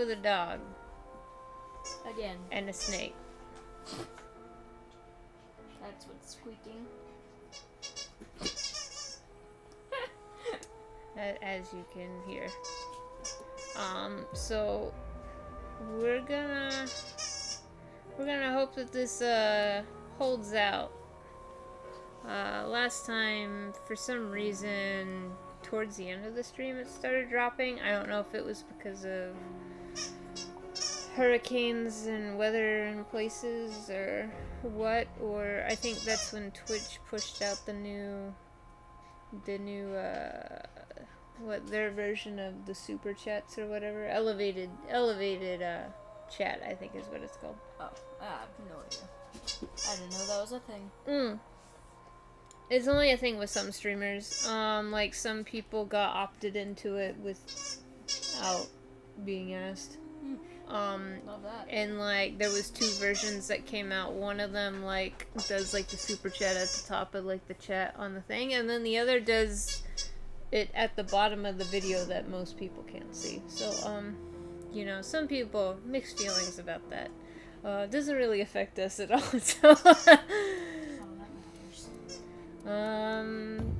with a dog. Again. And a snake. That's what's squeaking. As you can hear. So we're gonna hope that this holds out. Last time, for some reason, towards the end of the stream, it started dropping. I don't know if it was because of hurricanes and weather in places or what, or I think that's when Twitch pushed out the new their version of the super chats or whatever, elevated chat, I think is what it's called. Oh, I have no idea. I didn't know that was a thing. It's only a thing with some streamers. Like some people got opted into it without being asked. Love that. And like there was 2 versions that came out. One of them like does like the super chat at the top of like the chat on the thing, and then the other does it at the bottom of the video that most people can't see. So you know, some people mixed feelings about that. Doesn't really affect us at all. So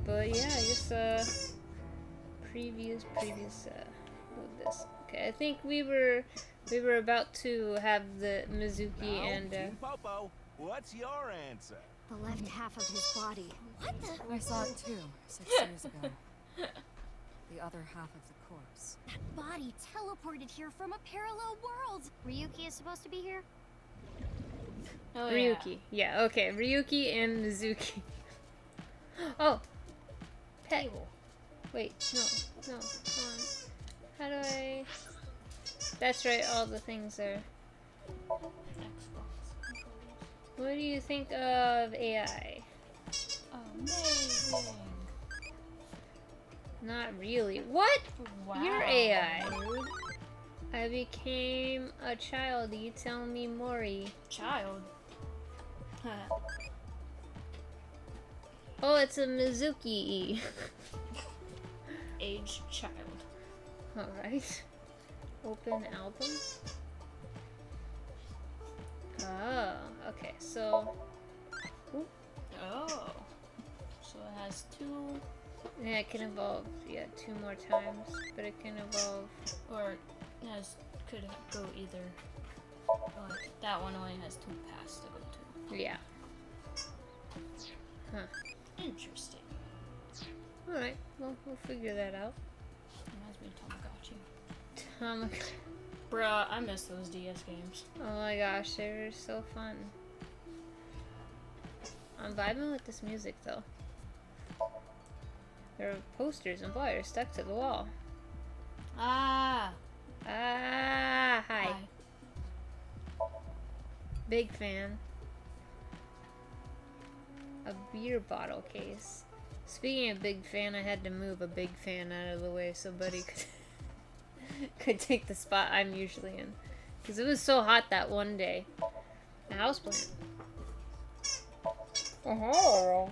but yeah, I guess previous with this. Okay, I think we were about to have the Mizuki and Popo, what's your answer? The left half of his body. What the? I saw it too, 6 years ago. The other half of the corpse. That body teleported here from a parallel world. Ryuki is supposed to be here? Oh, Ryuki. Yeah, okay. Ryuki and Mizuki. Oh! Pet. Table. Wait, no, hold on. How do I... That's right, all the things are... Xbox. What do you think of AI? Amazing. Not really. What? Wow. You're AI. I became a child. You tell me, Mori. Child. Oh, it's a Mizuki. Age child. Alright. Open album. Oh, okay, so... Ooh. Oh. So it has 2... Yeah, it can evolve, 2 more times, but it can evolve. Or it could go either. That one only has 2 paths to go to. Yeah. Huh. Interesting. Alright, well, we'll figure that out. Reminds me of Tamagotchi. Tamagotchi. Bruh, I miss those DS games. Oh my gosh, they were so fun. I'm vibing with this music though. There are posters and flyers stuck to the wall. Ah! Hi. Big fan. A beer bottle case. Speaking of big fan, I had to move a big fan out of the way so Buddy could take the spot I'm usually in. Because it was so hot that one day. A houseplant. Oh.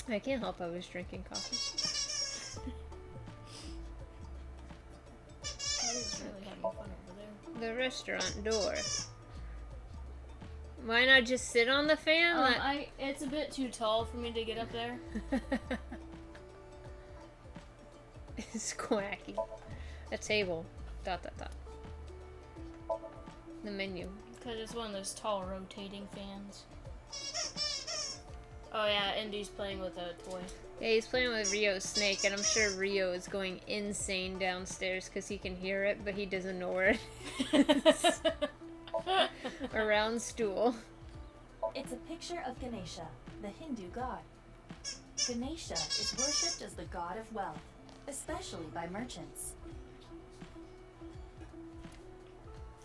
I can't help I was drinking coffee. He's really having fun over there. The restaurant door. Why not just sit on the fan? It's a bit too tall for me to get up there. It's quacky. A table. ... The menu. Because it's one of those tall rotating fans. Oh yeah, Indy's playing with a toy. Yeah, he's playing with Rio's snake, and I'm sure Rio is going insane downstairs because he can hear it, but he doesn't know where it is. A round stool. It's a picture of Ganesha, the Hindu god. Ganesha is worshipped as the god of wealth, especially by merchants.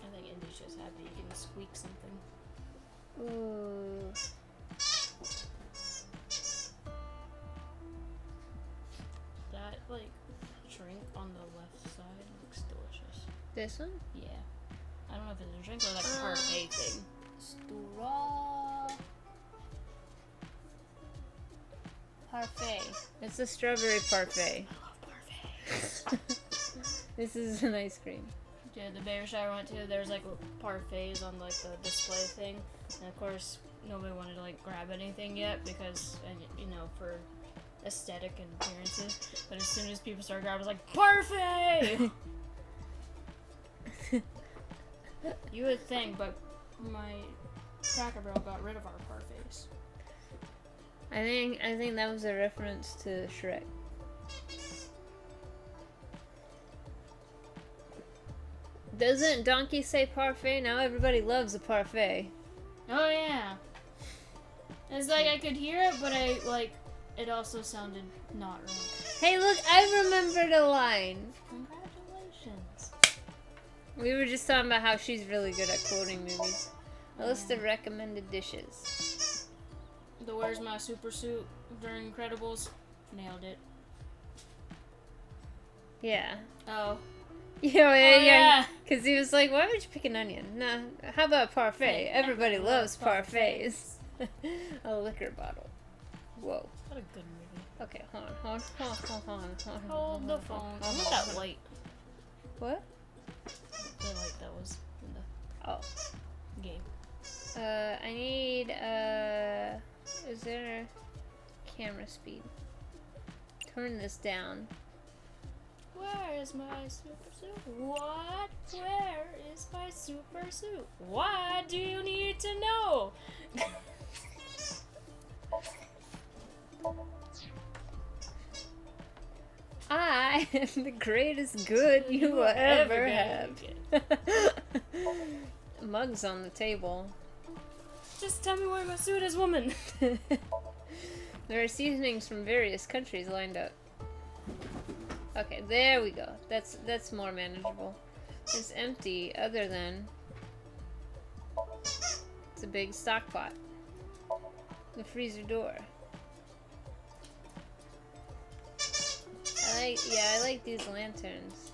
I think Indy's just happy he can squeak something. Ooh. That, like, drink on the left side looks delicious. This one? Yeah. I don't know if it's a drink or like a parfait thing. Straw. Parfait. It's a strawberry parfait. I love This is an ice cream. Yeah, the Bayer Shire I went to, there's like parfaits on like the display thing, and of course nobody wanted to like grab anything yet because, you know, for aesthetic and appearances. But as soon as people started grabbing, I was like, parfait! You would think, but my Cracker Barrel got rid of our parfaits. I think that was a reference to Shrek. Doesn't Donkey say parfait? Now everybody loves a parfait. Oh yeah. It's like I could hear it, but it also sounded not right. Hey, look, I remembered a line. Congratulations. We were just talking about how she's really good at quoting movies. A list of recommended dishes. The Where's My Super Suit during Incredibles. Nailed it. Yeah. Oh. Yeah. Because he was like, why would you pick an onion? Nah, how about parfait? Everybody loves parfaits. A liquor bottle. Whoa. What a good movie. Okay, hold on. Hold the phone. What's that light? What? The light that was in the Oh. game. I need, is there camera speed? Turn this down. Where is my super suit? What? Where is my super suit? Why do you need to know? I am the greatest good you will ever have. Mugs on the table. Just tell me where my suit is, woman. There are seasonings from various countries lined up. Okay, there we go. That's more manageable. It's empty, other than it's a big stock pot. The freezer door. I like these lanterns.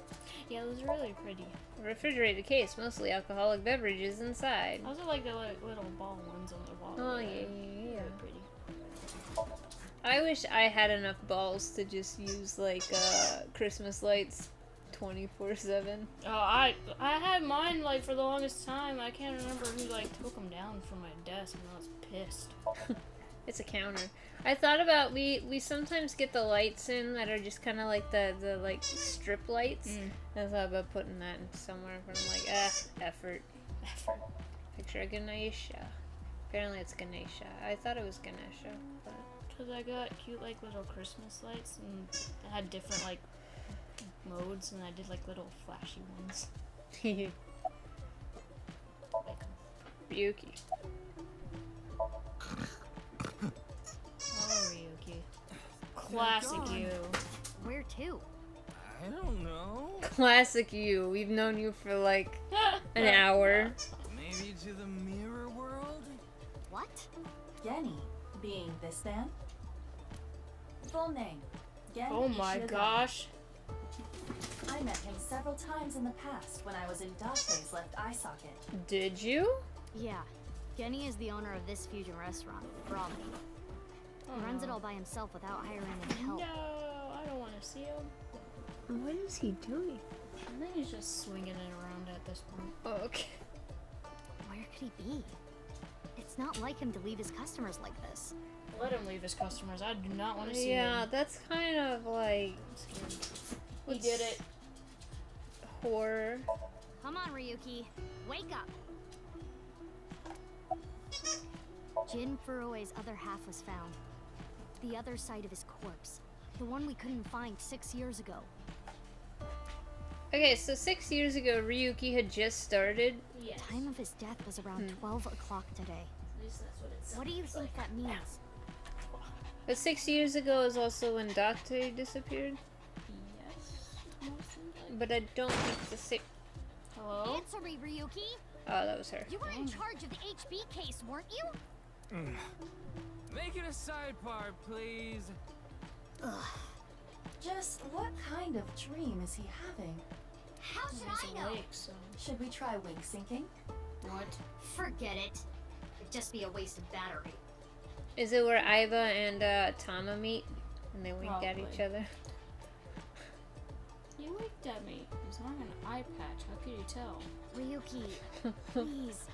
Yeah, those are really pretty. Refrigerated case, mostly alcoholic beverages inside. I also like the little ball ones on the wall. Oh there. yeah. Really pretty. I wish I had enough balls to just use like Christmas lights 24/7. Oh, I had mine like for the longest time. I can't remember who like took them down from my desk, and I was pissed. It's a counter. I thought about we sometimes get the lights in that are just kind of like the like strip lights. I thought about putting that in somewhere, but I'm like, effort. Picture of Ganesha. Apparently it's Ganesha. I thought it was Ganesha, but Because I got cute like little Christmas lights, and I had different like modes, and I did like little flashy ones. Like Ryuki. oh, Ryuki. Classic you. Where to? I don't know. Classic you. We've known you for like an hour. Maybe to the mirror world? What? Genny, being this man. Full name. Gen Oh my Ishigami. gosh. I met him several times in the past when I was in Date's left eye socket. Did you? Yeah. Genny is the owner of this fusion restaurant, Raleigh. He runs it all by himself without hiring any help. No, I don't want to see him. What is he doing? I think he's just swinging it around at this point. Oh, okay. Where could he be? It's not like him to leave his customers like this. Let him leave his customers. I do not want to see Yeah, him. that's kind of like He did it. horror. Come on, Ryuki. Wake up! Jin Furue's other half was found. The other side of his corpse. The one we couldn't find 6 years ago. Okay, so 6 years ago, Ryuki had just started. Yes. Time of his death was around 12 o'clock today. At least that's what it sounds What do you think that means? But 6 years ago is also when Date disappeared. Yes. But I don't think the six. Hello? Answer me, Ryuki! Oh, that was her. You were in charge of the HB case, weren't you? Make it a sidebar, please. Just what kind of dream is he having? How should He's I know? awake, so. Should we try wink syncing? What? Forget it. It'd just be a waste of battery. Is it where Aiba and Tama meet? And they wink at each Probably. other? He winked at me. He's wearing an eye patch. How could you tell? Ryuki, please,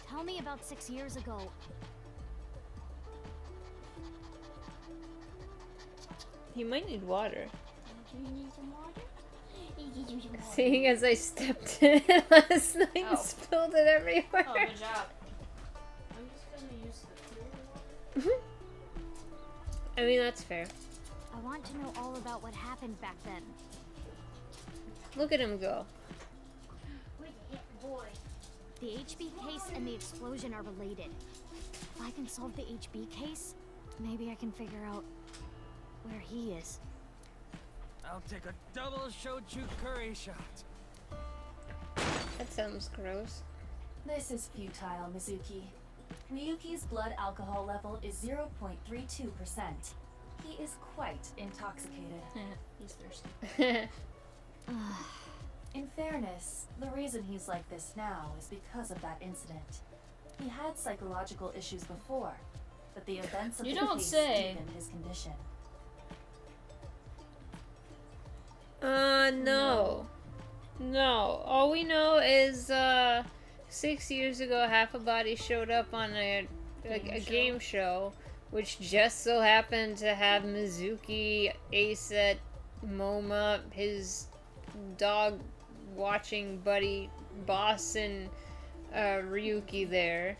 tell me about 6 years ago. He might need water. Do you need some water? Seeing as I stepped in it last night and Oh. spilled it everywhere. Oh, good job. I'm just gonna use the clear water. I mean, that's fair. I want to know all about what happened back then. Look at him go. The HB case and the explosion are related. If I can solve the HB case, maybe I can figure out where he is. I'll take a double shochu curry shot. That sounds gross. This is futile, Mizuki. Ryuki's blood alcohol level is 0.32%. He is quite intoxicated. He's thirsty. In fairness, the reason he's like this now is because of that incident. He had psychological issues before, but the events of You the don't case say. deepened his condition. No. No. All we know is, 6 years ago, half a body showed up on a game show, which just so happened to have Mizuki, Aset, Moma, his dog watching buddy, boss, and Ryuki there.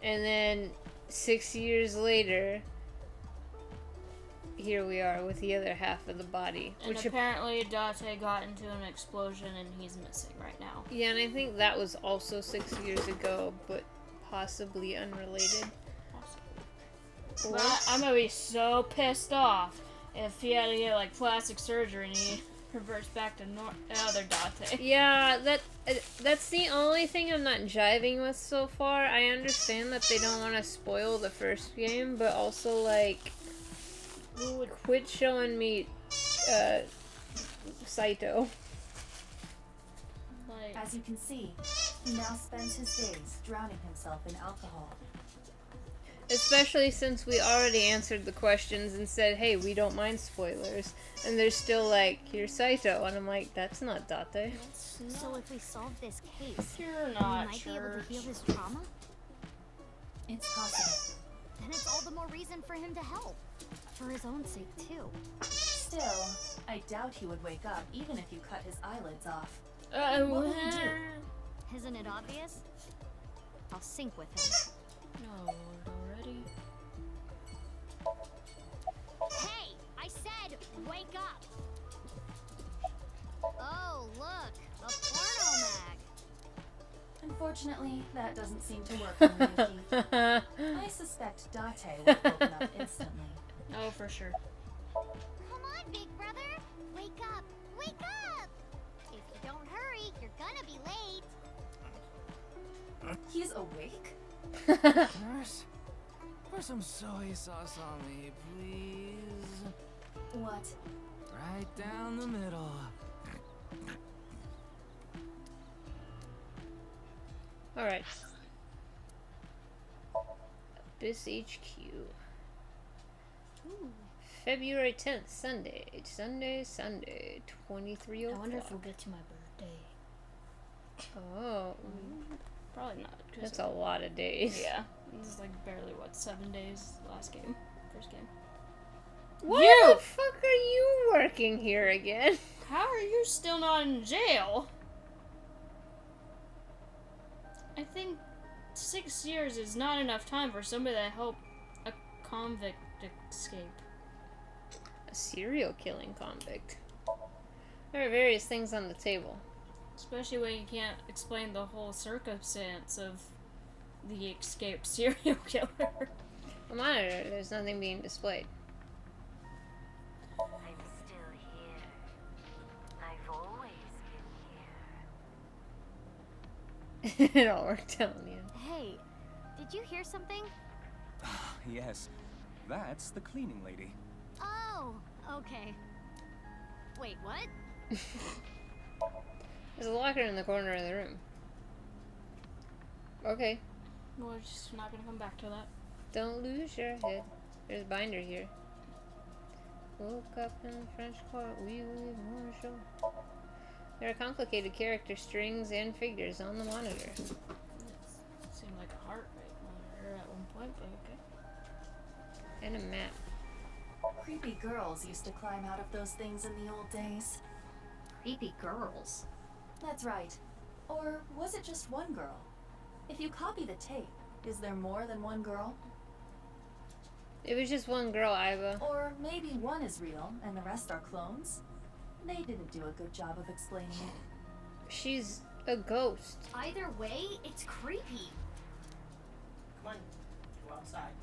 And then 6 years later, here we are with the other half of the body. And Which apparently Date got into an explosion and he's missing right now. yeah, and I think that was also 6 years ago, but possibly unrelated. Or- But I'm gonna be so pissed off if he had to get like plastic surgery and he reverts back to other Date. Yeah, that's the only thing I'm not jiving with so far. I understand that they don't want to spoil the first game, but also like, quit showing me Saito. Like, As you can see, he now spends his days drowning himself in alcohol. Especially since we already answered the questions and said, hey, we don't mind spoilers. And they're still like, here's Saito. And I'm like, that's not Date. So if we solve this case, you're we not might be able church. to heal his trauma? It's possible. Then it's all the more reason for him to help. For his own sake, too. Still, I doubt he would wake up even if you cut his eyelids off. What will you do? Isn't it obvious? I'll sync with him. No, already. Hey! I said, wake up! Oh, look! A porno mag! Unfortunately, that doesn't seem to work on Ryuki. I suspect Date would open up instantly. Oh, for sure. Come on, big brother! Wake up! Wake up! If you don't hurry, you're gonna be late. He's awake? Nurse, pour some soy sauce on me, please. What? Right down the middle. Alright. Abyss HQ. February 10th, Sunday. Sunday, 23 I o'clock. wonder if we'll get to my birthday. Oh, Probably not. 'Cause that's a lot of days. Yeah. This is like barely, 7 days last game? First game. Why You! the fuck are you working here again? How are you still not in jail? I think 6 years is not enough time for somebody to help a convict escape. A serial killing convict. There are various things on the table. Especially when you can't explain the whole circumstance of the escaped serial killer. A monitor, there's nothing being displayed. I'm still here. I've always been here. It all worked out in the end. Hey, did you hear something? Yes, that's the cleaning lady. Oh, okay. Wait, what? There's a locker in the corner of the room. Okay. We're just not gonna come back to that. Don't lose your head. There's a binder here. Woke up in the French court. We leave Bonjour. There are complicated character strings and figures on the monitor. It seemed like a heart rate monitor at one point, but okay. And a map. Creepy girls used to climb out of those things in the old days. Creepy girls. That's right. Or was it just one girl? If you copy the tape, is there more than one girl? It was just one girl, Iva. Or maybe one is real and the rest are clones? They didn't do a good job of explaining it. She's a ghost. Either way, it's creepy. Come on, go outside.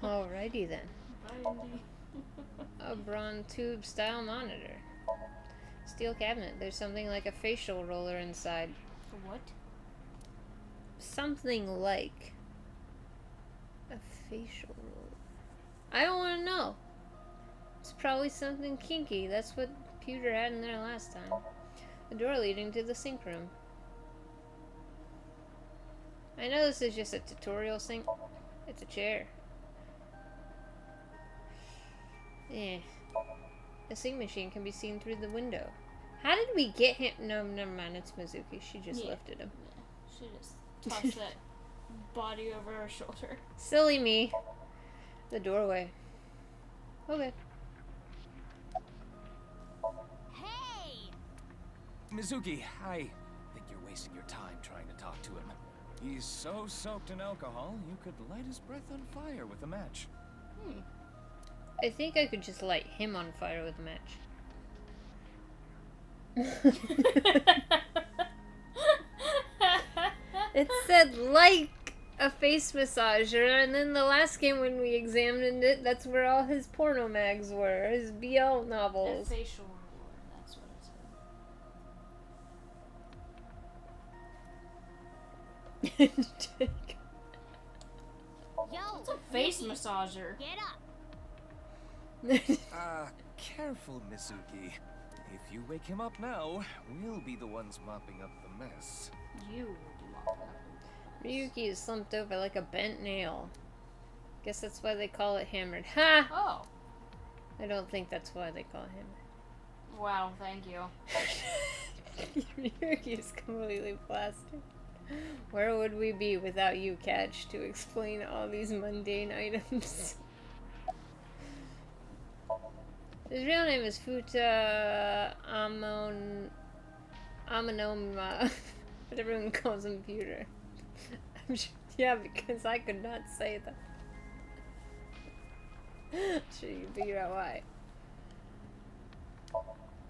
Alrighty then. Bye, Indy. A bronze tube style monitor. Steel cabinet. There's something like a facial roller inside. What? Something like a facial roller. I don't want to know. It's probably something kinky. That's what Pewter had in there last time. The door leading to the sink room. I know this is just a tutorial sink. It's a chair. Eh. The sink machine can be seen through the window. How did we get him? No, never mind. It's Mizuki. She just lifted him. Yeah, she just tossed that body over her shoulder. Silly me. The doorway. Okay. Hey! Mizuki, I think you're wasting your time trying to talk to him. He's so soaked in alcohol, you could light his breath on fire with a match. I think I could just light him on fire with a match. It said like a face massager, and then the last game when we examined it, that's where all his porno mags were, his BL A novels. facial roller, that's what it said. Yo! It's a face massager. Get up! Careful, Mizuki. If you wake him up now, we'll be the ones mopping up the mess. You will be walking up. Ryuki is slumped over like a bent nail. Guess that's why they call it hammered. Ha! Oh. I don't think that's why they call it hammered. Wow, thank you. Ryuki is completely plastic. Where would we be without you, Catch, to explain all these mundane items? His real name is Futa Amonoma, but everyone calls him Pewter. I'm sure, yeah, because I could not say that. I'm sure you figure out why.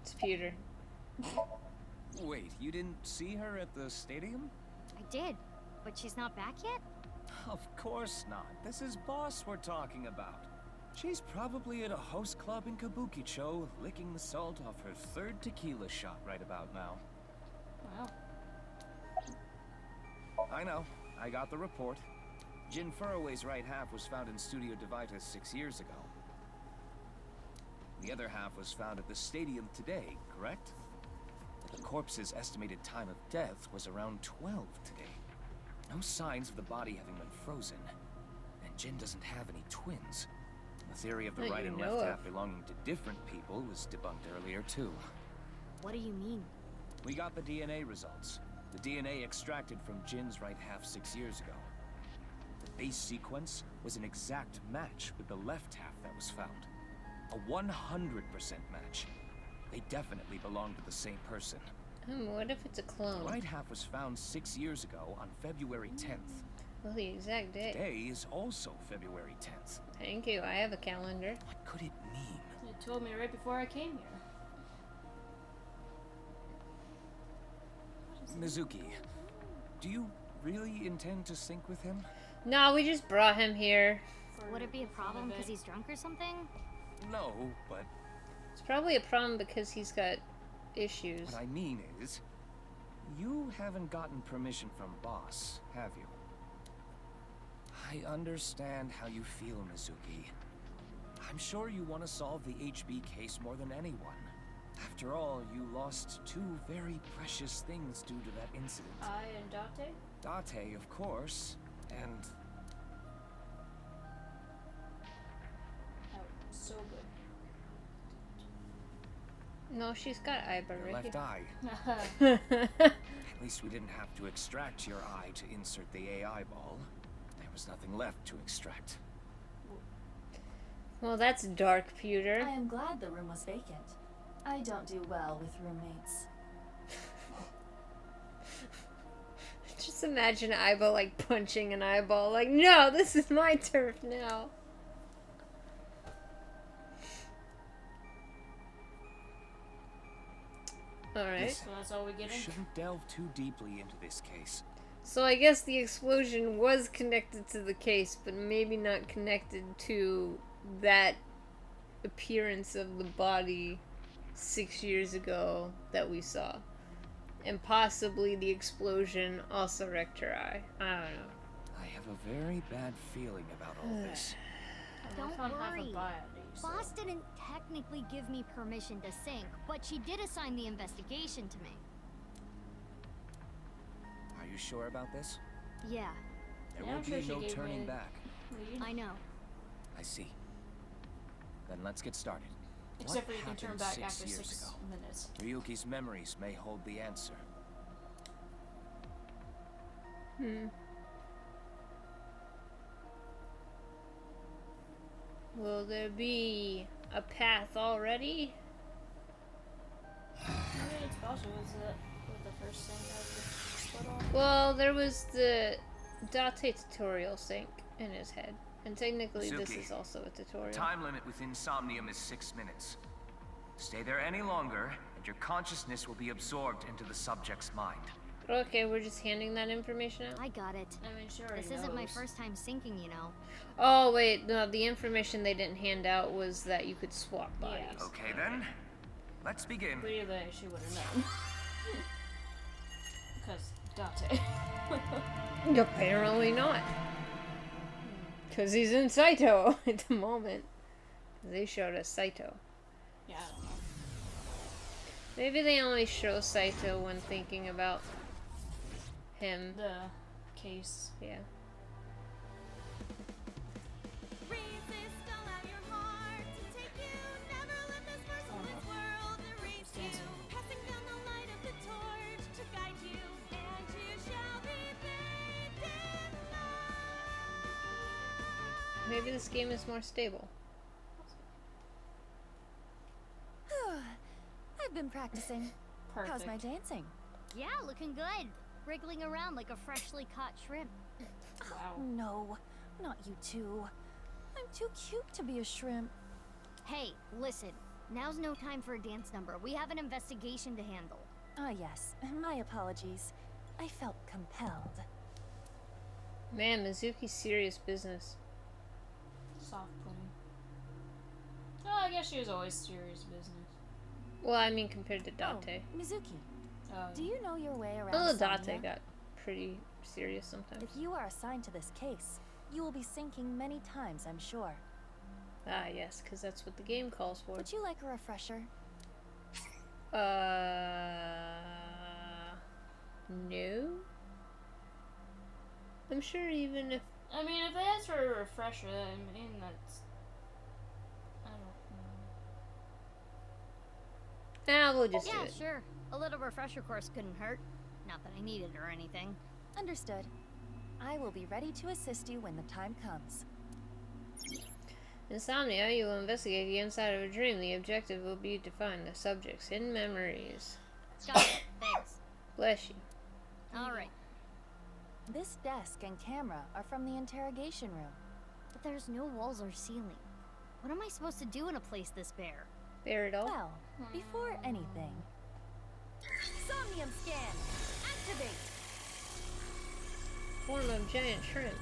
It's Pewter. Wait, you didn't see her at the stadium? I did, but she's not back yet? Of course not. This is Boss we're talking about. She's probably at a host club in Kabukicho, licking the salt off her third tequila shot right about now. Wow. I know. I got the report. Jin Furroway's right half was found in Studio Devitas 6 years ago. The other half was found at the stadium today, correct? The corpse's estimated time of death was around 12 today. No signs of the body having been frozen. And Jin doesn't have any twins. The theory of the That right you and know left of. half belonging to different people was debunked earlier, too. What do you mean? We got the DNA results. The DNA extracted from Jin's right half 6 years ago. The base sequence was an exact match with the left half that was found. A 100% match. They definitely belong to the same person. What if it's a The clone? right half was found 6 years ago on February 10th. Well, the exact day. Today is also February 10th. Thank you, I have a calendar. What could it mean? You told me right before I came here. Mizuki, do you really intend to sync with him? No, we just brought him here. Would it be a problem because he's drunk or something? No, but It's probably a problem because he's got issues. what I mean is, you haven't gotten permission from Boss, have you? I understand how you feel, Mizuki. I'm sure you want to solve the HB case more than anyone. After all, you lost two very precious things due to that incident. I and Date? Date, of course, and... So No, she's got eyebrow Your right left eye. good. here. At least we didn't have to extract your eye to insert the AI ball. There was nothing left to extract. Well, that's dark, Pewter. I am glad the room was vacant. I don't do well with roommates. Just imagine Aiba like punching an eyeball. Like, no, this is my turf now. Alright. So that's all we get in? Shouldn't delve too deeply into this case. So I guess the explosion was connected to the case, but maybe not connected to that appearance of the body 6 years ago that we saw. And possibly the explosion also wrecked her eye. I don't know. I have a very bad feeling about all this. Don't I found half a worry. body, so- Boss didn't technically give me permission to sync, but she did assign the investigation to me. Are you sure about this? Yeah, There Yeah, will I'm sure be she no gave turning me- back. Lead. I know. I see. Then let's get started. Except for What you can turn happened back 6 after years 6 ago? minutes. Ryuki's memories may hold the answer. Will there be a path already? Maybe it's possible. Was it with the first thing of the split off? Well, there was the Date tutorial sync in his head. And technically this Suki, is also a tutorial. Time limit within Somnium is 6 minutes. Stay there any longer, and your consciousness will be absorbed into the subject's mind. Okay, we're just handing that information out? I got it. I mean, she already This isn't my knows. first time syncing, you know. Oh, wait, no, the information they didn't hand out was that you could swap bodies. Yeah. Okay then, let's begin. Clearly, she would have known. Because Date. Apparently not. Because he's in Saito at the moment. They showed us Saito. Yeah, I don't know. Maybe they only show Saito when thinking about him. The case. Yeah. Maybe this game is more stable. I've been practicing. Perfect. How's my dancing? Yeah, looking good. Wriggling around like a freshly caught shrimp. Wow. No, not you two. I'm too cute to be a shrimp. Hey, listen. Now's no time for a dance number. We have an investigation to handle. Ah, yes. My apologies. I felt compelled. Man, Mizuki's serious business. Soft pudding. Oh, I guess she was always serious business. Well, I mean, compared to Date. Oh, Mizuki, Oh, do you know your way around Although Somnia? Date got pretty serious sometimes. If you are assigned to this case, you will be sinking many times, I'm sure. Ah, yes, because that's what the game calls for. Would you like a refresher? No? I'm sure even if... I mean, if they ask for a refresher, I mean, that's... I don't know. We'll just do Yeah, it. sure. A little refresher course couldn't hurt. Not that I need it or anything. Understood. I will be ready to assist you when the time comes. Insomnia, you will investigate the inside of a dream. The objective will be to find the subject's hidden memories. Got it. Thanks. Bless you. Alright. This desk and camera are from the interrogation room. But there's no walls or ceiling. What am I supposed to do in a place this bare? Bear it all. Well, before anything... Somnium scan! Activate! Form of giant shrimp.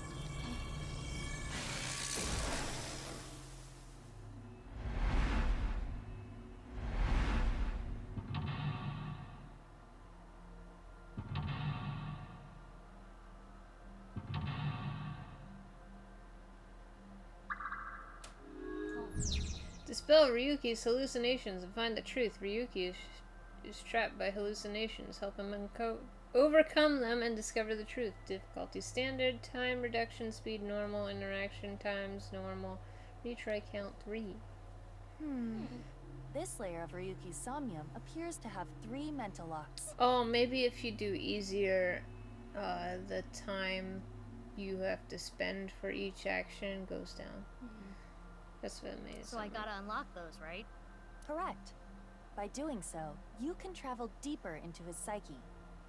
Dispel Ryuki's hallucinations and find the truth. Ryuki is trapped by hallucinations. Help him overcome them and discover the truth. Difficulty standard, time reduction, speed normal, interaction times normal. Retry count 3. This layer of Ryuki's Somnium appears to have 3 mental locks. Oh, maybe if you do easier, the time you have to spend for each action goes down. That's what it made it So I sound like. gotta unlock those, right? Correct. By doing so, you can travel deeper into his psyche.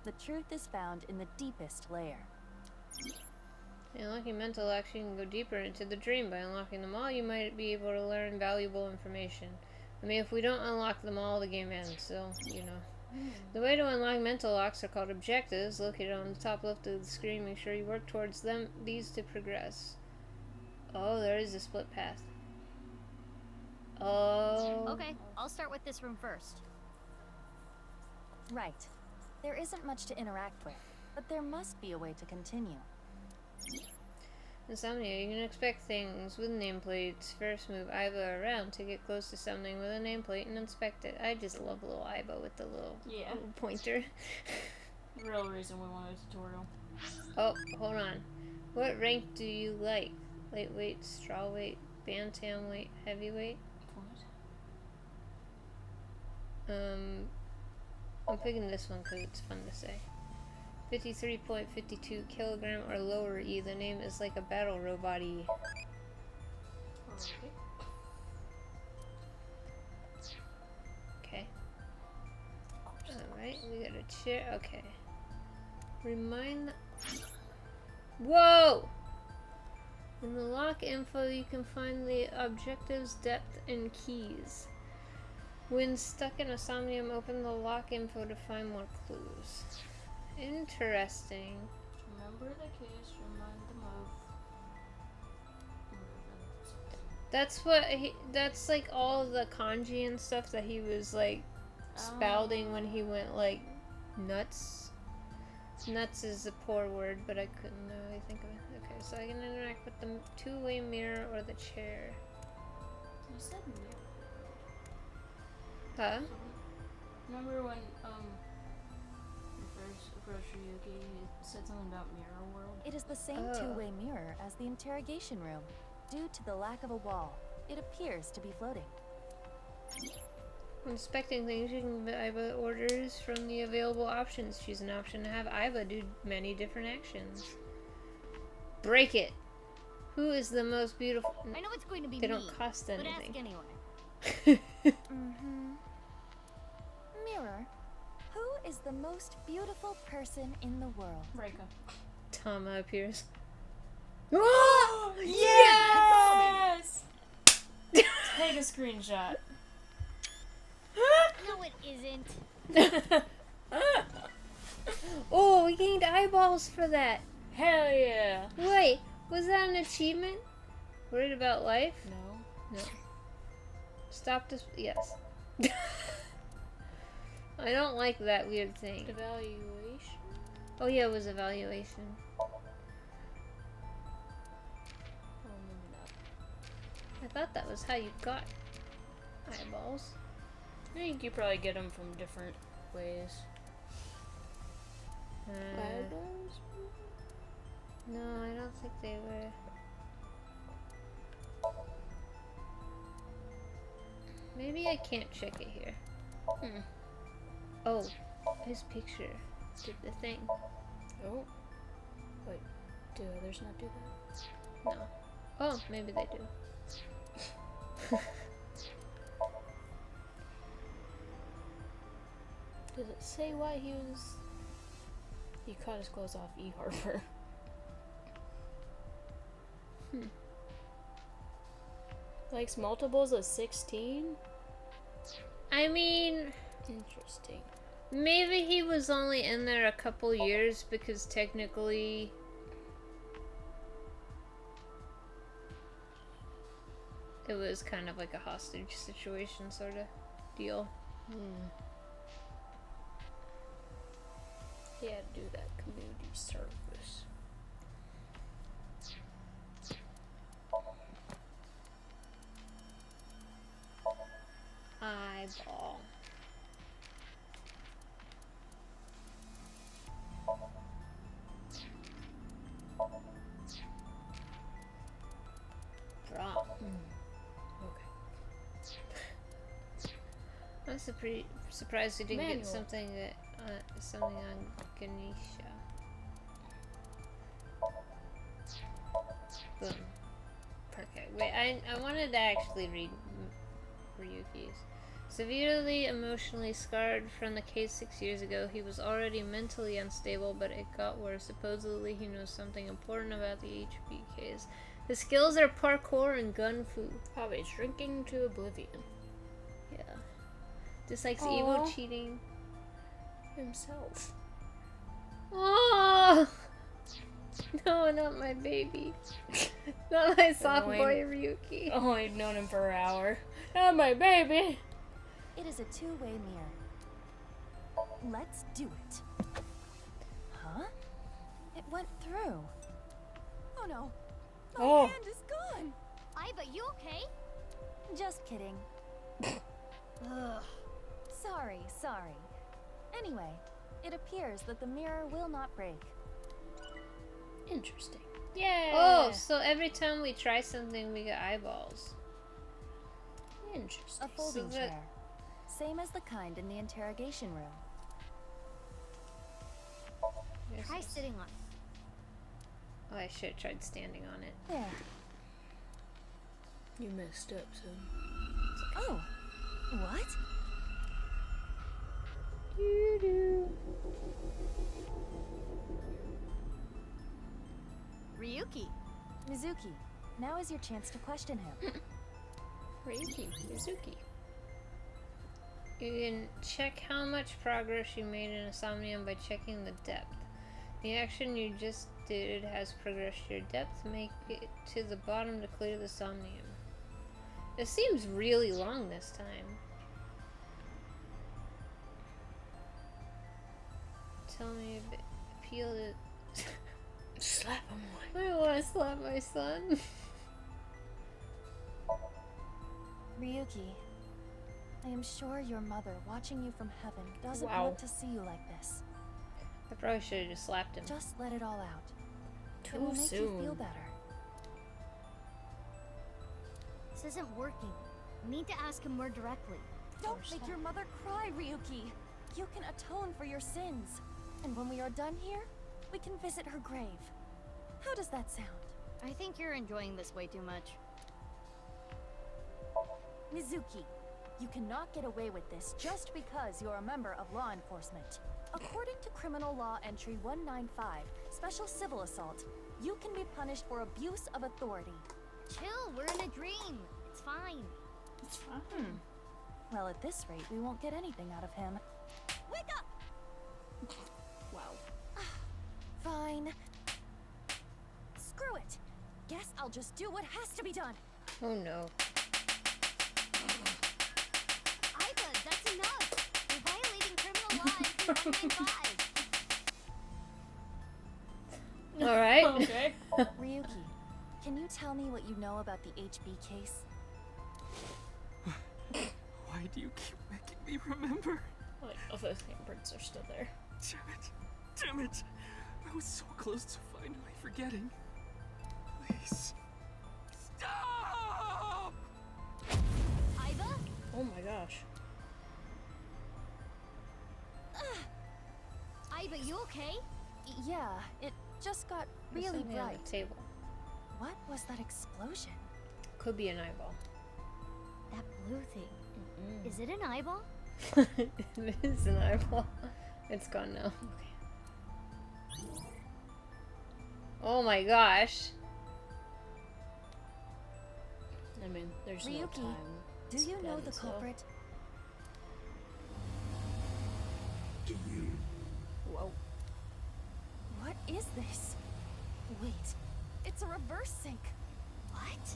The truth is found in the deepest layer. By unlocking mental locks, you can go deeper into the dream. By unlocking them all, you might be able to learn valuable information. I mean, if we don't unlock them all, the game ends, so, you know. The way to unlock mental locks are called objectives, located on the top left of the screen. Make sure you work towards these to progress. Oh, there is a split path. Oh. Okay, I'll start with this room first. Right. There isn't much to interact with, but there must be a way to continue. In Somnium, you can expect things with nameplates. First, move Aiba around to get close to something with a nameplate and inspect it. I just love little Aiba with the little pointer. Real reason we wanted a tutorial. Oh, hold on. What rank do you like? Lightweight, strawweight, bantam weight, heavyweight? What? I'm picking this one because it's fun to say. 53.52 kilogram or lower E. The name is like a battle robot-y. Okay. Alright, we got a chair. Okay. Whoa! In the lock info, you can find the objective's depth and keys. When stuck in a Somnium, open the lock info to find more clues. Interesting. Remember the case, remind them of... That's like all the kanji and stuff that he was like spouting when he went like nuts. Nuts is a poor word, but I couldn't really think of it. Okay, so I can interact with the two-way mirror or the chair. You said mirror. Huh? Remember when you first approached Ryuki, he said something about mirror world? It is the same two-way mirror as the interrogation room. Due to the lack of a wall, it appears to be floating. When inspecting things, you can Aiba orders from the available options. Choose an option to have Aiba do many different actions. Break it! Who is the most beautiful? I know it's going to be They me, don't cost anything. but ask anyway. Mirror, who is the most beautiful person in the world? Reika. Tama appears. Oh! Yes! Take a screenshot. No, it isn't. Oh, we gained eyeballs for that. Hell yeah! Wait, was that an achievement? Worried about life? No. No. Stop this. Yes. I don't like that weird thing. Evaluation? Oh yeah, it was evaluation. Oh, maybe not. I thought that was how you got eyeballs. I think you probably get them from different ways. No, I don't think they were. Maybe I can't check it here. Oh, his picture did the thing. Oh. Wait, do others not do that? No. Oh, maybe they do. Does it say why he was... He caught his clothes off E-Harbor. Likes multiples of 16? I mean... Interesting. Maybe he was only in there a couple years because technically... It was kind of like a hostage situation sort of deal. He had to do that community service. Eyeball. Bra. Okay. I'm surprised we didn't Manual. get something that something on Ganesha. Boom. Perfect. Wait, I wanted to actually read Ryuki's. Severely emotionally scarred from the case 6 years ago, he was already mentally unstable, but it got worse. Supposedly, he knows something important about the HB case. His skills are parkour and gun fu. Probably shrinking to oblivion. Yeah. Dislikes Aw. evil, cheating. Himself. Oh! No, not my baby. Not my soft Annoying. boy Ryuki. Oh, I've known him for an hour. Not my baby. It is a two-way mirror. Let's do it. Huh? It went through. Oh no. My Oh. hand is gone. Iva, you okay? Just kidding. Ugh. Sorry. Anyway, it appears that the mirror will not break. Interesting. Yeah. Oh, so every time we try something, we get eyeballs. Interesting. A folding that- chair. Same as the kind in the interrogation room. Yes, Try yes. sitting on. Oh, I should have tried standing on it. There. You messed up, son. Oh. What? Ryuki. Mizuki, now is your chance to question him. Ryuki. Mizuki. You can check how much progress you made in a Somnium by checking the depth. The action you just did has progressed your depth. Make it to the bottom to clear the Somnium. It seems really long this time. Tell me a bit. Appeal to. Slap him away. I want to slap my son. Ryuki, I am sure your mother, watching you from heaven, doesn't Wow. want to see you like this. I probably should have just slapped him. Just let it all out. Too It will make you feel soon. better. This isn't working. We need to ask him more directly. Don't make your mother cry, Ryuki. You can atone for your sins. And when we are done here, we can visit her grave. How does that sound? I think you're enjoying this way too much. Mizuki, you cannot get away with this just because you're a member of law enforcement. According to Criminal Law Entry 195, Special Civil Assault, you can be punished for abuse of authority. Chill, we're in a dream. It's fine. It's fine. Well, at this rate, we won't get anything out of him. Wake up! Wow. Fine. Screw it. Guess I'll just do what has to be done. Oh no. Iva, that's enough. You're violating criminal law entry 195. Alright. Okay. Ryuki, can you tell me what you know about the HB case? Why do you keep making me remember? Like, oh, those handprints are still there. Damn it! I was so close to finally forgetting. Please. Stop! Iva? Oh my gosh. Iva, you okay? Yeah, it just got There's really something on bright. the table. What was that explosion? Could be an eyeball. That blue thing. Is it an eyeball? It is an eyeball. It's gone now. Oh my gosh. I mean, there's no Ryuki, time. Do you know spent, the so- culprit? Whoa. What is this? Wait, it's a reverse sync. What?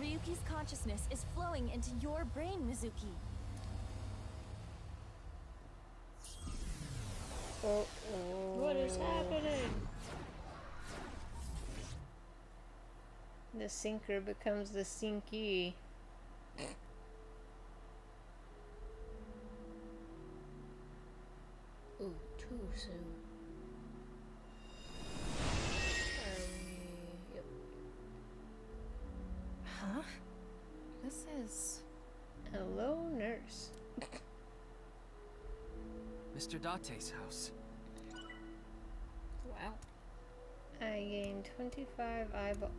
Ryuki's consciousness is flowing into your brain, Mizuki. Oh, What is happening? The sinker becomes the sinky. Ooh, too soon. Yep. Huh? This is... Hello, nurse. Mr. Date's house. Wow. I gained 25 eyeball.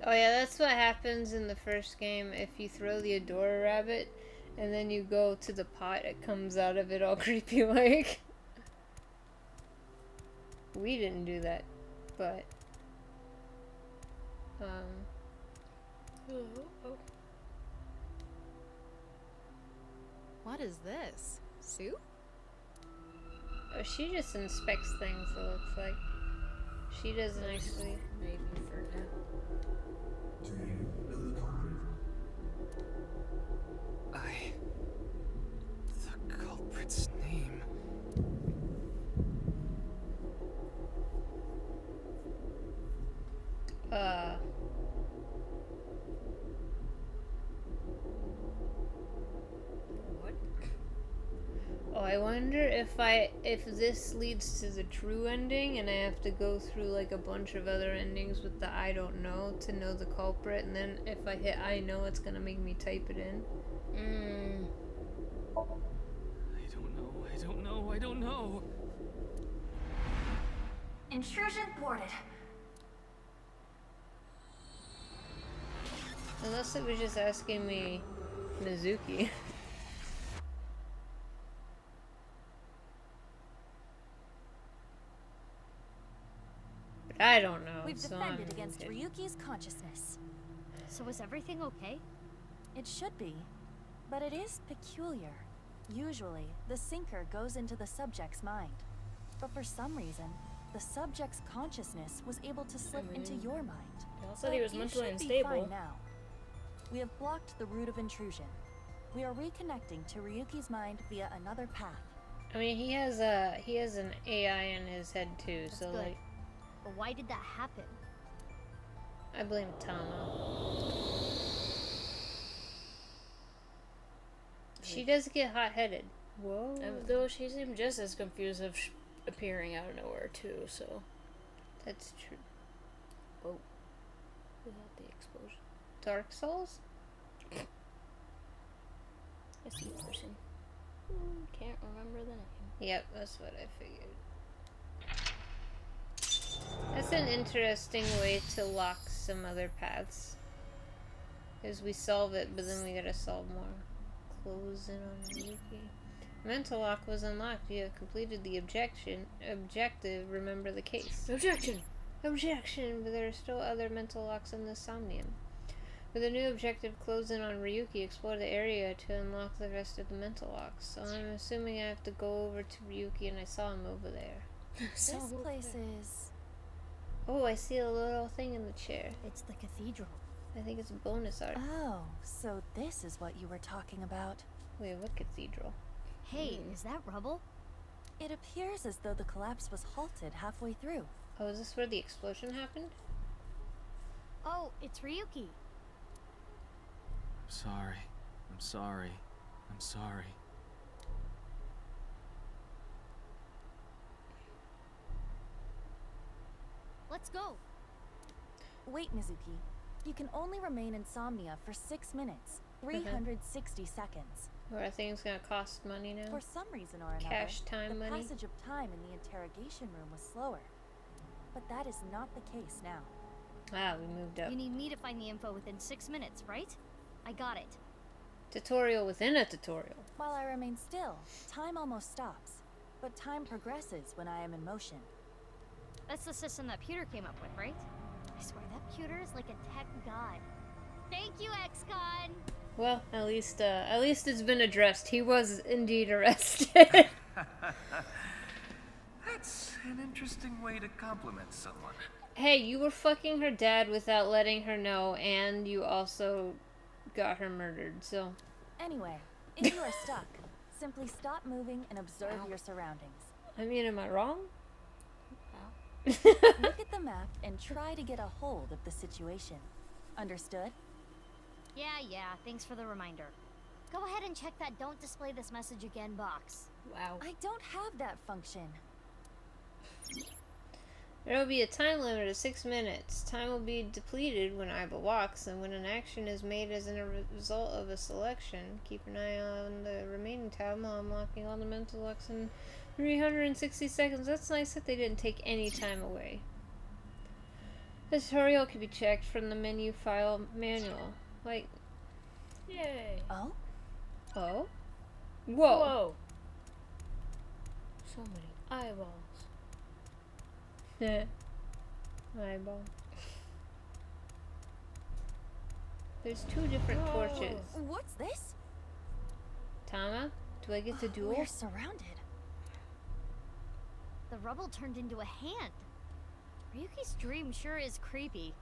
Oh yeah, that's what happens in the first game. If you throw the Adora rabbit and then you go to the pot, it comes out of it all creepy like. We didn't do that, but What is this? Soup? oh, she just inspects things, it looks like. She doesn't actually. Maybe for now. Do you know the culprit? The culprit's name. What? Oh, I wonder if this leads to the true ending and I have to go through like a bunch of other endings with the I don't know to know the culprit, and then if I hit I know, it's gonna make me type it in. I don't know. Intrusion thwarted. Unless it was just asking me Mizuki. But I don't know. We've so defended I'm against kidding. Ryuki's consciousness. So is everything okay? It should be, but it is peculiar. Usually, the sinker goes into the subject's mind. But for some reason, the subject's consciousness was able to slip into your mind. They all said he was You mentally should be unstable. fine now. We have blocked the route of intrusion. We are reconnecting to Ryuki's mind via another path. I mean, he has an AI in his head too, That's so good. like, But why did that happen? I blame Tama. She does get hot-headed. Whoa. Though she seemed just as confused of appearing out of nowhere too, so. That's true. Whoa. Was that the explosion? Dark Souls? I see the person. Can't remember the name. Yep, that's what I figured. That's an interesting way to lock some other paths. Is we solve it, but then we gotta solve more. Close in on Ryuki. Mental lock was unlocked. You have completed the objective. Remember the case. Objection! Objection! But there are still other mental locks in the Somnium. With a new objective, close in on Ryuki, explore the area to unlock the rest of the mental locks. So I'm assuming I have to go over to Ryuki, and I saw him over there. This place is... Oh, I see a little thing in the chair. It's the cathedral. I think it's a bonus art. Oh, so this is what you were talking about. Wait, what cathedral? Hey, is that rubble? It appears as though the collapse was halted halfway through. Oh, is this where the explosion happened? Oh, it's Ryuki. I'm sorry. I'm sorry. I'm sorry. Let's go. Wait, Mizuki. You can only remain insomnia for 6 minutes, 360 seconds. Or I think it's gonna cost money now. For some reason or another, Cash time the money. passage of time in the interrogation room was slower. But that is not the case now. Ah, we moved up. You need me to find the info within 6 minutes, right? I got it. Tutorial within a tutorial. While I remain still, time almost stops. But time progresses when I am in motion. That's the system that Pewter came up with, right? I swear that Pewter is like a tech god. Thank you, ex-con! Well, at least it's been addressed. He was indeed arrested. That's an interesting way to compliment someone. Hey, you were fucking her dad without letting her know, and you also got her murdered, so... Anyway, if you are stuck, simply stop moving and observe your surroundings. I mean, am I wrong? Look at the map and try to get a hold of the situation. Understood? Yeah, thanks for the reminder. Go ahead and check that don't display this message again box. Wow. I don't have that function. There will be a time limit of 6 minutes. Time will be depleted when Aiba walks, and when an action is made as a result of a selection. Keep an eye on the remaining time while unlocking all the mental locks in 360 seconds. That's nice that they didn't take any time away. The tutorial can be checked from the menu file manual. Like, Yay. Oh? oh? Whoa. Whoa. So many eyeballs. Eyeball. There's 2 different torches. What's this? Tama, do I get to duel? We're surrounded. The rubble turned into a hand. Ryuki's dream sure is creepy.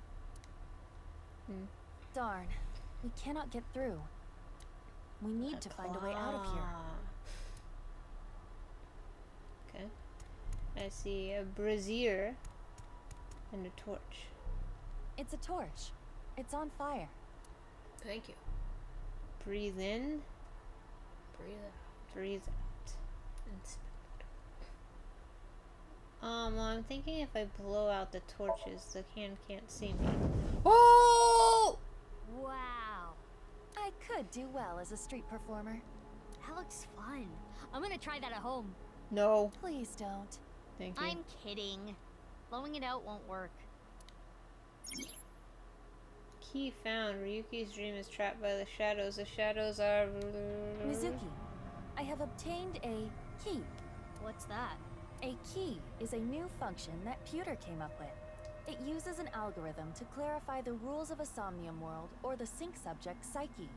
Darn. We cannot get through. We need to find a way out of here. Okay. I see a brazier and a torch. It's a torch. It's on fire. Thank you. Breathe in, Breathe out. breathe out. Well, I'm thinking if I blow out the torches, the hand can't see me. Oh! Wow. I could do well as a street performer. That looks fun. I'm gonna try that at home. No. Please don't. Thank you. I'm kidding. Blowing it out won't work. Key found. Ryuki's dream is trapped by the shadows. The shadows are... Mizuki, I have obtained a key. What's that? A key is a new function that Pewter came up with. It uses an algorithm to clarify the rules of a Somnium world or the sync subject's psyche.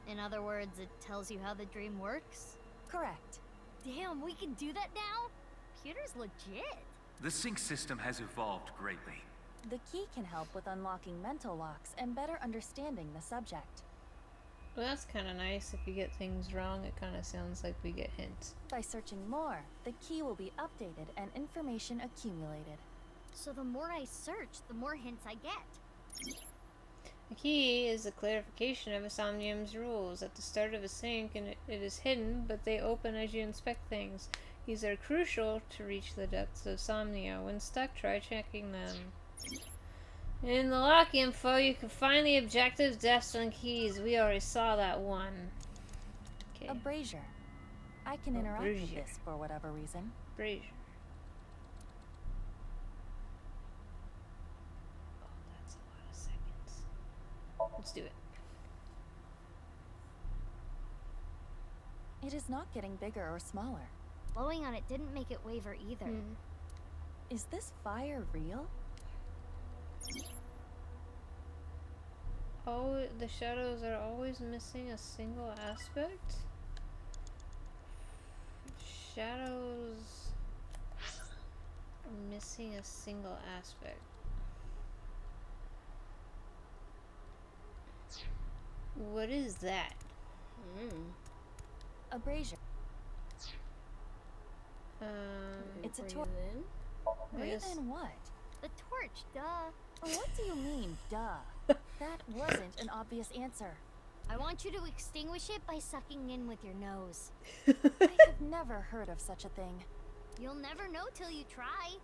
In other words, it tells you how the dream works? Correct. Damn, we can do that now? Pewter's legit. The sync system has evolved greatly. The key can help with unlocking mental locks and better understanding the subject. Well, that's kind of nice. If you get things wrong, it kind of sounds like we get hints. By searching more, the key will be updated and information accumulated. So the more I search, the more hints I get. The key is a clarification of a Somnium's rules. At the start of a sync, and it is hidden, but they open as you inspect things. These are crucial to reach the depths of Somnia. When stuck, try checking them. In the lock info, you can find the objectives, deaths, and keys. We already saw that one. Okay. A brazier. I can interact with this for whatever reason. Brazier. Oh, that's a lot of seconds. Let's do it. It is not getting bigger or smaller. Blowing on it didn't make it waver either. Is this fire real? Oh, the shadows are always missing a single aspect? Shadows are missing a single aspect. What is that? A brazier. It's a torch. Breathe in what? The torch, duh. What do you mean, duh? That wasn't an obvious answer. I want you to extinguish it by sucking in with your nose. I have never heard of such a thing. You'll never know till you try.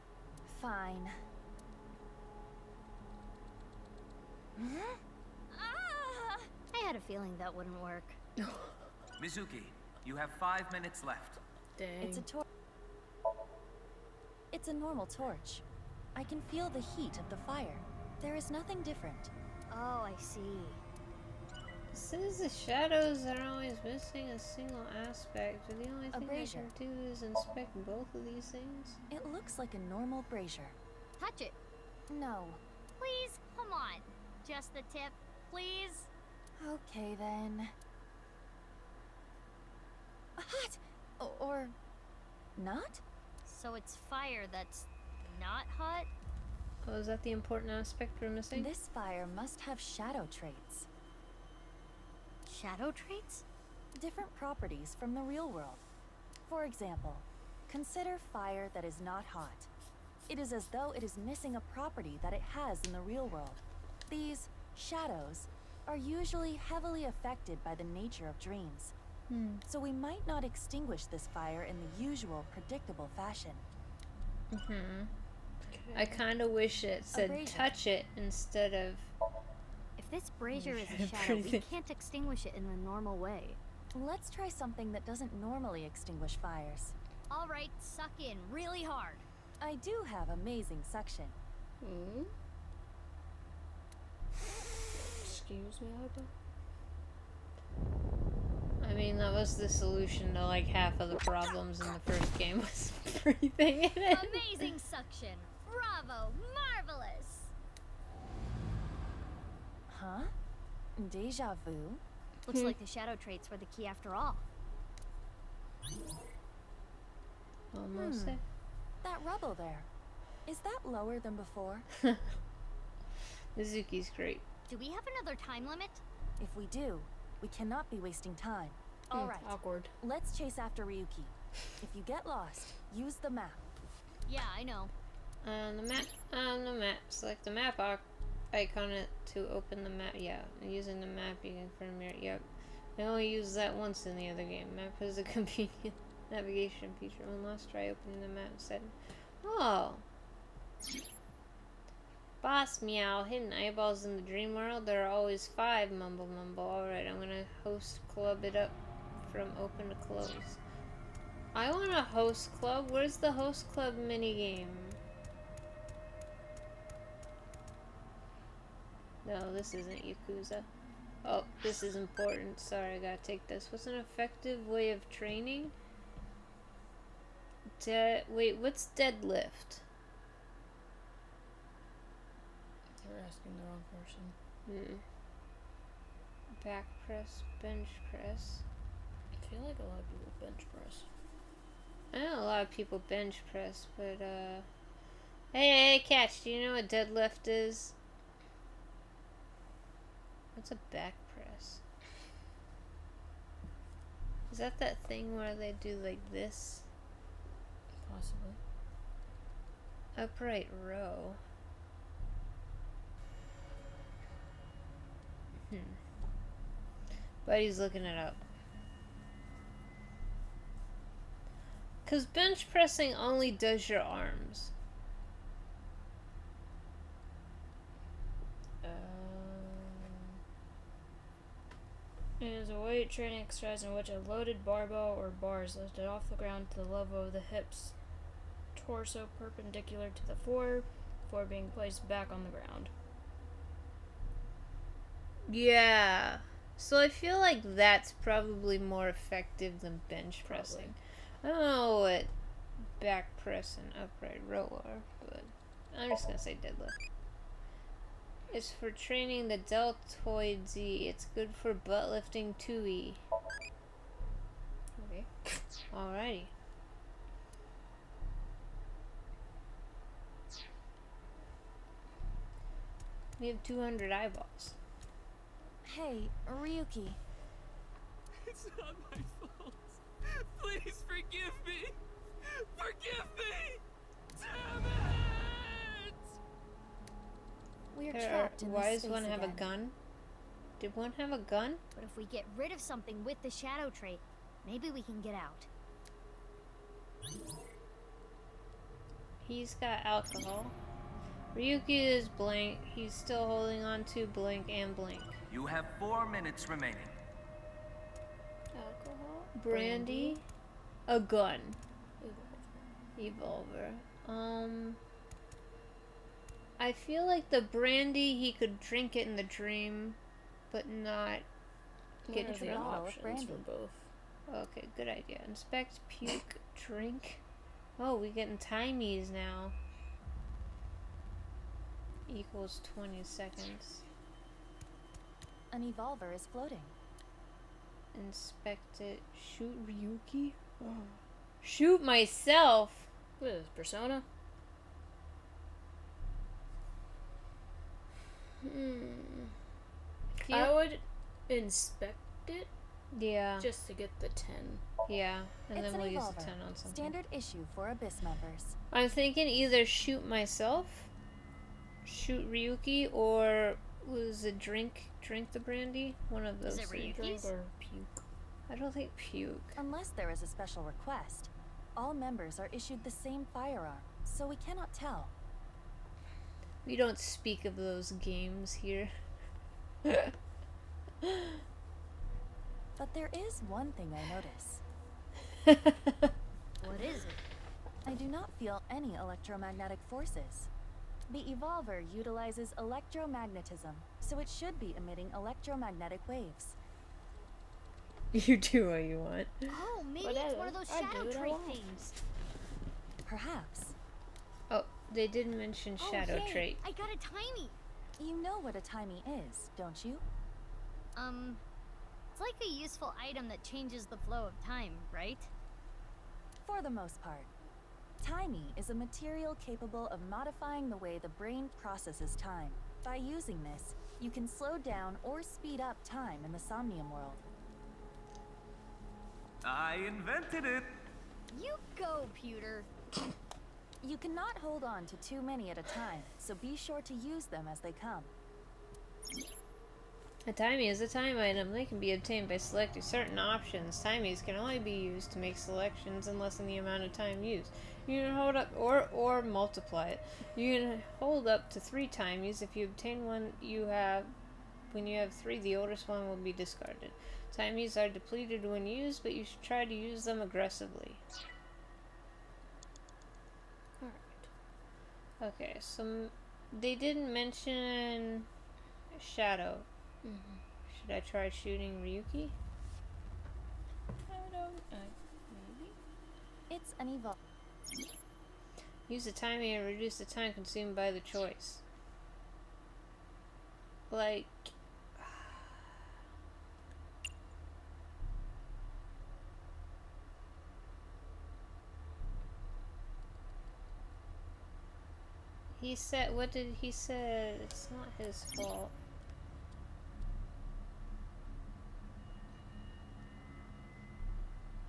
Fine. Ah! I had a feeling that wouldn't work. Mizuki, you have 5 minutes left. Dang. It's a torch. It's a normal torch. I can feel the heat of the fire. There is nothing different. Oh, I see. It says the shadows are always missing a single aspect. So the only thing I brazier. can do is inspect both of these things. It looks like a normal brazier. Touch it. No. Please, come on. Just the tip, please. Okay then. Hot! Or not? So it's fire that's not hot? Oh, is that the important aspect we're missing? This fire must have shadow traits. Shadow traits? Different properties from the real world. For example, consider fire that is not hot. It is as though it is missing a property that it has in the real world. These shadows are usually heavily affected by the nature of dreams. So we might not extinguish this fire in the usual predictable fashion. I kind of wish it said brazier. touch it instead of. If this brazier is a Should've shadow, we breathed. can't extinguish it in the normal way. Let's try something that doesn't normally extinguish fires. All right, suck in really hard. I do have amazing suction. Excuse me, Hypo? I mean, that was the solution to like half of the problems in the first game was breathing in it. Amazing suction. Bravo, marvelous. Huh? Deja vu? Looks like the shadow traits were the key after all. Almost there. That rubble there. Is that lower than before? Mizuki's great. Do we have another time limit? If we do, we cannot be wasting time. All right, Awkward. let's chase after Ryuki. If you get lost, use the map. Yeah, I know. On the map, select the map icon to open the map. Yeah, using the map you can confirm your. Yep. I only used that once in the other game. Map is a convenient navigation feature. One last try opening the map setting. Oh. Boss meow, hidden eyeballs in the dream world. There are always 5. Mumble mumble. Alright, I'm gonna host club it up from open to close. I want a host club. Where's the host club minigame? No, this isn't Yakuza. Oh, this is important. Sorry, I gotta take this. What's an effective way of training? Wait, what's deadlift? You're asking the wrong person. Back press, bench press. I feel like a lot of people bench press. I know a lot of people bench press, but hey, Catch, do you know what deadlift is? What's a back press? Is that thing where they do like this? Possibly. Upright row. Buddy's looking it up. Cause bench pressing only does your arms. It is a weight training exercise in which a loaded barbell or bar is lifted off the ground to the level of the hips, torso perpendicular to the floor, before being placed back on the ground. Yeah. So I feel like that's probably more effective than bench pressing. I don't know what back press and upright row are, but I'm just gonna say deadlift. It's for training the deltoid Z. It's good for butt lifting 2E. Okay. Alrighty. We have 200 eyeballs. Hey, Ryuki. It's not my fault. Please forgive me. Forgive me. Damn it! We're trapped in Why this does one space have a again. gun? Did one have a gun? But if we get rid of something with the shadow trait, maybe we can get out. He's got alcohol. Ryuki is blank. He's still holding on to blink and blink. You have 4 minutes remaining. Alcohol? Brandy. A gun. Evolver. I feel like the brandy, he could drink it in the dream, but not get What are the drunk. options for both? Okay, good idea. Inspect, puke, drink. Oh, we getting timies now. Equals 20 seconds. An evolver is floating. Inspect it. Shoot Ryuki? Oh. Shoot myself! What is this, Persona? I would inspect it Yeah. just to get the 10. Yeah, and It's then an we'll use evolver. a 10 on something. Standard issue for Abyss members. I'm thinking either shoot myself, shoot Ryuki, or was it drink the brandy? One of those. Is it things. Ryuki's? Or puke. I don't think puke. Unless there is a special request, all members are issued the same firearm, so we cannot tell. We don't speak of those games here. But there is one thing I notice. What is it? I do not feel any electromagnetic forces. The Evolver utilizes electromagnetism, so it should be emitting electromagnetic waves. You do what you want. Oh, maybe it's Whatever. one of those I do shadow what I trait want. things. Perhaps. Oh, they didn't mention shadow Oh, yay, trait. I got a timey. You know what a timey is, don't you? It's like a useful item that changes the flow of time, right? For the most part. Timey is a material capable of modifying the way the brain processes time. By using this, you can slow down or speed up time in the Somnium world. I invented it. You go, Pewter. You cannot hold on to too many at a time, so be sure to use them as they come. A timey is a time item. They can be obtained by selecting certain options. Timies can only be used to make selections and lessen the amount of time used. You can hold up or multiply it. You can hold up to 3 timies. If you obtain one, when you have 3, the oldest one will be discarded. Timies are depleted when used, but you should try to use them aggressively. Alright. Okay, so they didn't mention shadow. Should I try shooting Ryuki? I don't. Maybe. It's an evolve. Use the timing and reduce the time consumed by the choice. Like... He said, what did he say? It's not his fault.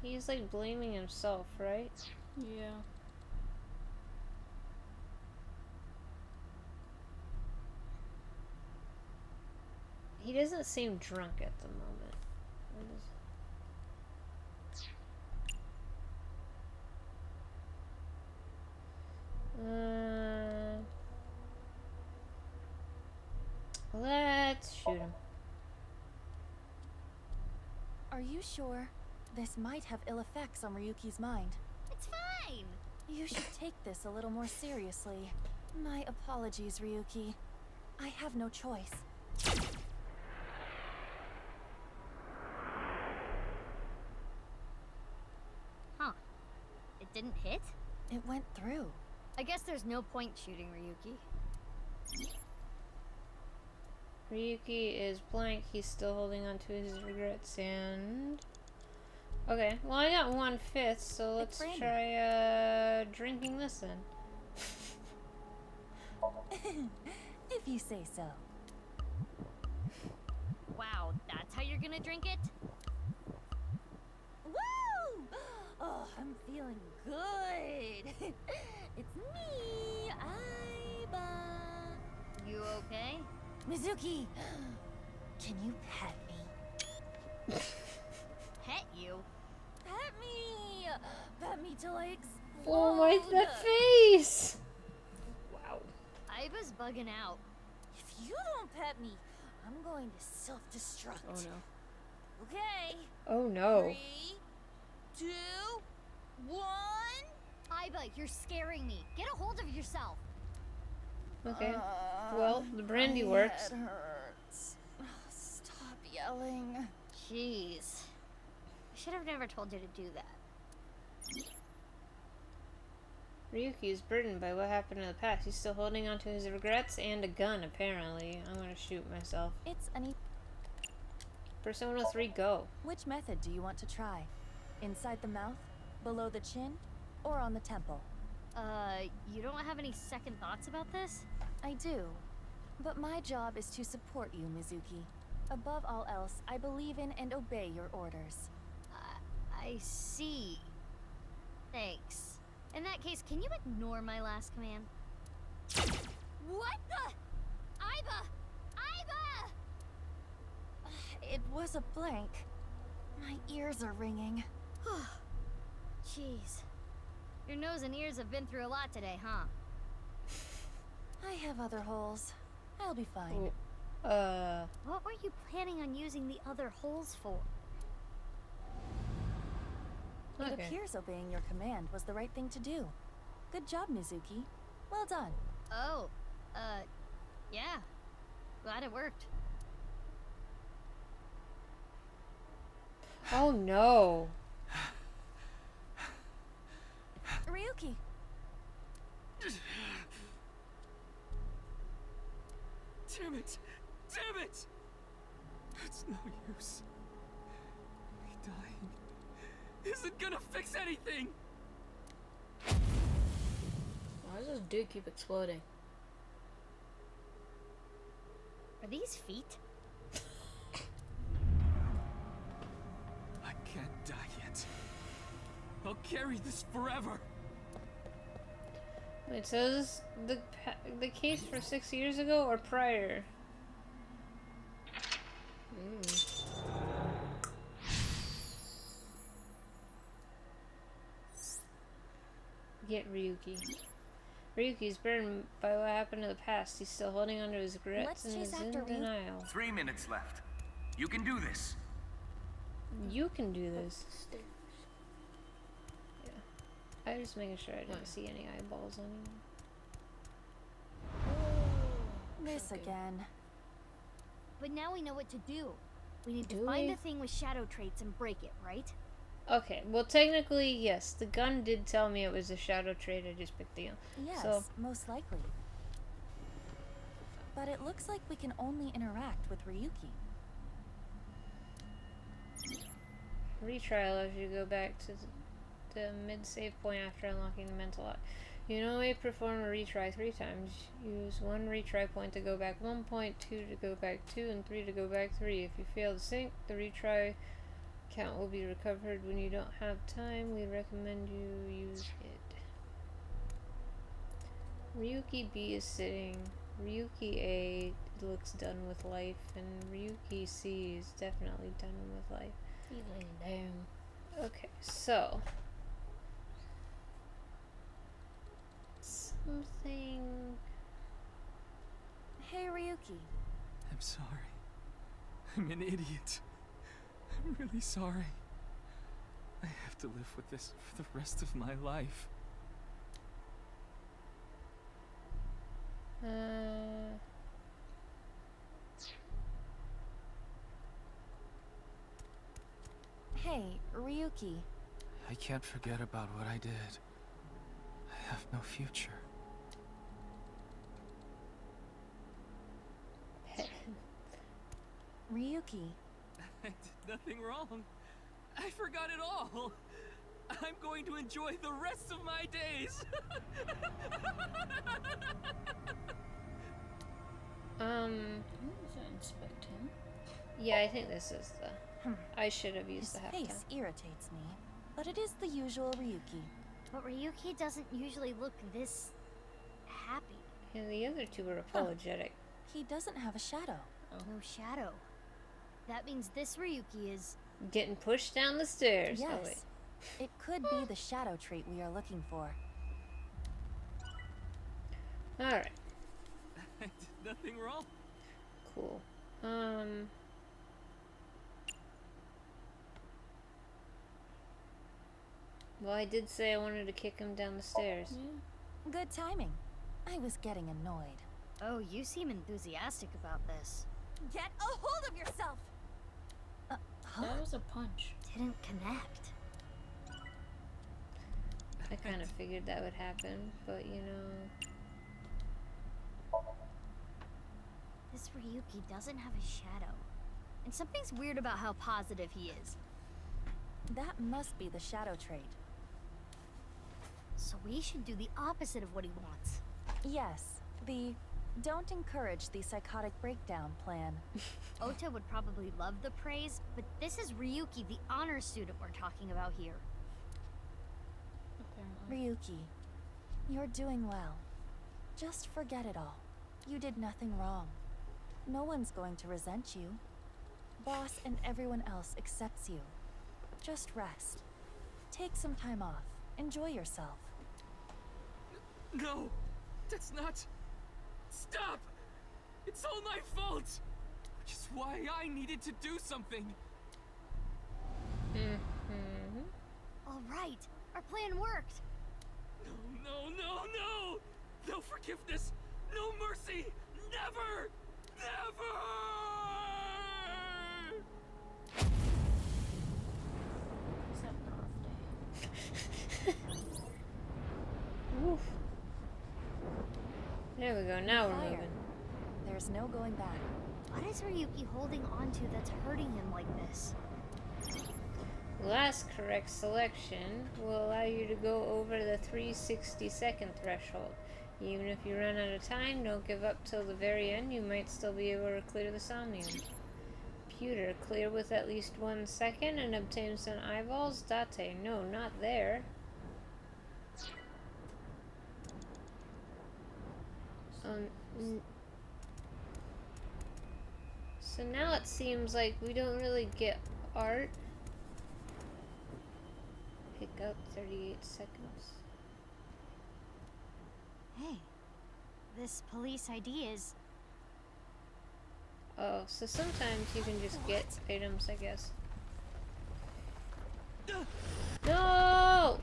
He's like blaming himself, right? Yeah. He doesn't seem drunk at the moment. Let's shoot him. Are you sure? This might have ill effects on Ryuki's mind. It's fine. You should take this a little more seriously. My apologies, Ryuki. I have no choice. Huh. It didn't hit? It went through. I guess there's no point shooting Ryuki. Ryuki is blank. He's still holding on to his regrets and... Okay, well I got 1/5, so let's try drinking this then. If you say so. Wow, that's how you're gonna drink it? Woo! Oh, I'm feeling good. It's me, Aiba. You okay? Mizuki, can you pet me? Pet you? Pet me! Pet me till I explode! Oh my, the face! Wow. Aiba's bugging out. If you don't pet me, I'm going to self-destruct. Oh no. Okay. Oh no. 3, 2, 1. Aiba, you're scaring me. Get a hold of yourself. Okay. Well, the brandy works. It hurts. Stop yelling. Jeez. I should have never told you to do that. Ryuki is burdened by what happened in the past. He's still holding on to his regrets and a gun, apparently. I'm gonna shoot myself. It's any. Persona 3, go. Which method do you want to try? Inside the mouth, below the chin, or on the temple? You don't have any second thoughts about this? I do. But my job is to support you, Mizuki. Above all else, I believe in and obey your orders. I see. Thanks. In that case, can you ignore my last command? What the? Aiba! Aiba! It was a blank. My ears are ringing. Jeez. Your nose and ears have been through a lot today, huh? I have other holes. I'll be fine. What were you planning on using the other holes for? It appears obeying your command was the right thing to do. Good job, Mizuki. Well done. Oh, yeah. Glad it worked. Oh no. Ryuki! Damn it! Damn it! It's no use. Me dying isn't gonna fix anything! Why does this dude keep exploding? Are these feet? I can't die yet. I'll carry this forever. Wait, so is this the case for 6 years ago or prior? Get Ryuki. Ryuki's burned by what happened in the past. He's still holding on to his regrets and is in denial. 3 minutes left. You can do this. You can do this. Yeah. I was just making sure I didn't see any eyeballs on him. This again. But now we know what to do. We need to find the thing with shadow traits and break it, right? Okay, well technically, yes. The gun did tell me it was a shadow trait. I just picked the gun. Yes, So, most likely. But it looks like we can only interact with Ryuki. retry allows you to go back to the mid-save point after unlocking the mental lock. You can only perform a retry 3 times. Use 1 retry point to go back 1 point, 2 to go back 2, and 3 to go back 3. If you fail to sync, the retry count will be recovered. When you don't have time, we recommend you use it. Ryuki B is sitting. Ryuki A looks done with life, and Ryuki C is definitely done with life. He's laying down. Okay, so something. Hey, Ryuki. I'm sorry. I'm an idiot. I'm really sorry. I have to live with this for the rest of my life. Hey, Ryuki. I can't forget about what I did. I have no future. Ryuki. I did nothing wrong. I forgot it all. I'm going to enjoy the rest of my days. Inspect him. Yeah, I think this is the. I should have used His the half face count. irritates me, but it is the usual Ryuki. But Ryuki doesn't usually look this happy. Yeah, the other two were apologetic. He doesn't have a shadow. No shadow. That means this Ryuki is Getting pushed down the stairs. Yes. Oh, wait. It could be the shadow trait we are looking for. Alright, I did nothing wrong. cool. Well, I did say I wanted to kick him down the stairs. Good timing. I was getting annoyed. Oh, you seem enthusiastic about this. Get a hold of yourself! That was a punch. Didn't connect. I kind of figured that would happen, but you know. This Ryuki doesn't have a shadow. And something's weird about how positive he is. That must be the shadow trait. So we should do the opposite of what he wants. Yes, the don't encourage the psychotic breakdown plan. Ota would probably love the praise, but this is Ryuki, the honor student we're talking about here. Ryuki, you're doing well. Just forget it all. You did nothing wrong. No one's going to resent you. Boss and everyone else accepts you. Just rest. Take some time off. Enjoy yourself. No, that's not. Stop! It's all my fault! Which is why I needed to do something. All right, our plan worked. No! No forgiveness! No mercy! Never! Never! Oof. There we go, now we're moving. There's no going back. What is Ryuki holding on to that's hurting him like this? Last correct selection will allow you to go over the 360-second threshold. Even if you run out of time, don't give up till the very end. You might still be able to clear the Somnium. Pewter, clear with at least 1 second and obtain some eyeballs. Date, no, not there. So now it seems like we don't really get art. Pick up 38 seconds. Hey, this police ID is... Oh, so sometimes you can just get items, I guess. No!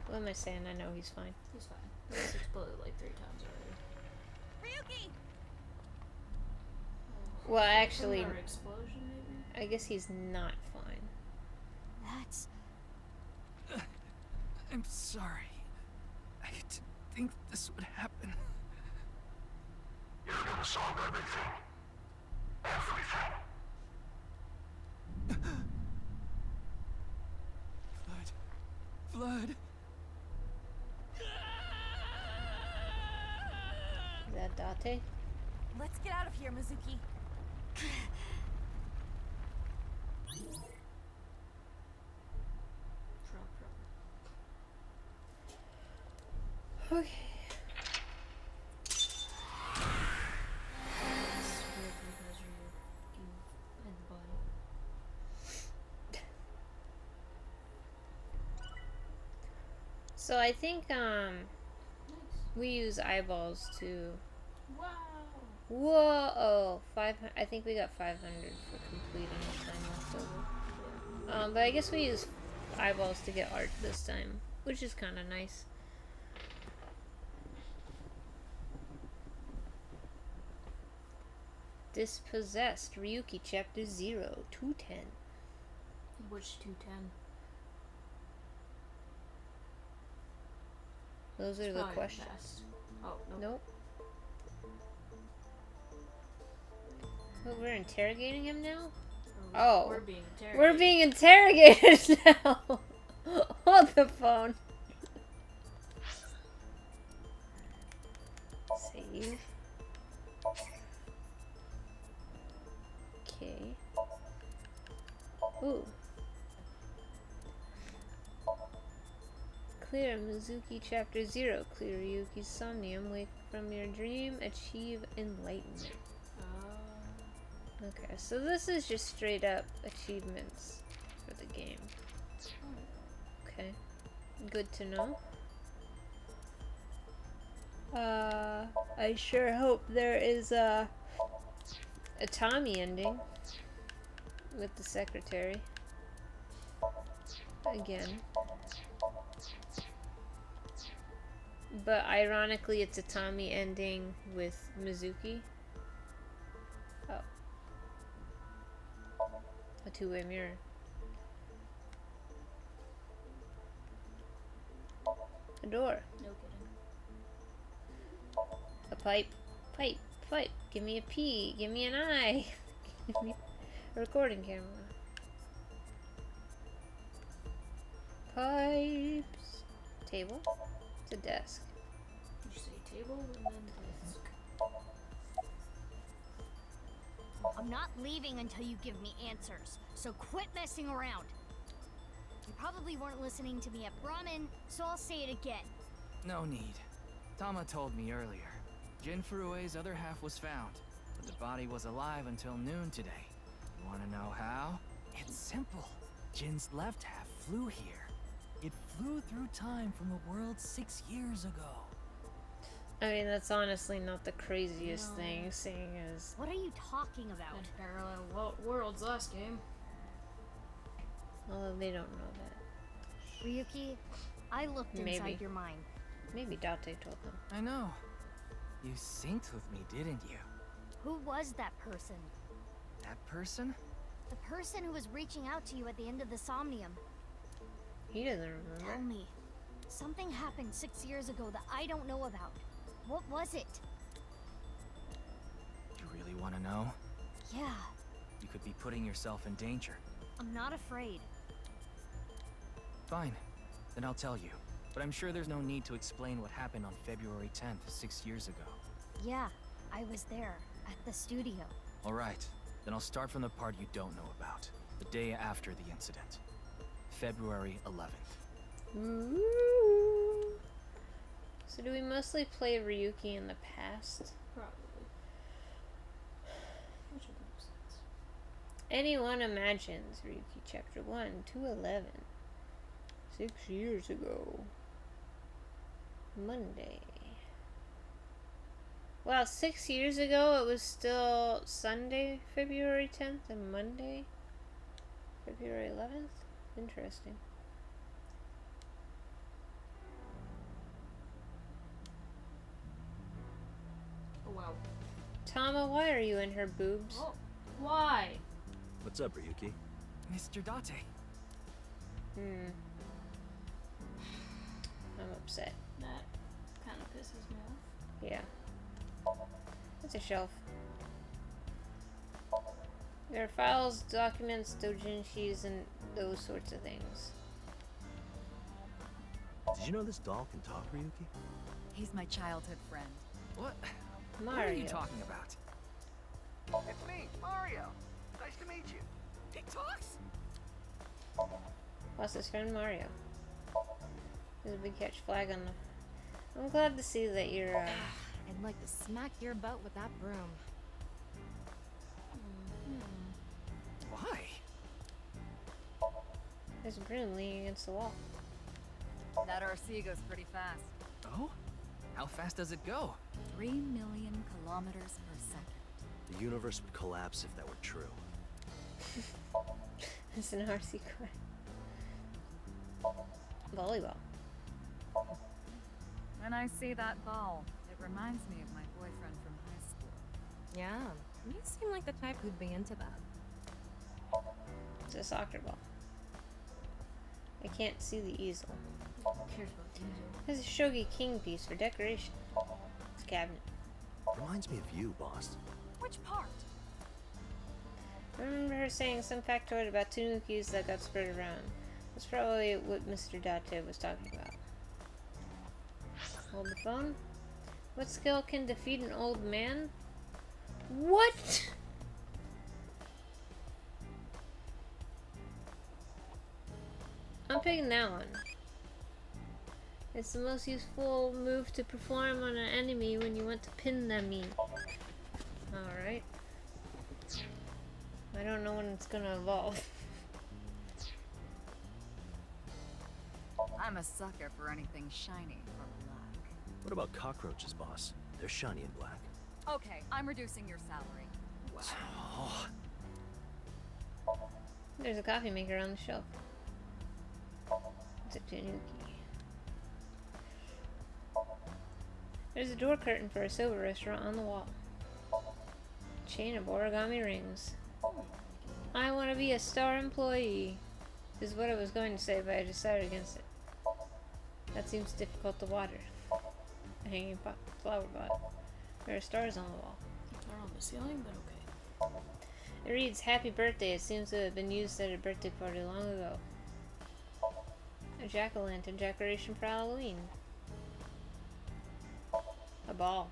What am I saying? I know he's fine. He's fine. He's exploded like 3 times already. Ryuki! Well, actually, Another explosion, maybe? I guess he's not fine. That's... I'm sorry. I didn't think this would happen. You're gonna solve everything. Everything. Blood. Is that Date? Let's get out of here, Mizuki. Okay. So I think we use eyeballs to. Wow. Whoa! Oh, 500. I think we got 500 for completing the time left over. But I guess we use eyeballs to get art this time, which is kind of nice. Dispossessed, Ryuki, Chapter 0, 210. Which 210? Those are the questions. Fast. Oh, nope. Nope. But we're interrogating him now? Oh. We're being interrogated. We're being interrogated now! Hold the phone. Save. Okay. Ooh. Clear Mizuki Chapter 0. Clear Ryuki's Somnium. Wake from your dream. Achieve enlightenment. Okay, so this is just straight up achievements for the game. Okay. Good to know. I sure hope there is a Tommy ending with the secretary. Again. But ironically, it's a Tommy ending with Mizuki. Oh. A two-way mirror. A door. No kidding. A pipe. Pipe. Pipe. Give me a P. Give me an I. Give me a recording camera. Pipes. Table. It's a desk. Did you say table and then desk? I'm not leaving until you give me answers, so quit messing around. You probably weren't listening to me at Brahmin, so I'll say it again. No need. Tama told me earlier. Jin Furue's other half was found, but the body was alive until noon today. You wanna know how? It's simple. Jin's left half flew here. It flew through time from the world 6 years ago. I mean, that's honestly not the craziest thing, seeing as... What are you talking about? And parallel worlds last game. Although they don't know that. Ryuki, I looked inside your mind. Maybe Date told them. I know. You synced with me, didn't you? Who was that person? That person? The person who was reaching out to you at the end of the Somnium. He doesn't remember. Tell me. Something happened 6 years ago that I don't know about. What was it? You really want to know? Yeah. You could be putting yourself in danger. I'm not afraid. Fine. Then I'll tell you. But I'm sure there's no need to explain what happened on February 10th, 6 years ago. Yeah, I was there, at the studio. Alright. Then I'll start from the part you don't know about. The day after the incident. February 11th. Ooh. So do we mostly play Ryuki in the past? Probably. Which would make sense. Anyone imagines Ryuki Chapter 1 to 11. 6 years ago. Monday. Wow, 6 years ago it was still Sunday, February 10th, and Monday, February 11th? Interesting. Oh, wow. Tama, why are you in her boobs? Oh, why? What's up, Ryuki? Mr. Date. I'm upset. That kind of pisses me off. Yeah. It's a shelf. There are files, documents, doujinshis, and those sorts of things. Did you know this doll can talk, Ryuki? He's my childhood friend. What? Mario. What are you talking about? It's me, Mario. Nice to meet you. He talks? Plus his friend Mario. There's a big catch flag on the... I'm glad to see that you're, I'd like to smack your butt with that broom. Why? There's a broom leaning against the wall. That RC goes pretty fast. Oh? How fast does it go? 3 million kilometers per second. The universe would collapse if that were true. It's an RC car. Volleyball. When I see that ball, it reminds me of my boyfriend from high school. Yeah, you seem like the type who'd be into that. It's a soccer ball. I can't see the easel. Who cares about the easel? There's a shogi king piece for decoration. It's a cabinet. Reminds me of you, boss. Which part? I remember her saying some factoid about tanukis that got spread around. That's probably what Mr. Date was talking about. Hold the phone. What skill can defeat an old man? What? I'm picking that one. It's the most useful move to perform on an enemy when you want to pin them. Alright. I don't know when it's gonna evolve. I'm a sucker for anything shiny or black. What about cockroaches, boss? They're shiny and black. Okay, I'm reducing your salary. Oh. There's a coffee maker on the shelf. It's a tanuki. There's a door curtain for a soba restaurant on the wall. Chain of origami rings. I want to be a star employee, is what I was going to say, but I decided against it. That seems difficult to water. A hanging flower pot. There are stars on the wall. They're on the ceiling, but okay. It reads, "Happy birthday." It seems to have been used at a birthday party long ago. A jack-o'-lantern decoration for Halloween. A ball.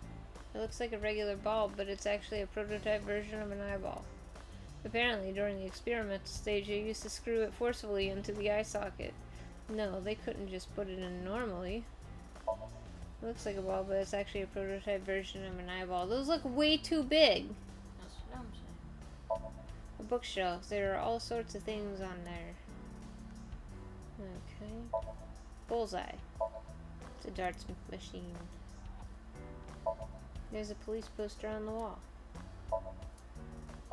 It looks like a regular ball, but it's actually a prototype version of an eyeball. Apparently, during the experimental stage, they used to screw it forcefully into the eye socket. No, they couldn't just put it in normally. It looks like a ball, but it's actually a prototype version of an eyeball. Those look way too big! That's what I'm saying. A bookshelf. There are all sorts of things on there. Okay. Bullseye. It's a darts machine. There's a police poster on the wall.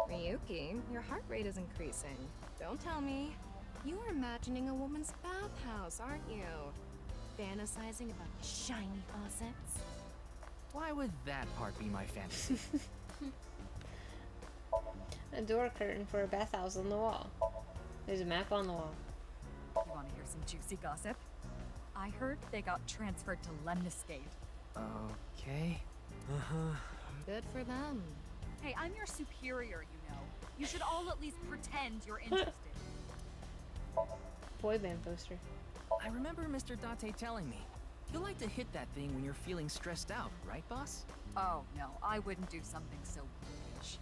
Ryuki, your heart rate is increasing. Don't tell me. You are imagining a woman's bathhouse, aren't you? Fantasizing about the shiny faucets. Why would that part be my fantasy? A door curtain for a bathhouse on the wall. There's a map on the wall. You want to hear some juicy gossip? I heard they got transferred to Lemniscate. Okay. Good for them. Hey, I'm your superior, you know. You should all at least pretend you're interested. Boy band poster. I remember Mr. Date telling me. You like to hit that thing when you're feeling stressed out, right, boss? Oh, no, I wouldn't do something so foolish.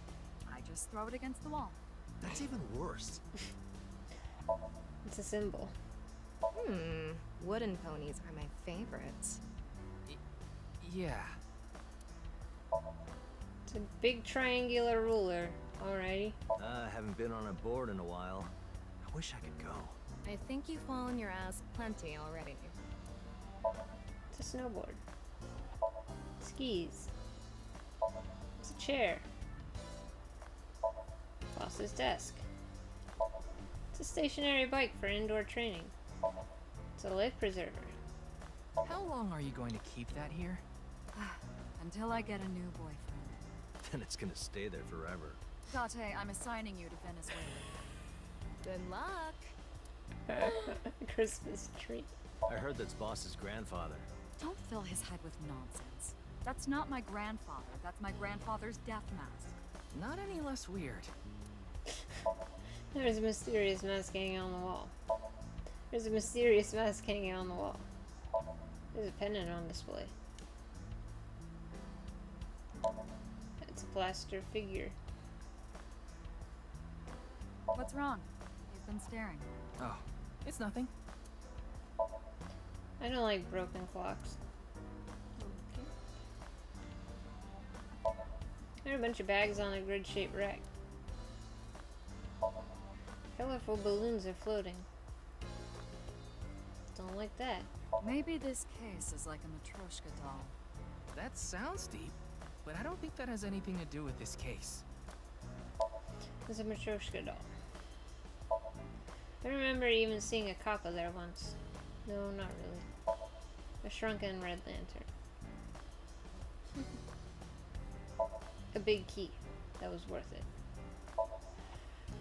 I just throw it against the wall. That's even worse. It's a symbol. Wooden ponies are my favorites. Yeah. It's a big triangular ruler. Alrighty. I haven't been on a board in a while. I wish I could go. I think you fall on your ass plenty already. It's a snowboard. Skis. It's a chair. Boss's desk. It's a stationary bike for indoor training. It's a life preserver. How long are you going to keep that here? Until I get a new boyfriend. Then it's gonna stay there forever. Date, I'm assigning you to Venezuela. Good luck. Christmas tree. I heard that's Boss's grandfather. Don't fill his head with nonsense. That's not my grandfather. That's my grandfather's death mask. Not any less weird. There's a mysterious mask hanging on the wall. There's a mysterious mask hanging on the wall. There's a pendant on display. It's a plaster figure. What's wrong? You've been staring. Oh, it's nothing. I don't like broken clocks. Okay. There are a bunch of bags on a grid-shaped rack. Colorful balloons are floating. Don't like that. Maybe this case is like a Matryoshka doll. That sounds deep, but I don't think that has anything to do with this case. It's a Matryoshka doll. I remember even seeing a kappa there once. No, not really. A shrunken red lantern. A big key. That was worth it.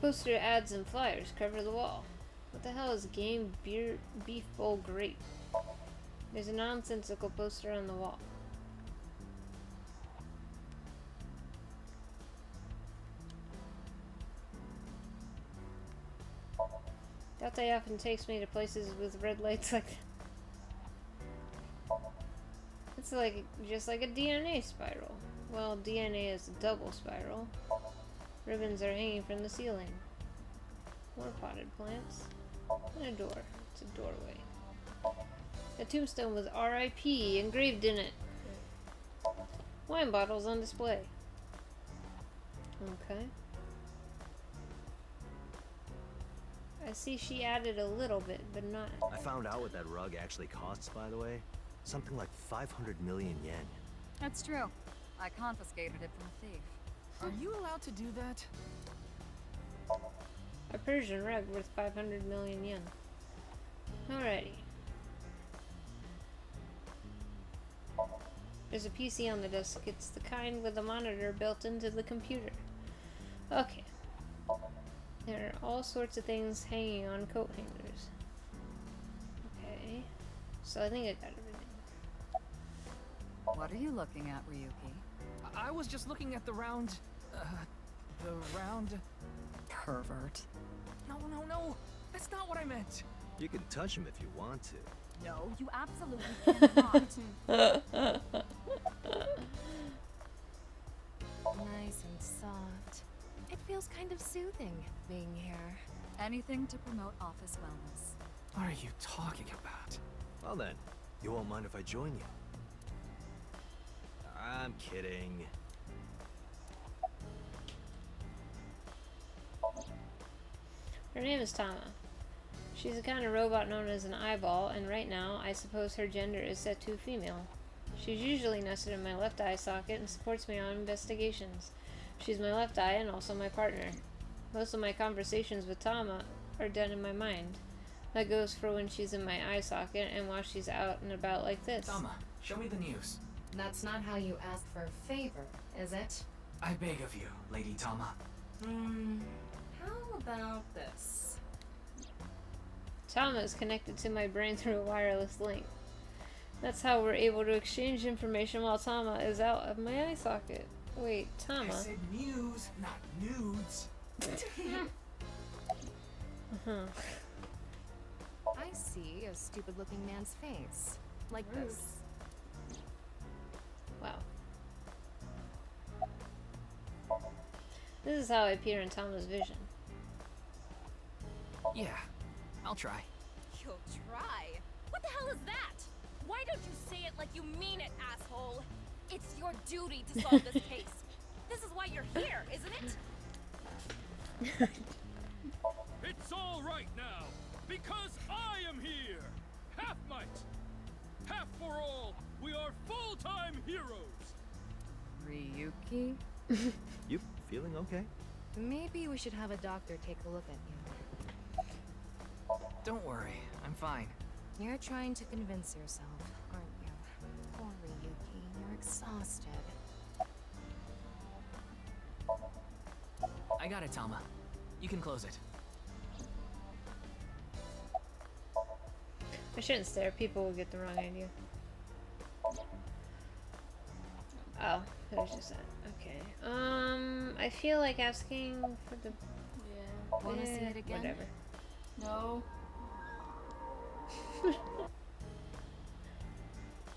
Poster ads and flyers cover the wall. What the hell is game beef bowl grape? There's a nonsensical poster on the wall. Date often takes me to places with red lights like that. It's like just like a DNA spiral. Well, DNA is a double spiral. Ribbons are hanging from the ceiling. More potted plants. And a door. It's a doorway. A tombstone with R.I.P. engraved in it. Wine bottles on display. Okay. I see she added a little bit, but not. I found out what that rug actually costs, by the way. Something like 500 million yen. That's true. I confiscated it from a thief. Are you allowed to do that? A Persian rug worth 500 million yen. Alrighty. There's a PC on the desk. It's the kind with a monitor built into the computer. Okay. There are all sorts of things hanging on coat hangers. Okay. So I think I got everything. What are you looking at, Ryuki? I was just looking at the round... Pervert. No. That's not what I meant. You can touch him if you want to. No, you absolutely cannot. Nice and soft. It feels kind of soothing being here. Anything to promote office wellness. What are you talking about? Well then, you won't mind if I join you. I'm kidding. Her name is Tama. She's a kind of robot known as an eyeball, and right now, I suppose her gender is set to female. She's usually nested in my left eye socket and supports me on investigations. She's my left eye and also my partner. Most of my conversations with Tama are done in my mind. That goes for when she's in my eye socket and while she's out and about like this. Tama, show me the news. That's not how you ask for a favor, is it? I beg of you, Lady Tama. How about this? Tama is connected to my brain through a wireless link. That's how we're able to exchange information while Tama is out of my eye socket. Wait, Tama? I said news, not nudes. I see a stupid-looking man's face. Like this. Wow. This is how I appear in Tama's vision. Yeah, I'll try. You'll try? What the hell is that? Why don't you say it like you mean it, asshole? It's your duty to solve this case. This is why you're here, isn't it? It's all right now, because I am here! Half might! Half for all! We are full-time heroes! Ryuki? You feeling okay? Maybe we should have a doctor take a look at you. Don't worry, I'm fine. You're trying to convince yourself, aren't you? Poor Ryuki, you're exhausted. I got it, Tama. You can close it. I shouldn't stare. People will get the wrong idea. Oh, there's just that. Okay. I feel like asking for the... Yeah. Wanna see it again? Whatever. No.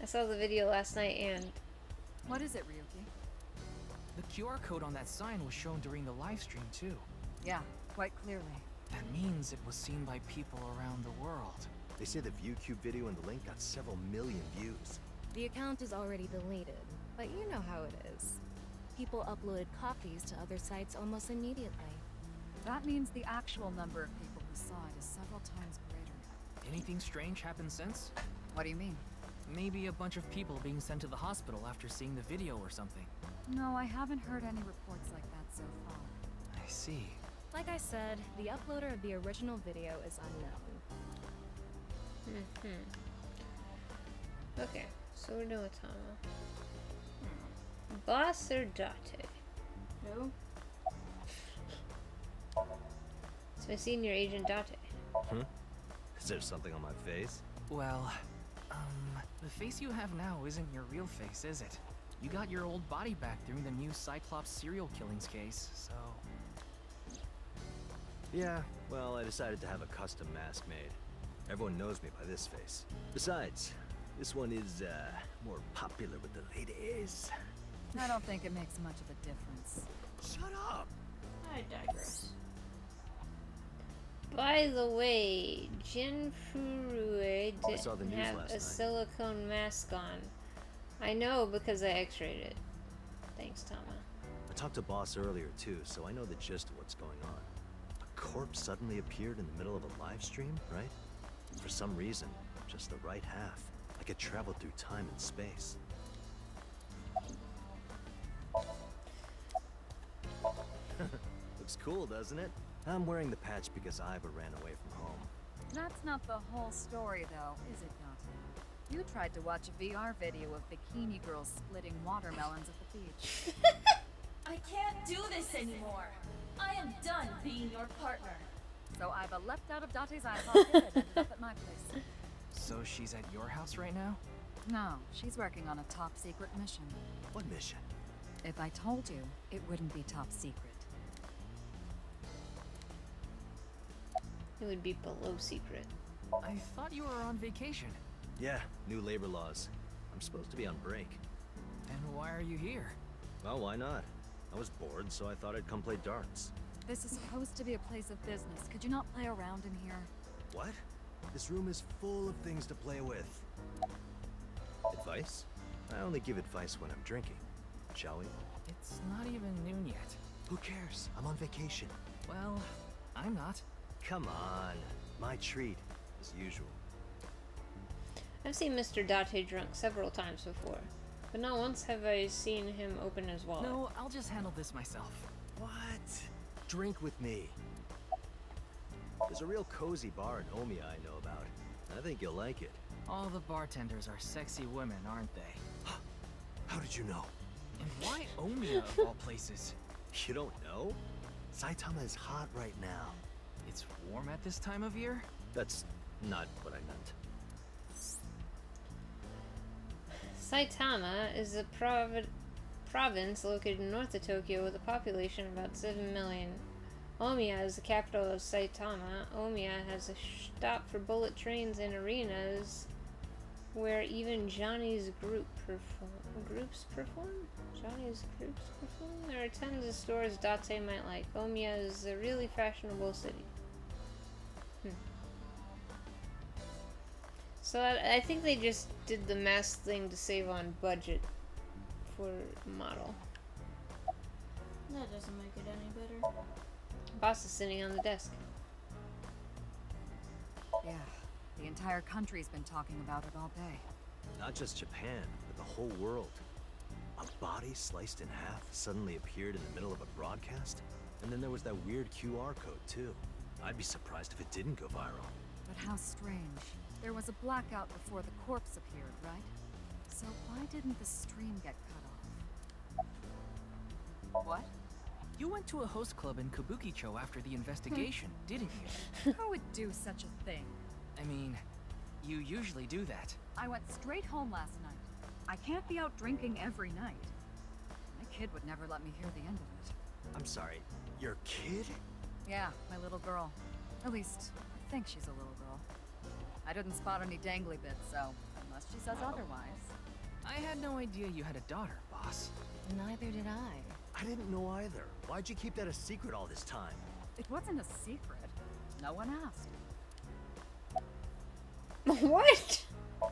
I saw the video last night and... What is it, Ryuki? The QR code on that sign was shown during the live stream, too. Yeah, quite clearly. That means it was seen by people around the world. They say the ViewCube video and the link got several million views. The account is already deleted, but you know how it is. People uploaded copies to other sites almost immediately. That means the actual number of people who saw it is several times greater. Anything strange happened since? What do you mean? Maybe a bunch of people being sent to the hospital after seeing the video or something. No, I haven't heard any reports like that so far. I see. Like I said, the uploader of the original video is unknown. Okay, so we're doing Tama. Boss or Date? No. It's my senior agent Date. Is there something on my face? Well, the face you have now isn't your real face, is it? You got your old body back during the new Cyclops serial killings case, so... Yeah, well, I decided to have a custom mask made. Everyone knows me by this face. Besides, this one is, more popular with the ladies. I don't think it makes much of a difference. Shut up! I digress. By the way, Jinfurue I saw the didn't news have last a night. silicone mask on. I know because I x-rayed it. Thanks, Tama. I talked to Boss earlier too, so I know the gist of what's going on. A corpse suddenly appeared in the middle of a live stream, right? For some reason, just the right half. Like it traveled through time and space. Looks cool, doesn't it? I'm wearing the patch because Iva ran away from home. That's not the whole story, though, is it, Dante? You tried to watch a VR video of bikini girls splitting watermelons at the beach. I can't do this anymore. I am done being your partner. So Iva leapt out of Date's eye socket and ended up at my place. So she's at your house right now? No, she's working on a top-secret mission. What mission? If I told you, it wouldn't be top secret. It would be below secret. I thought you were on vacation. Yeah, new labor laws. I'm supposed to be on break. Then why are you here? Well, why not? I was bored, so I thought I'd come play darts. This is supposed to be a place of business. Could you not play around in here? What? This room is full of things to play with. Advice? I only give advice when I'm drinking. Shall we? It's not even noon yet. Who cares? I'm on vacation. Well, I'm not. Come on. My treat, as usual. I've seen Mr. Date drunk several times before, but not once have I seen him open his wallet. No, I'll just handle this myself. What? Drink with me. There's a real cozy bar in Omiya I know about. I think you'll like it. All the bartenders are sexy women, aren't they? How did you know? And why Omiya of all places? You don't know? Saitama is hot right now. It's warm at this time of year? That's not what I meant. Saitama is a province located north of Tokyo with a population of about 7 million. Omiya is the capital of Saitama. Omiya has a stop for bullet trains and arenas where even Johnny's groups perform? There are tons of stores Date might like. Omiya is a really fashionable city. So I think they just did the mask thing to save on budget for model. That doesn't make it any better. Boss is sitting on the desk. Yeah, the entire country's been talking about it all day. Not just Japan, but the whole world. A body sliced in half suddenly appeared in the middle of a broadcast? And then there was that weird QR code, too. I'd be surprised if it didn't go viral. But how strange. There was a blackout before the corpse appeared, right? So why didn't the stream get cut off? What? You went to a host club in Kabukicho after the investigation, didn't you? Who would do such a thing? I mean, you usually do that. I went straight home last night. I can't be out drinking every night. My kid would never let me hear the end of it. I'm sorry, your kid? Yeah, my little girl. At least, I think she's a little girl. I didn't spot any dangly bits, so unless she says otherwise. I had no idea you had a daughter, boss. Neither did I. I didn't know either. Why'd you keep that a secret all this time? It wasn't a secret. No one asked. What?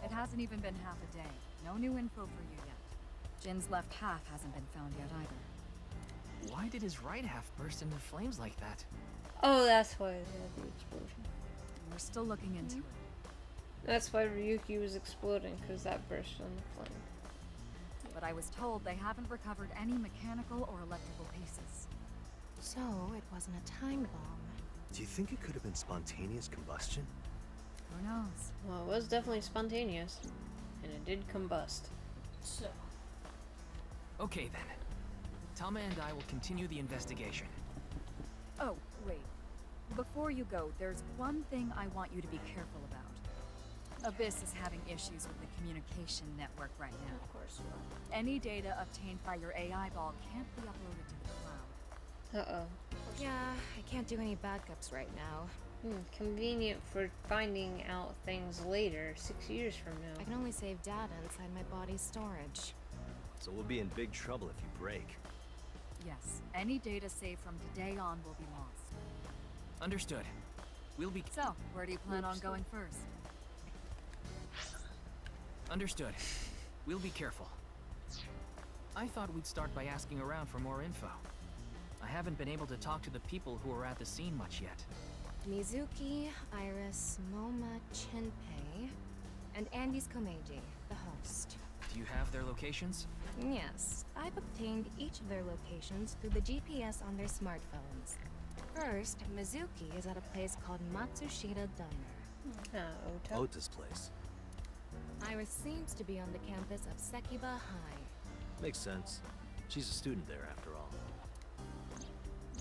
It hasn't even been half a day. No new info for you yet. Jin's left half hasn't been found yet either. Why did his right half burst into flames like that? Oh, that's why they had the explosion. We're still looking into it. That's why Ryuki was exploding, because that burst on the flame. But I was told they haven't recovered any mechanical or electrical pieces. So, it wasn't a time bomb. Do you think it could have been spontaneous combustion? Who knows? Well, it was definitely spontaneous, and it did combust. So. Okay then. Tama and I will continue the investigation. Oh, wait. Before you go, there's one thing I want you to be careful about. Abyss is having issues with the communication network right now. Of course. Any data obtained by your AI ball can't be uploaded to the cloud. Uh-oh. Yeah, I can't do any backups right now. Convenient for finding out things later, 6 years from now. I can only save data inside my body's storage. So we'll be in big trouble if you break. Yes, any data saved from today on will be lost. Understood. We'll be... So, where do you plan on going first? Understood. We'll be careful. I thought we'd start by asking around for more info. I haven't been able to talk to the people who are at the scene much yet. Mizuki, Iris, Moma, Chinpei, and Andy's Komeiji, the host. Do you have their locations? Yes, I've obtained each of their locations through the GPS on their smartphones. First, Mizuki is at a place called Matsushita Diner. Ota's place. Iris seems to be on the campus of Sekiba High. Makes sense. She's a student there after all.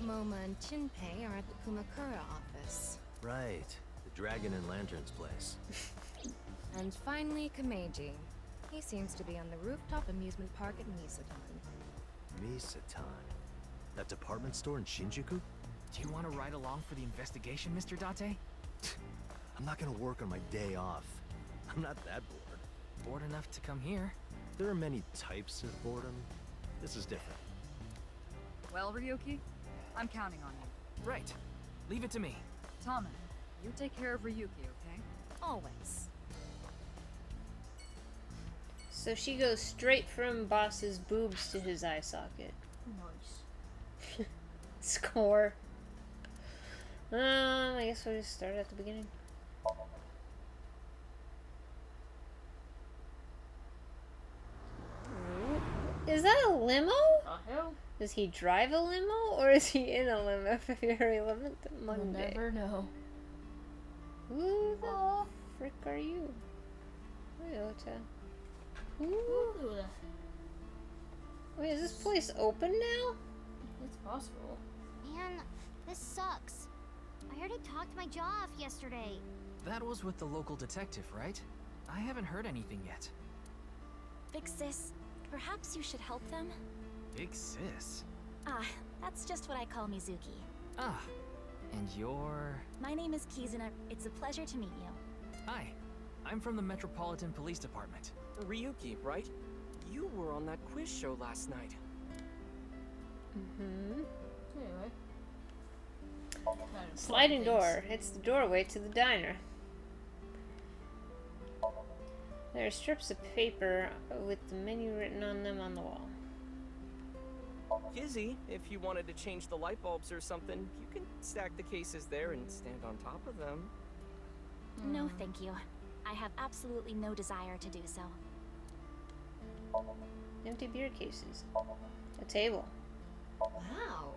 Moma and Chinpei are at the Kumakura office. Right. The Dragon and Lanterns place. And finally, Komeiji. He seems to be on the rooftop amusement park at Misatan. Misatan? That department store in Shinjuku? Do you want to ride along for the investigation, Mr. Date? I'm not gonna work on my day off. I'm not that bored. Bored enough to come here? There are many types of boredom. This is different. Well, Ryuki, I'm counting on you. Right. Leave it to me. Tama, you take care of Ryuki, okay? Always. So she goes straight from boss's boobs to his eye socket. Nice. Score. I guess we'll just start at the beginning. limo? Hell. Does he drive a limo or is he in a limo February 11th, Monday? We'll never know. Who the frick are you? Toyota. Ooh. Wait, is this place open now? It's possible. Man, this sucks. I already talked my jaw off yesterday. That was with the local detective, right? I haven't heard anything yet. Big sis, perhaps you should help them? Big sis? Ah, that's just what I call Mizuki. Ah, and you're... My name is Kizuna. It's a pleasure to meet you. Hi, I'm from the Metropolitan Police Department. Ryuki, right? You were on that quiz show last night. Mm-hmm. Anyway. Sliding door. It's the doorway to the diner. There are strips of paper with the menu written on them on the wall. Kizzy, if you wanted to change the light bulbs or something, you can stack the cases there and stand on top of them. No, thank you. I have absolutely no desire to do so. Empty beer cases. A table. Wow.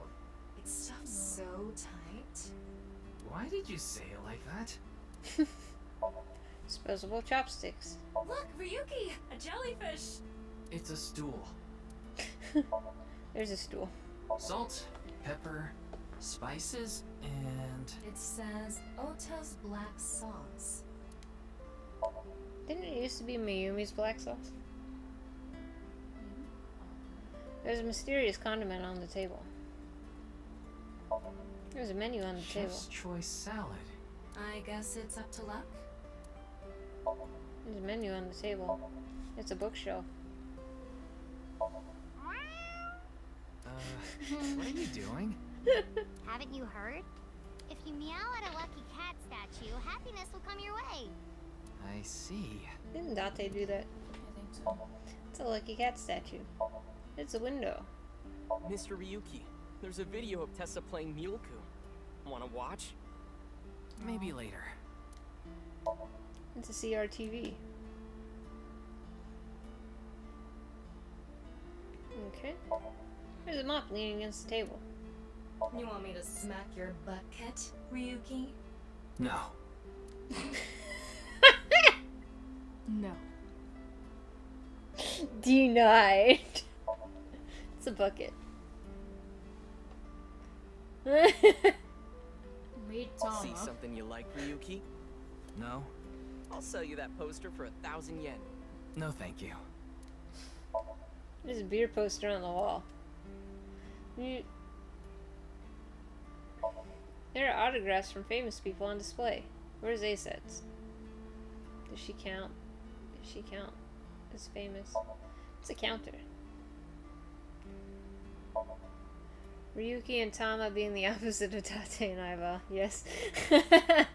It's stuffed so tight. Why did you say it like that? Disposable chopsticks. Look, Ryuki! A jellyfish! It's a stool. There's a stool. Salt, pepper, spices, and... It says Ota's black sauce. Didn't it used to be Mayumi's black sauce? There's a mysterious condiment on the table. There's a menu on the Chef's choice salad. I guess it's up to luck. table. There's a menu on the table. It's a bookshelf. What are you doing? Haven't you heard? If you meow at a lucky cat statue, happiness will come your way. I see. Didn't Date do that? I think so. It's a lucky cat statue. It's a window. Mr. Ryuki, there's a video of Tessa playing Mulku. Wanna watch? Maybe later. It's a CRTV. Okay. There's a mop leaning against the table. You want me to smack your bucket, Ryuki? No. No. Denied. It's a bucket. Meet Tama. See something you like, Ryuki? No? I'll sell you that poster for 1,000 yen. No, thank you. There's a beer poster on the wall. There are autographs from famous people on display. Where's Asets? Does she count? Does she count as famous? It's a counter. Ryuki and Tama being the opposite of Tate and Aiba. Yes. I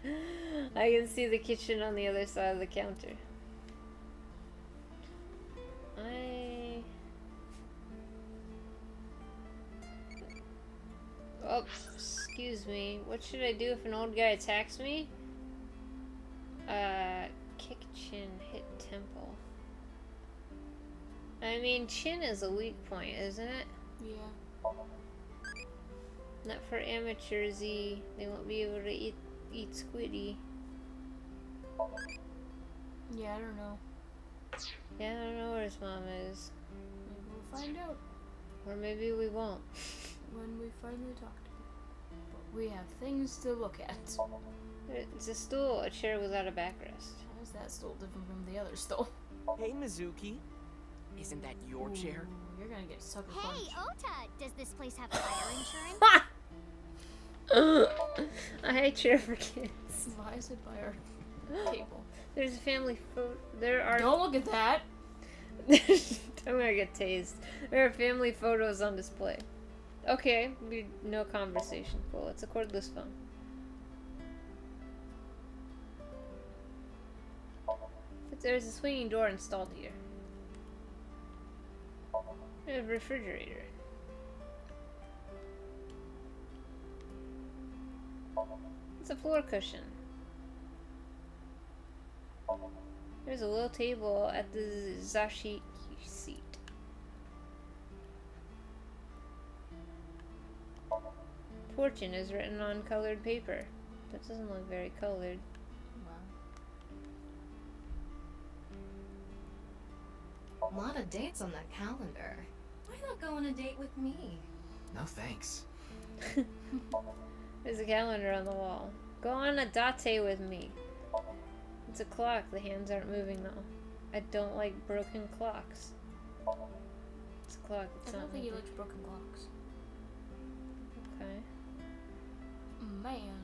can see the kitchen on the other side of the counter. Oh, excuse me. What should I do if an old guy attacks me? Kick chin, hit temple. I mean, chin is a weak point, isn't it? Yeah. Not for amateurs, they won't be able to eat squiddy. Yeah, I don't know. Yeah, I don't know where his mom is. Maybe we'll find out Or maybe we won't. when we finally talk to him. But we have things to look at. It's a stool, a chair without a backrest. How is that stool different from the other stool? Hey, Mizuki. Isn't that your chair? Ooh, you're gonna get sucker Hey, punched. Ota! Does this place have fire insurance? I hate chair for kids. Why is it by our table? There's a family photo. There are. Don't look at that! I'm gonna get tased. There are family photos on display. Okay, no conversation. Cool, it's a cordless phone. But there's a swinging door installed here. There's a refrigerator. It's a floor cushion. There's a little table at the Zashiki seat. fortune is written on colored paper. That doesn't look very colored. A lot of dates on that calendar. Why not go on a date with me? No thanks. There's a calendar on the wall. Go on a date with me. It's a clock. The hands aren't moving though. I don't like broken clocks. It's a clock. It's I not don't think he moving. likes broken clocks. Okay. Man.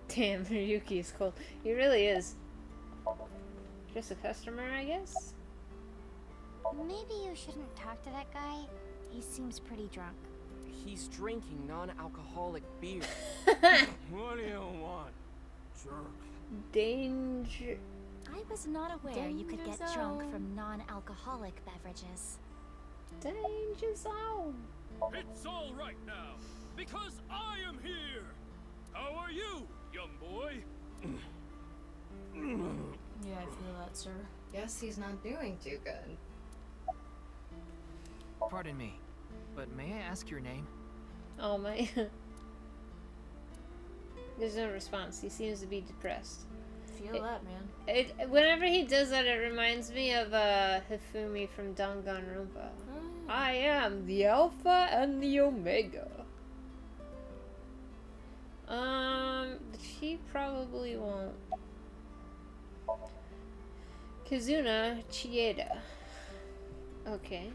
Damn, Ryuki is cold. He really is. Just a customer, I guess? Maybe you shouldn't talk to that guy. He seems pretty drunk. He's drinking non-alcoholic beer. What do you want, jerk? Danger. I was not aware you could get Danger drunk zone. from non-alcoholic beverages. Danger zone. It's all right now, because I am here. How are you, young boy? Yeah, I feel that, sir. Guess he's not doing too good. Pardon me, but may I ask your name? Oh my. There's no response. He seems to be depressed. Feel that, man. Whenever he does that, it reminds me of Hifumi from Danganronpa. I am the Alpha and the Omega. She probably won't. Kizuna Chieda. Okay.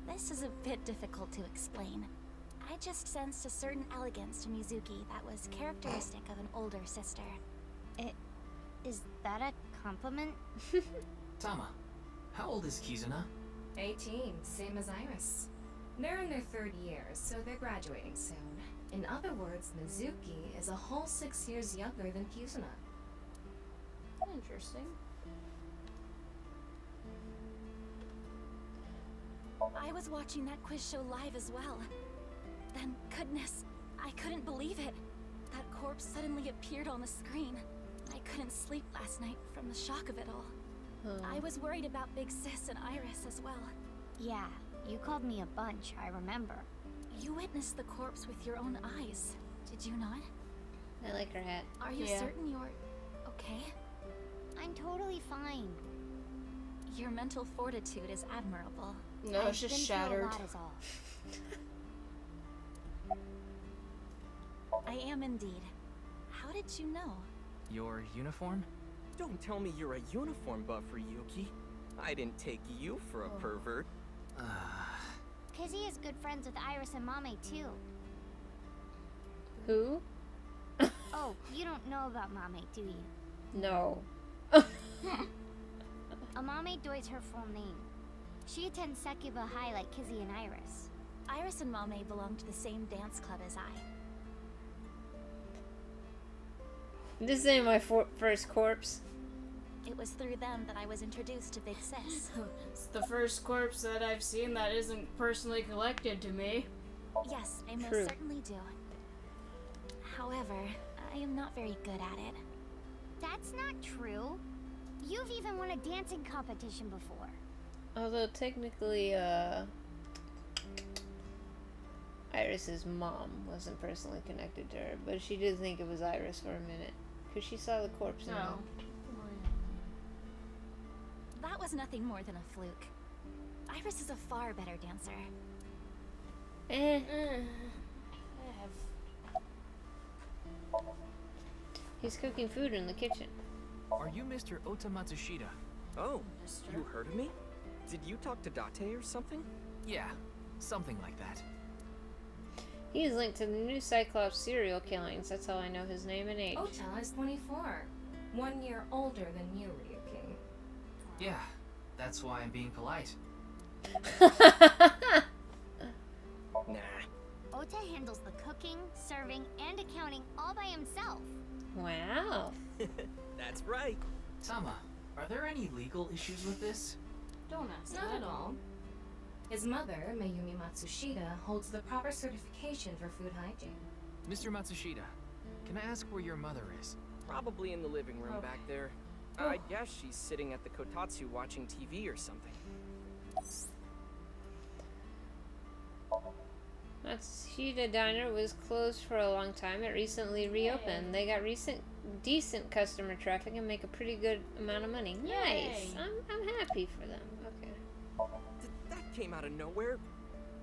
This is a bit difficult to explain. I just sensed a certain elegance to Mizuki that was characteristic of an older sister. Is that a compliment? Tama, how old is Kizuna? 18, same as Iris. They're in their third year, so they're graduating soon. In other words, Mizuki is a whole 6 years younger than Kizuna. Interesting. I was watching that quiz show live as well. Then, goodness, I couldn't believe it. That corpse suddenly appeared on the screen. I couldn't sleep last night from the shock of it all. I was worried about Big Sis and Iris as well. Yeah, you called me a bunch, I remember. You witnessed the corpse with your own eyes, did you not? I like her hat. Are you Yeah. certain you're okay? I'm totally fine. Your mental fortitude is admirable. No, I've it's just been through shattered. a lot is all. I am indeed. How did you know? Your uniform? Don't tell me you're a uniform buffer, Yuki. I didn't take you for a pervert. Kizzy is good friends with Iris and Mame too. Who? Oh, you don't know about Mame, do you? No. Amame Doi's her full name. She attends Sekiba High like Kizzy and Iris. Iris and Mame belong to the same dance club as I. This ain't my first corpse. It was through them that I was introduced to Big Sis. It's the first corpse that I've seen that isn't personally collected to me. Yes, I most True. certainly do. However, I am not very good at it. That's not true. You've even won a dancing competition before. Although technically, Iris's mom wasn't personally connected to her, but she did think it was Iris for a minute. Because she saw the corpse in No. That was nothing more than a fluke. Iris is a far better dancer. He's cooking food in the kitchen. Are you Mr. Ota Matsushita? Oh, you heard of me? Did you talk to Date or something? Yeah, something like that. He is linked to the new Cyclops serial killings. That's how I know his name and age. Ota is 24. 1 year older than you, Ryuki. Yeah, that's why I'm being polite. Nah. Ota handles the cooking, serving, and accounting all by himself. Wow. That's right. Tama, are there any legal issues with this? Don't ask Not that. at all. His mother, Mayumi Matsushita, holds the proper certification for food hygiene. Mr. Matsushita, can I ask where your mother is? Probably in the living room back there. I guess she's sitting at the kotatsu watching TV or something. Matsushita Diner was closed for a long time. It recently reopened. They got decent customer traffic and make a pretty good amount of money. Nice. I'm happy for them. Okay. That came out of nowhere.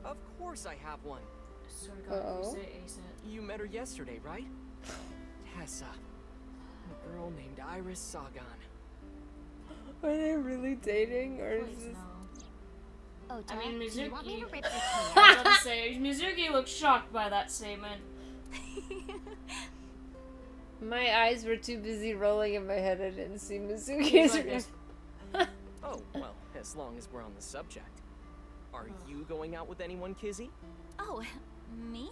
Of course I have one. You met her yesterday, right? Tessa. A girl named Iris Sagan. Are they really dating, or is this... Ota, I mean, do you want me Mizuki. to rip your I was hair? about to say, Mizuki looked shocked by that statement. My eyes were too busy rolling in my head, I didn't see Mizuki's Oh, well, as long as we're on the subject. Are you going out with anyone, Kizzy? Oh, me?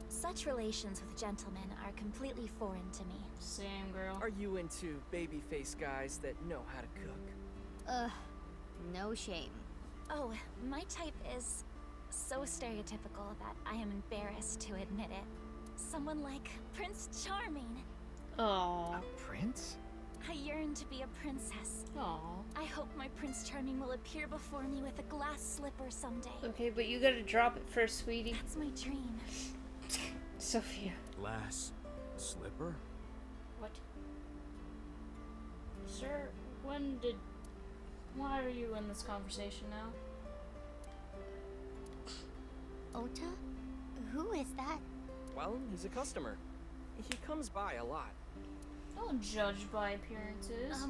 Such relations with gentlemen are completely foreign to me. Same, girl. Are you into baby-faced guys that know how to cook? No shame. Oh, my type is so stereotypical that I am embarrassed to admit it. Someone like Prince Charming. Aww. A prince? I yearn to be a princess. Aww. I hope my Prince Charming will appear before me with a glass slipper someday. Okay, but you gotta drop it first, sweetie. That's my dream. Sophia. Glass slipper? What? Sir, why are you in this conversation now? Ota? Who is that? Well, he's a customer. He comes by a lot. Don't judge by appearances.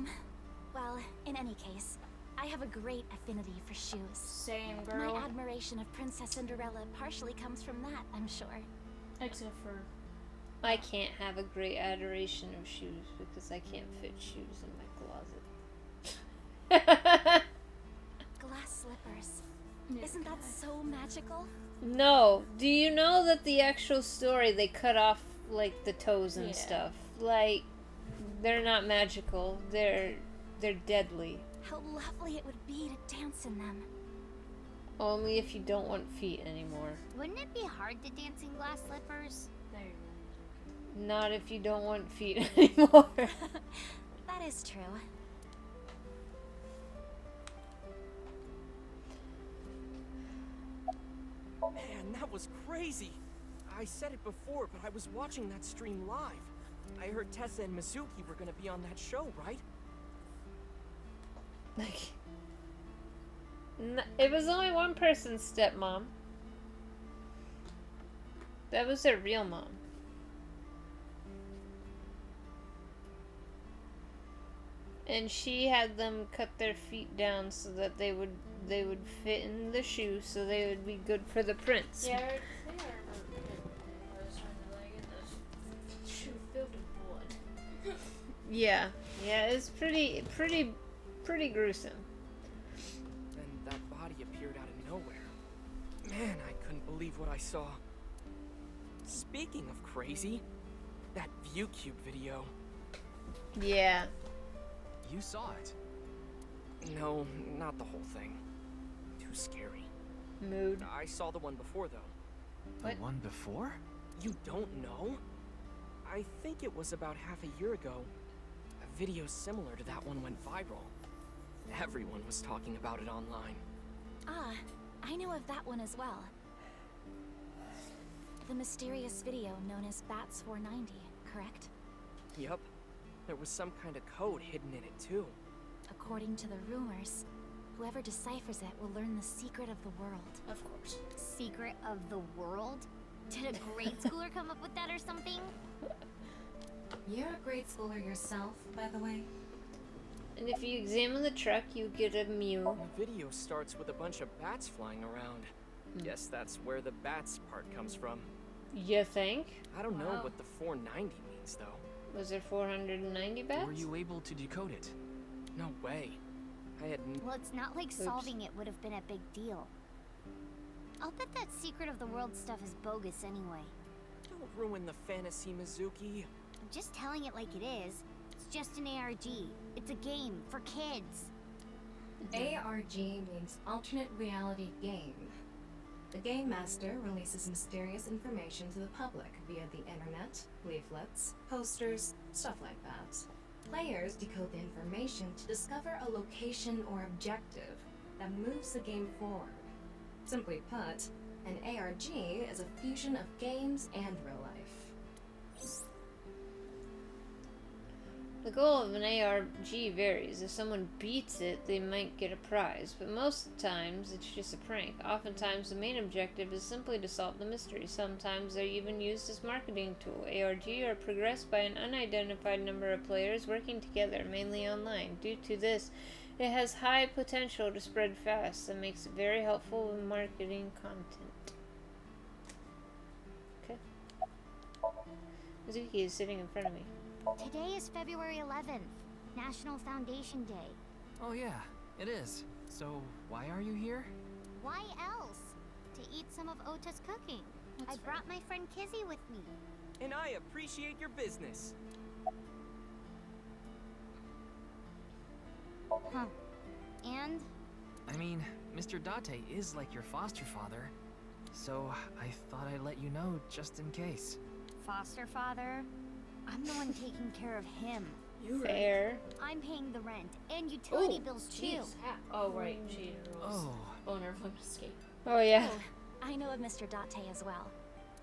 Well, in any case, I have a great affinity for shoes. Same, girl. My admiration of Princess Cinderella partially comes from that, I'm sure. Except for... I can't have a great adoration of shoes because I can't fit shoes in my closet. Glass slippers. Isn't that so magical? No. Do you know that the actual story, they cut off, like, the toes and stuff? Like, they're not magical. They're deadly. How lovely it would be to dance in them. Only if you don't want feet anymore. Wouldn't it be hard to dance in glass slippers? Not if you don't want feet anymore. That is true. Man, that was crazy. I said it before, but I was watching that stream live. I heard Tessa and Mizuki were gonna be on that show, right? It was only one person's stepmom. That was their real mom. And she had them cut their feet down so that they would fit in the shoe, so they would be good for the prince. Yeah, I remember. I was trying to like get this shoe filled with blood. Yeah, it's pretty gruesome. And that body appeared out of nowhere. Man, I couldn't believe what I saw. Speaking of crazy, that ViewCube video. Yeah. You saw it? No, not the whole thing. Too scary. Mood. I saw the one before, though. The one before? You don't know? I think it was about half a year ago. A video similar to that one went viral. Everyone was talking about it online. Ah, I know of that one as well. The mysterious video known as Bats 490, correct? Yup. There was some kind of code hidden in it, too. According to the rumors, whoever deciphers it will learn the secret of the world. Of course. Secret of the world? Did a grade schooler come up with that or something? You're a grade schooler yourself, by the way. And if you examine the truck, you get a Mew. The video starts with a bunch of bats flying around. Guess that's where the bats part comes from. You think? I don't know what the 490 means, though. Was there 490 bats? Were you able to decode it? No way. I had Well, it's not like solving it would have been a big deal. I'll bet that secret of the world stuff is bogus anyway. Don't ruin the fantasy, Mizuki. I'm just telling it like it is. It's just an ARG. It's a game for kids. ARG means alternate reality game. The Game Master releases mysterious information to the public via the internet, leaflets, posters, stuff like that. Players decode the information to discover a location or objective that moves the game forward. Simply put, An ARG is a fusion of games and real life. The goal of an ARG varies. If someone beats it, they might get a prize, but most times it's just a prank. Oftentimes the main objective is simply to solve the mystery. Sometimes they're even used as marketing tool. ARG are progressed by an unidentified number of players working together, mainly online. Due to this, it has high potential to spread fast and makes it very helpful with marketing content. Okay. Mizuki is sitting in front of me. Today is February 11th, National Foundation Day. Oh yeah, it is. So, why are you here? Why else? To eat some of Ota's cooking. I brought my friend Kizzy with me. And I appreciate your business. Huh. And? I mean, Mr. Date is like your foster father, so I thought I'd let you know just in case. Foster father? I'm the one taking care of him. Fair. I'm paying the rent and utility bills too. Oh right, she was Oh. owner of Escape. Oh yeah. I know of Mr. Date as well.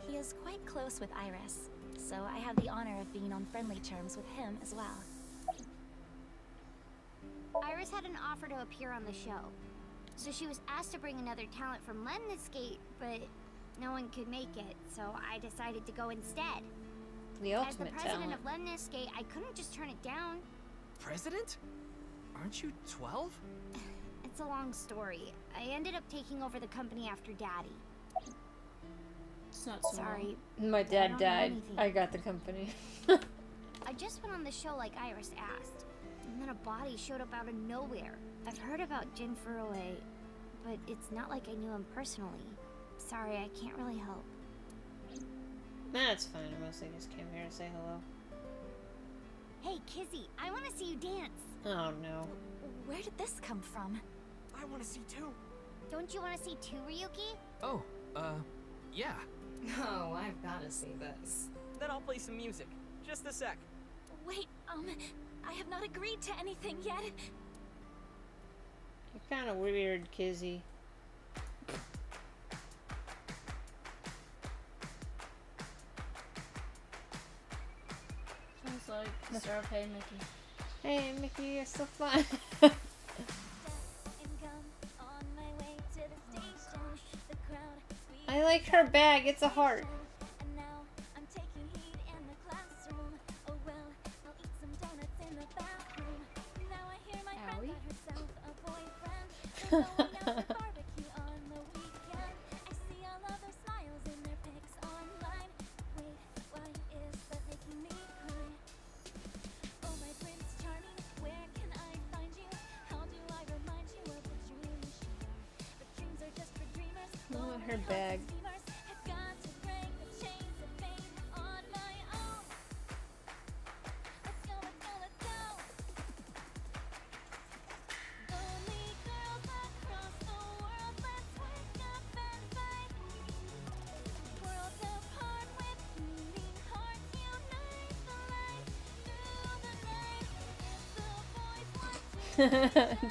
He is quite close with Iris, so I have the honor of being on friendly terms with him as well. Iris had an offer to appear on the show, so she was asked to bring another talent from LMMS, but no one could make it, so I decided to go instead. The As the ultimate president talent. of LMMS, I couldn't just turn it down. President? Aren't you 12? It's a long story. I ended up taking over the company after Daddy. It's not so Sorry. My I dad don't know died. anything. I got the company. I just went on the show like Iris asked, and then a body showed up out of nowhere. I've heard about Jingle, but it's not like I knew him personally. Sorry, I can't really help. That's fine. I mostly just came here to say hello. Hey, Kizzy, I want to see you dance. Oh no. Where did this come from? I want to see too. Don't you want to see too, Ryuki? Oh, yeah. Oh, I've gotta see this. Then I'll play some music. Just a sec. Wait, I have not agreed to anything yet. You're kind of weird, Kizzy. Sounds like Sarah Hey Mickey. Hey, Mickey, you're so fun. I like her bag. It's a heart. Look at her bag.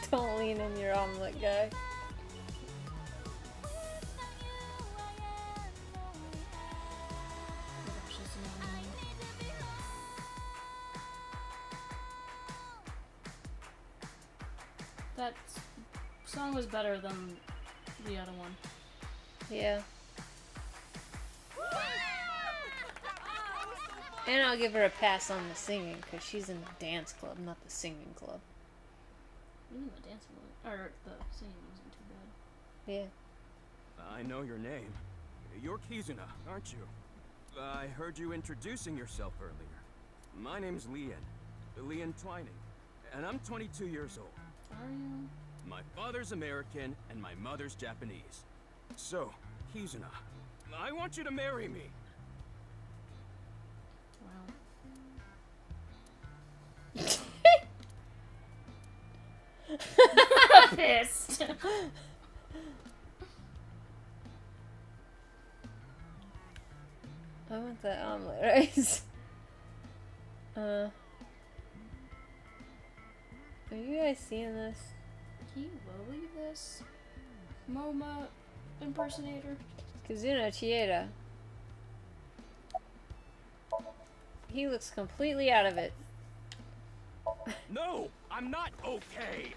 Don't lean in your omelet, guy. That song was better than the other one. Yeah. And I'll give her a pass on the singing, because she's in the dance club, not the singing club. Even the dancing one, or the singing wasn't too bad. Yeah. I know your name. You're Kizuna, aren't you? I heard you introducing yourself earlier. My name's Leon Twining, and I'm 22 years old. Are you? My father's American and my mother's Japanese. So, Kizuna, I want you to marry me. Wow. Pissed. I want that omelet rice. Are you guys seeing this? Can you believe this? MoMA impersonator. Kazuna Chieda. He looks completely out of it. No, I'm not okay.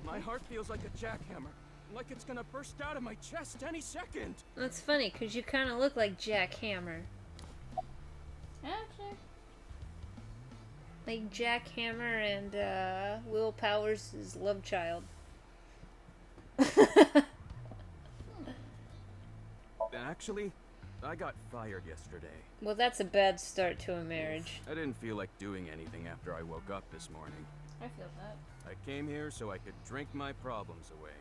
My heart feels like a jackhammer, like it's gonna burst out of my chest any second. That's funny, because you kind of look like Jack Hammer. Actually. Like Jack Hammer and Will Powers' love child. Actually, I got fired yesterday. Well, that's a bad start to a marriage. I didn't feel like doing anything after I woke up this morning. I feel that. I came here so I could drink my problems away.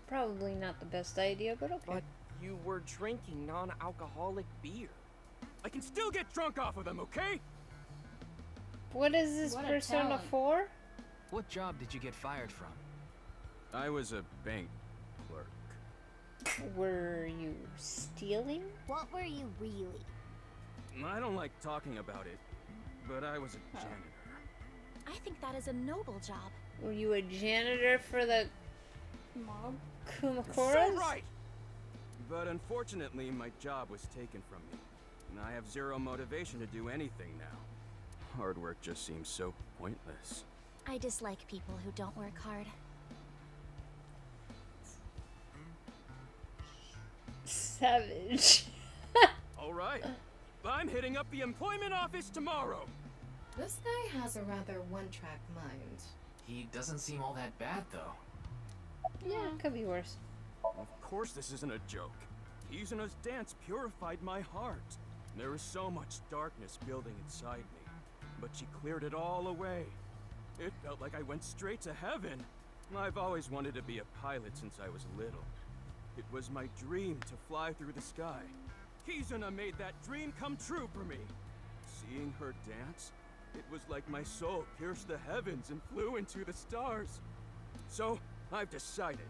Probably not the best idea, but okay. But you were drinking non-alcoholic beer. I can still get drunk off of them, okay? What is this What a Persona talent. 4? What job did you get fired from? I was a bank clerk. Were you stealing? What were you really? I don't like talking about it, but I was a janitor. I think that is a noble job. Were you a janitor for the Mob? Kumakoras? So right! But unfortunately, my job was taken from me, and I have zero motivation to do anything now. Hard work just seems so pointless. I dislike people who don't work hard. Savage. All right, I'm hitting up the employment office tomorrow. This guy has a rather one-track mind. He doesn't seem all that bad, though. Yeah, could be worse. Of course this isn't a joke. Kizuna's dance purified my heart. There was so much darkness building inside me, but she cleared it all away. It felt like I went straight to heaven. I've always wanted to be a pilot since I was little. It was my dream to fly through the sky. Kizuna made that dream come true for me. Seeing her dance, it was like my soul pierced the heavens and flew into the stars. So, I've decided.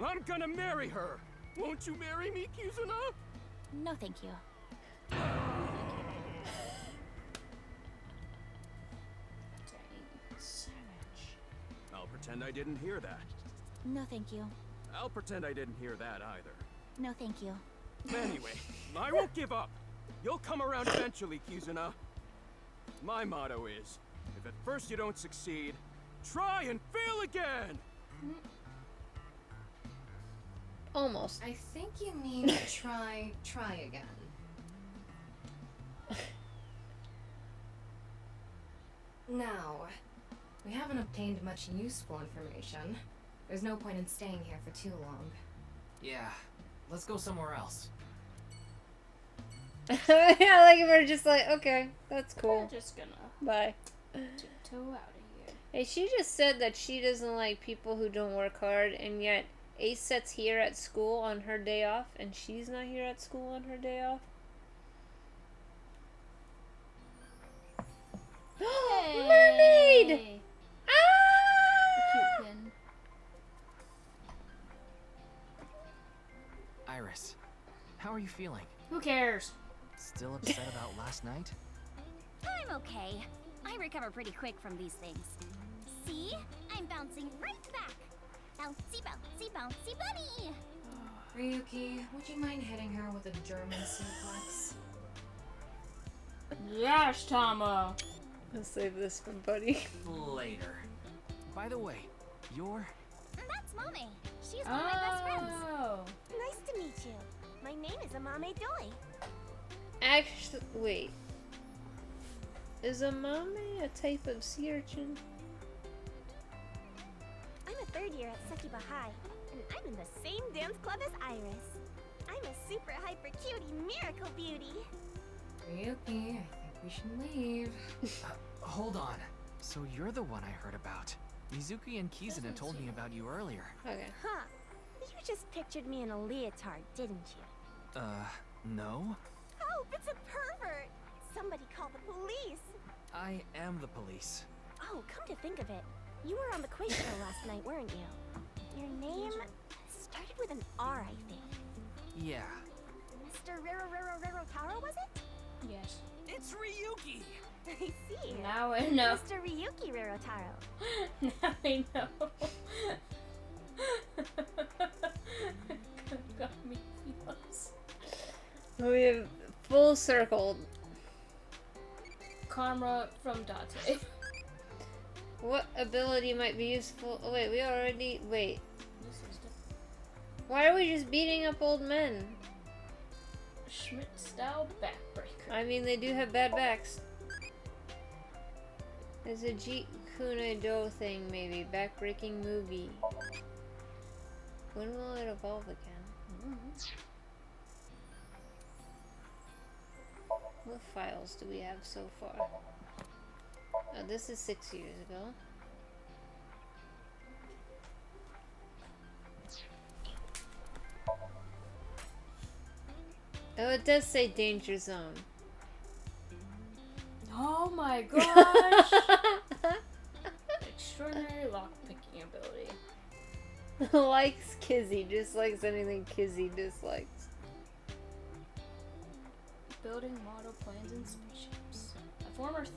I'm gonna marry her! Won't you marry me, Kizuna? No, thank you. Savage. I'll pretend I didn't hear that. No, thank you. I'll pretend I didn't hear that either. No, thank you. Anyway, I won't give up. You'll come around eventually, Kizuna. My motto is, if at first you don't succeed, try and fail again! Almost. I think you mean try again. Now, we haven't obtained much useful information. There's no point in staying here for too long. Yeah, let's go somewhere else. Yeah, like we're just like, okay, that's cool. We're just gonna Bye. tiptoe out of here. Hey, she just said that she doesn't like people who don't work hard, and yet Aset's here at school on her day off, and she's not here at school on her day off. Mermaid! Hey. Ah! The cute pin. Iris, how are you feeling? Who cares? Still upset about last night? I'm okay. I recover pretty quick from these things. See? I'm bouncing right back. Bouncy, bouncy, bouncy bunny! Ryuki, would you mind hitting her with a German suplex? Yes, Tama. I'll save this for Buddy. Later. By the way, you're... That's Mame. She's one of my best friends. Oh. Nice to meet you. My name is Amame Doi. Actually, wait. Is a mame a type of sea urchin? I'm a third year at Sekiba High, and I'm in the same dance club as Iris. I'm a super hyper cutie miracle beauty. Ryuki, I think we should leave. Hold on. So you're the one I heard about. Mizuki and Kizuna told me about you earlier. Okay. Huh. You just pictured me in a leotard, didn't you? No? Oh, it's a pervert! Somebody call the police! I am the police. Oh, come to think of it, you were on the quiz show last night, weren't you? Your name started with an R, I think. Yeah. Mr. Rero Taro, was it? Yes. It's Ryuki! I see. Now I know. Mr. Ryuki Rerotaro. Now I know. Got me feels. We have full circled. Karma from Date. What ability might be useful? Oh, wait, we already. Wait. Why are we just beating up old men? Schmidt style backbreaker. I mean, they do have bad backs. There's a Jeet Kune Do thing, maybe. Backbreaking movie. When will it evolve again? What files do we have so far? Oh, this is 6 years ago. Oh, it does say danger zone. Oh my gosh! Extraordinary lockpicking ability. Likes Kizzy, dislikes anything Kizzy dislikes. Building model planes and spaceships. A former thief.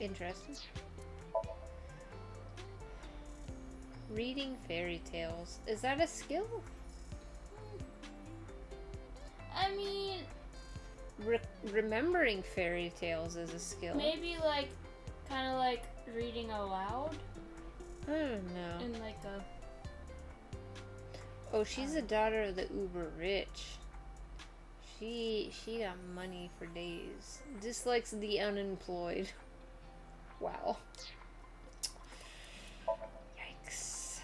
Interesting. Reading fairy tales. Is that a skill? I mean... remembering fairy tales is a skill. Maybe like, kind of like reading aloud? I don't know. In like a... Oh, she's a daughter of the uber rich. She got money for days. Dislikes the unemployed. Wow. Yikes.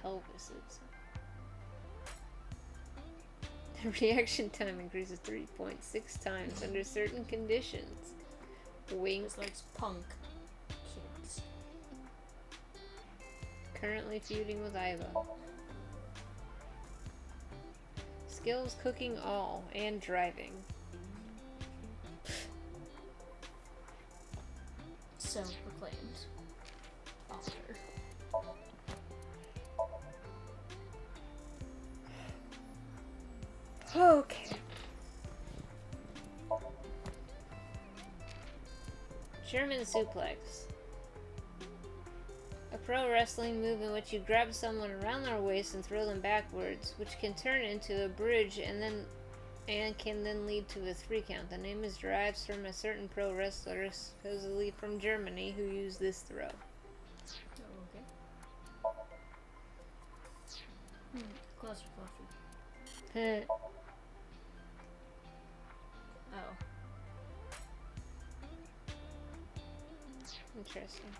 Pelvises. The reaction time increases 3.6 times under certain conditions. Wink. It's like punk kids. Currently feuding with Iva. Skills cooking all and driving. Self-proclaimed author. Okay. German suplex. A pro wrestling move in which you grab someone around their waist and throw them backwards, which can turn into a bridge and can then lead to a 3 count. The name is derived from a certain pro wrestler, supposedly from Germany, who used this throw. Okay. Cluster coffee. Oh. Interesting.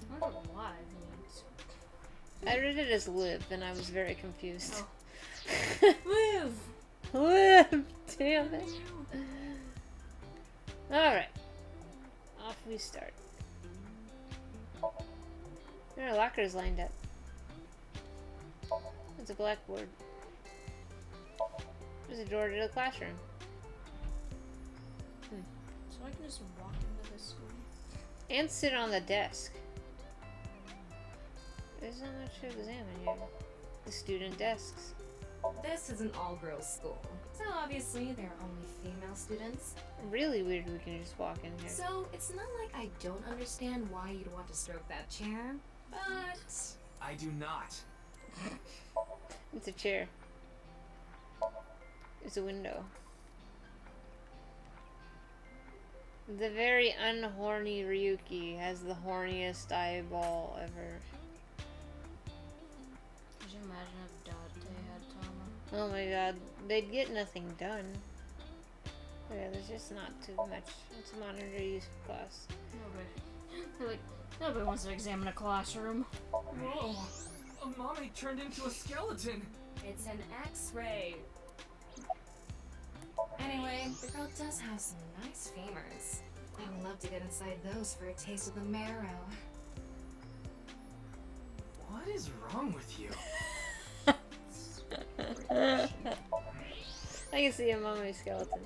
I wonder why. I read it as live, and I was very confused. Oh. Live! Live! Damn it. Alright. Off we start. There are lockers lined up. It's a blackboard. There's a door to the classroom. So I can just walk into this school? And sit on the desk. There's not much to examine here. The student desks. This is an all-girls school, so obviously there are only female students. Really weird we can just walk in here. So it's not like I don't understand why you'd want to stroke that chair, but... I do not. It's a chair. It's a window. The very unhorny Ryuki has the horniest eyeball ever. Could you imagine if Date had Tama? Oh my god, they'd get nothing done. Yeah, there's just not too much. It's a monitor use class. Nobody wants to examine a classroom. Whoa! Mommy turned into a skeleton! It's an X-ray. Anyway, the girl does have some nice femurs. I would love to get inside those for a taste of the marrow. What is wrong with you? I can see a Mame skeleton.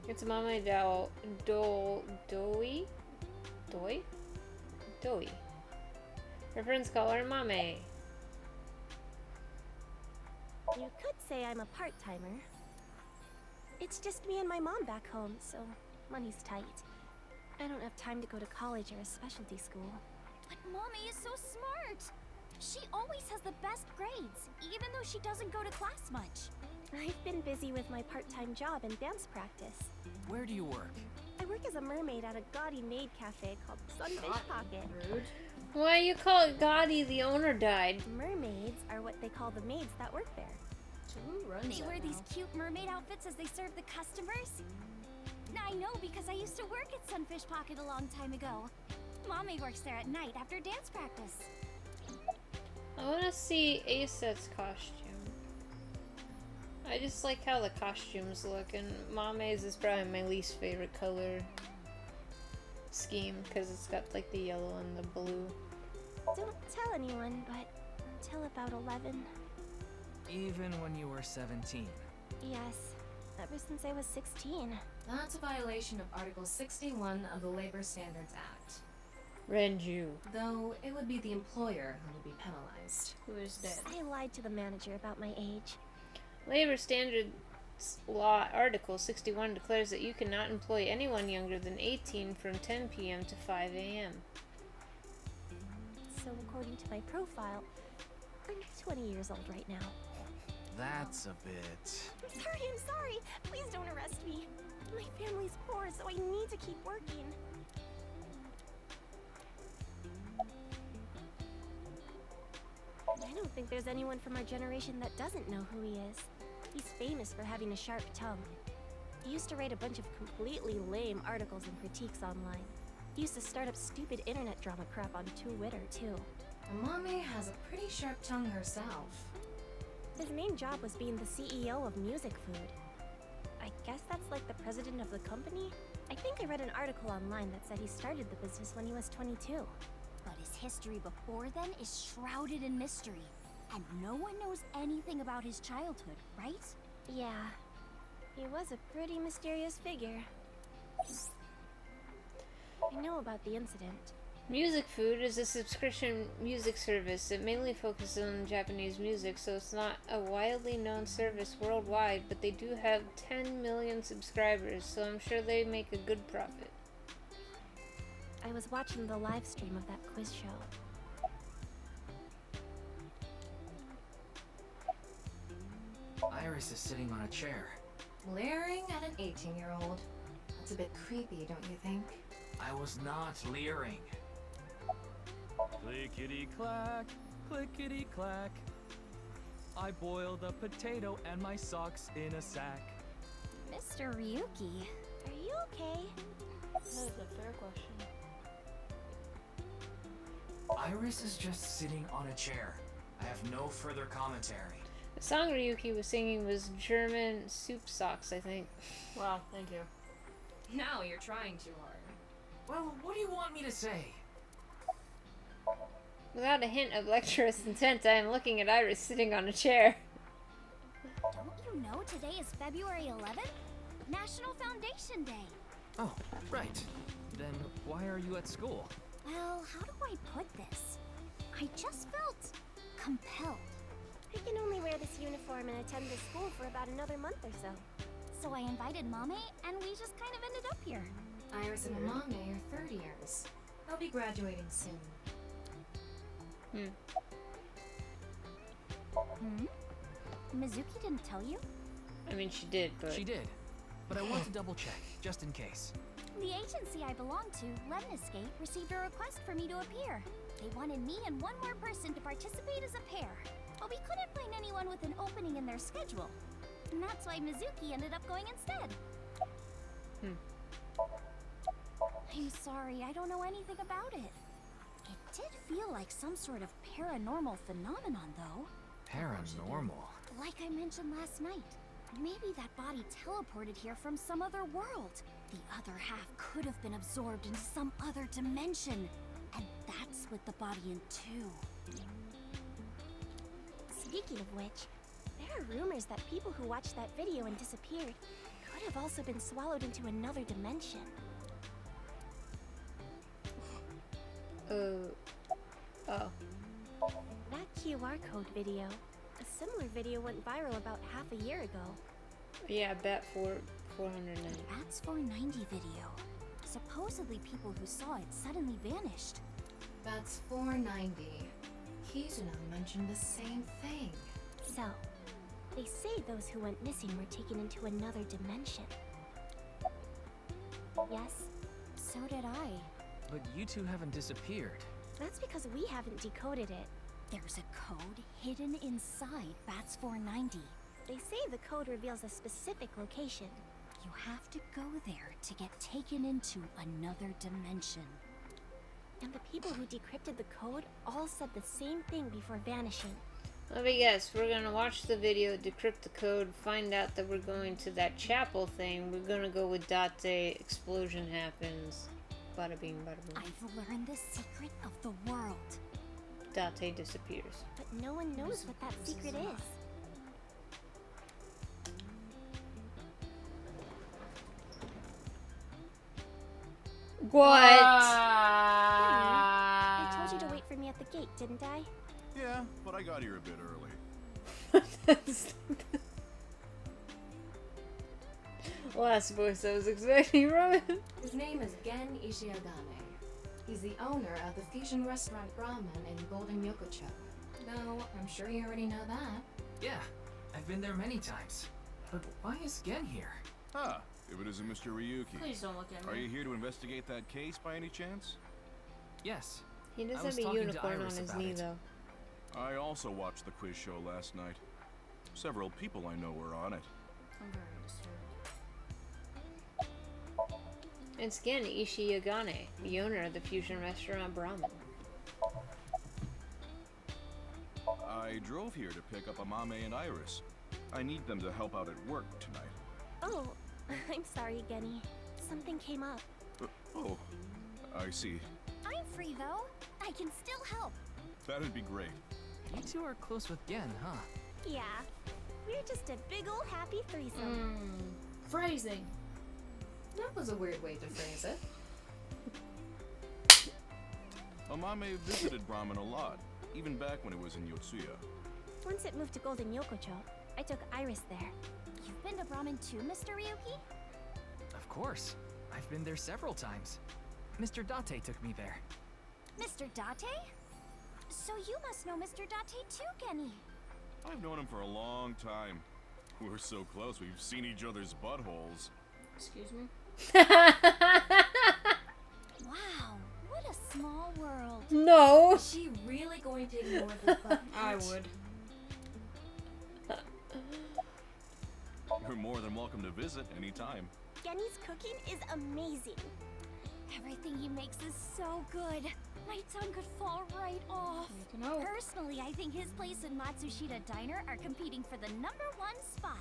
It's Mame Doi? Her friends call her Mame. You could say I'm a part-timer. It's just me and my mom back home, so money's tight. I don't have time to go to college or a specialty school. But Mommy is so smart. She always has the best grades, even though she doesn't go to class much. I've been busy with my part-time job and dance practice. Where do you work? I work as a mermaid at a gaudy maid cafe called Sunfish Pocket. Rude. Why you call it gaudy? The owner died. Mermaids are what they call the maids that work there. So who runs They that wear now? these cute mermaid outfits as they serve the customers. I know because I used to work at Sunfish Pocket a long time ago. Mommy works there at night after dance practice. I want to see Aset's costume. I just like how the costumes look, and Mame's is probably my least favorite color scheme because it's got like the yellow and the blue. Don't tell anyone, but until about 11. Even when you were 17. Yes, ever since I was 16. That's a violation of Article 61 of the Labor Standards Act. Renju. Though it would be the employer who would be penalized. Who is dead? I lied to the manager about my age. Labor Standards Law Article 61 declares that you cannot employ anyone younger than 18 from 10 p.m. to 5 a.m. So according to my profile, I'm 20 years old right now. That's a bit... I'm sorry. Please don't arrest me. My family's poor, so I need to keep working. I don't think there's anyone from our generation that doesn't know who he is. He's famous for having a sharp tongue. He used to write a bunch of completely lame articles and critiques online. He used to start up stupid internet drama crap on Twitter, too. Amame has a pretty sharp tongue herself. His main job was being the CEO of Music Food. I guess that's like the president of the company? I think I read an article online that said he started the business when he was 22. But his history before then is shrouded in mystery. And no one knows anything about his childhood, right? Yeah. He was a pretty mysterious figure. I know about the incident. Music Food is a subscription music service. It mainly focuses on Japanese music, so it's not a widely known service worldwide, but they do have 10 million subscribers, so I'm sure they make a good profit. I was watching the live stream of that quiz show. Iris is sitting on a chair. Leering at an 18-year-old. That's a bit creepy, don't you think? I was not leering. Clickety-clack, clickety-clack. I boiled a potato and my socks in a sack. Mr. Ryuki. Are you okay? That is a fair question. Iris is just sitting on a chair. I have no further commentary. The song Ryuki was singing was German Soup Socks, I think. Wow, thank you. Now you're trying too hard. Well, what do you want me to say? Without a hint of lecherous intent, I am looking at Iris sitting on a chair. Don't you know today is February 11th? National Foundation Day. Oh, right. Then why are you at school? Well, how do I put this? I just felt compelled. I can only wear this uniform and attend this school for about another month or so. So I invited Mame, and we just kind of ended up here. Iris and Amame are third years. They'll be graduating soon. Mizuki didn't tell you? I mean, she did, but... She did. But I want to double check, just in case. The agency I belong to, Lemniscape, received a request for me to appear. They wanted me and one more person to participate as a pair. But we couldn't find anyone with an opening in their schedule. And that's why Mizuki ended up going instead. I'm sorry, I don't know anything about it. It did feel like some sort of paranormal phenomenon, though. Paranormal? Like I mentioned last night. Maybe that body teleported here from some other world. The other half could have been absorbed into some other dimension. And that split the body in two. Speaking of which, there are rumors that people who watched that video and disappeared could have also been swallowed into another dimension. Oh. That QR code video. A similar video went viral about half a year ago. Yeah, Bat 490. Bat's 490 video. Supposedly people who saw it suddenly vanished. That's 490. Kizuna mentioned the same thing. So, they say those who went missing were taken into another dimension. Yes, so did I. But you two haven't disappeared. That's because we haven't decoded it. There's a code hidden inside Bats 490. They say the code reveals a specific location. You have to go there to get taken into another dimension. And the people who decrypted the code all said the same thing before vanishing. Let me guess, we're gonna watch the video, decrypt the code, find out that we're going to that chapel thing. We're gonna go with Date, explosion happens. Bada bing, bada boom. I've learned the secret of the world. Date disappears. But no one knows what that secret is. What? I told you to wait for me at the gate, didn't I? Yeah, but I got here a bit early. Last voice I was expecting, Robin. His name is Gen Ishiagane. He's the owner of the fusion restaurant Ramen in Golden Yokocho. Though, I'm sure you already know that. Yeah, I've been there many times. But why is Gen here? Ah, if it isn't Mr. Ryuki. Please don't look at me. Are you here to investigate that case by any chance? Yes. He does have a unicorn on his knee, though. I also watched the quiz show last night. Several people I know were on it. I'm very disturbed. It's Gen Ishiagane, the owner of the fusion restaurant Brahmin. I drove here to pick up Amame and Iris. I need them to help out at work tonight. Oh, I'm sorry, Genny. Something came up. Oh, I see. I'm free, though. I can still help. That'd be great. You two are close with Gen, huh? Yeah. We're just a big ol' happy threesome. Phrasing. That was a weird way to phrase it. Amame visited Brahmin a lot, even back when it was in Yotsuya. Once it moved to Golden Yokocho, I took Iris there. You've been to Brahmin too, Mr. Ryuki? Of course. I've been there several times. Mr. Date took me there. Mr. Date? So you must know Mr. Date too, Genny. I've known him for a long time. We're so close, we've seen each other's buttholes. Excuse me? Wow, what a small world. No. Is she really going to ignore the butt? I would. You're more than welcome to visit anytime. Genny's cooking is amazing. Everything he makes is so good. My tongue could fall right off. Personally, I think his place and Matsushita Diner are competing for the #1 spot.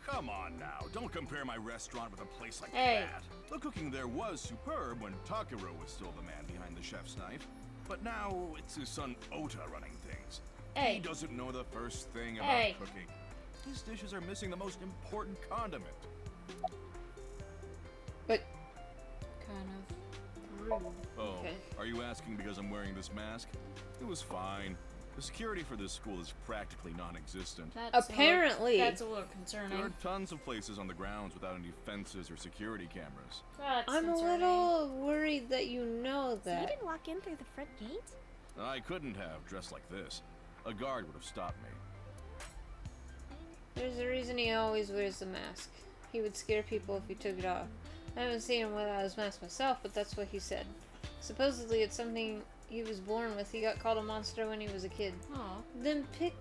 Come on now, don't compare my restaurant with a place like Hey. that. The cooking there was superb when Takiro was still the man behind the chef's knife. But now it's his son Ota running things. Hey. He doesn't know the first thing about Hey. cooking. His dishes are missing the most important condiment. But Kind of rude. Oh, Okay. are you asking because I'm wearing this mask? It was fine. The security for this school is practically non-existent. Apparently. That's a little There concerning. are tons of places on the grounds without any fences or security cameras. That's I'm a concerning. little worried that you know So you that. didn't walk in through the front gate? I couldn't have, dressed like this. A guard would have stopped me. There's a reason he always wears the mask. He would scare people if he took it off. I haven't seen him without his mask myself, but that's what he said. Supposedly it's something he was born with. He got called a monster when he was a kid. Aw. Then pick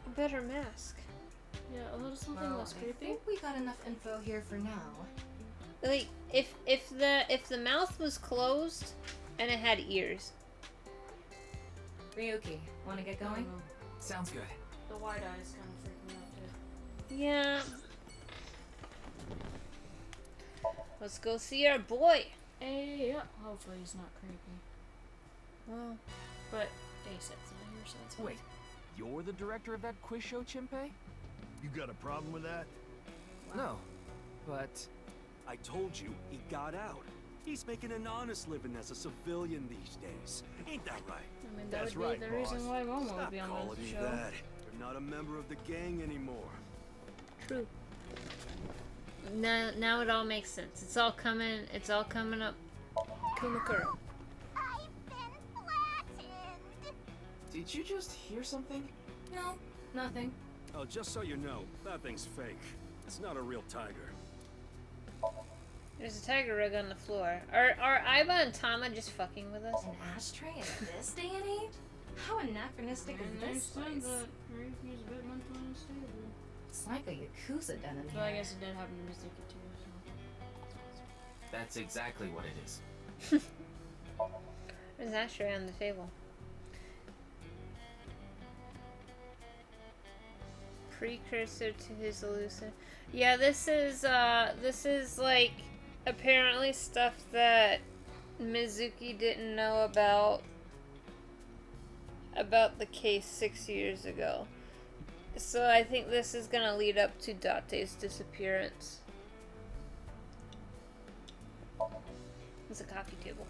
a better mask. Yeah, a little something Well, less I creepy. think we got enough info here for now. Like if the mouth was closed and it had ears. Ryuki, wanna get going? Sounds good. The wide eyes kind of freak me out too. Yeah. Let's go see our boy. Hey, yeah. Hopefully he's not creepy. Well, But ASAP's not here, so that's fine. Wait, you're the director of that quiz show, Chimpe? You got a problem with that? No, but I told you he got out. He's making an honest living as a civilian these days. Ain't that right? I mean, that That's would be right, the boss. reason why Momo would Stop be on calling the me show. that. You're not a member of the gang anymore. true. Now it all makes sense. It's all coming up. Kumakura. I've been flattened. Did you just hear something? No, nothing. Oh, just so you know, that thing's fake. It's not a real tiger. There's a tiger rug on the floor. Are Aiba and Tama just fucking with us? An ashtray in this day and age? How anachronistic is this place? Ryuki's a bit mentally unstable. It's like a Yakuza den in So I here. guess it did happen to Mizuki too, so. That's exactly what it is. There's an ashtray on the table. Precursor to his hallucin. Yeah, this is like apparently stuff that Mizuki didn't know about the case 6 years ago. So I think this is gonna lead up to Date's disappearance. It's a coffee table.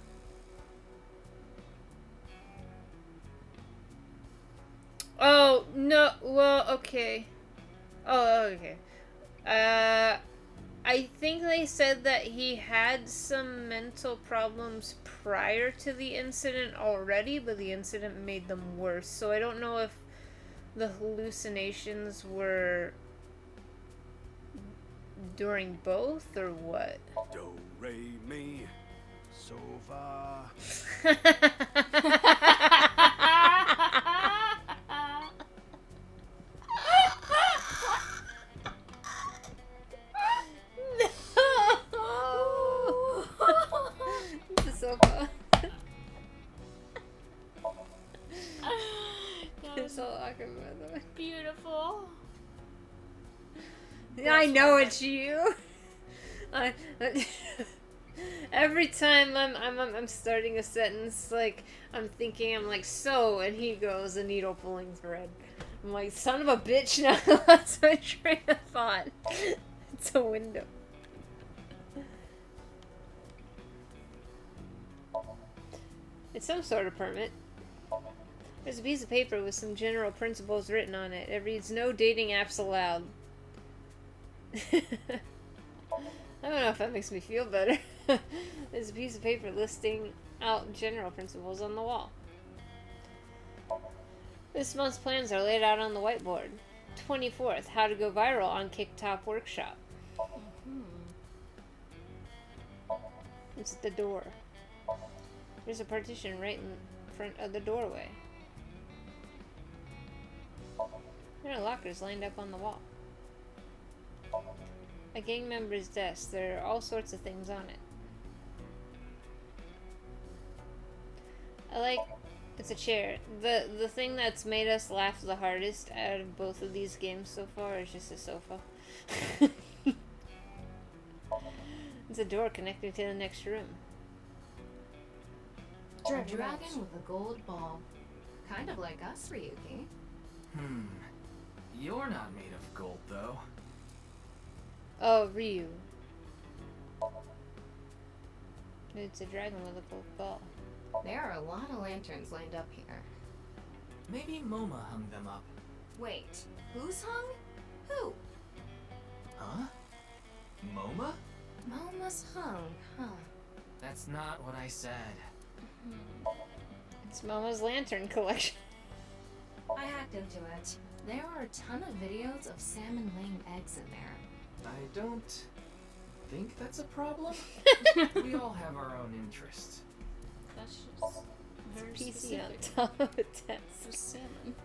Oh, no, well, okay. Oh, okay. I think they said that he had some mental problems prior to the incident already, but the incident made them worse. So I don't know if the hallucinations were during both or what. Do, re, mi, so, fa. The sofa. It's so awkward, by the way. Beautiful. I know it's you. Every time I'm starting a sentence, like I'm like so, and he goes a needle pulling thread. I'm like, son of a bitch! Now that's my train of thought. It's a window. It's some sort of permit. There's a piece of paper with some general principles written on it. It reads, "No dating apps allowed." I don't know if that makes me feel better. There's a piece of paper listing out general principles on the wall. This month's plans are laid out on the whiteboard. 24th, how to go viral on Kicktop Workshop. It's at the door. There's a partition right in front of the doorway. There are lockers lined up on the wall. A gang member's desk. There are all sorts of things on it. It's a chair. The thing that's made us laugh the hardest out of both of these games so far is just a sofa. It's a door connecting to the next room. A dragon with a gold ball. Kind of like us, Ryuki. You're not made of gold, though. Oh, Ryu. It's a dragon with a gold ball. There are a lot of lanterns lined up here. Maybe MoMA hung them up. Wait, who's hung? Who? Huh? MoMA? MoMA's hung, huh? That's not what I said. It's Momo's lantern collection. I hacked into it. There are a ton of videos of salmon laying eggs in there. I don't think that's a problem. We all have our own interests. That's just very PC specific. on top of a desk. Just salmon.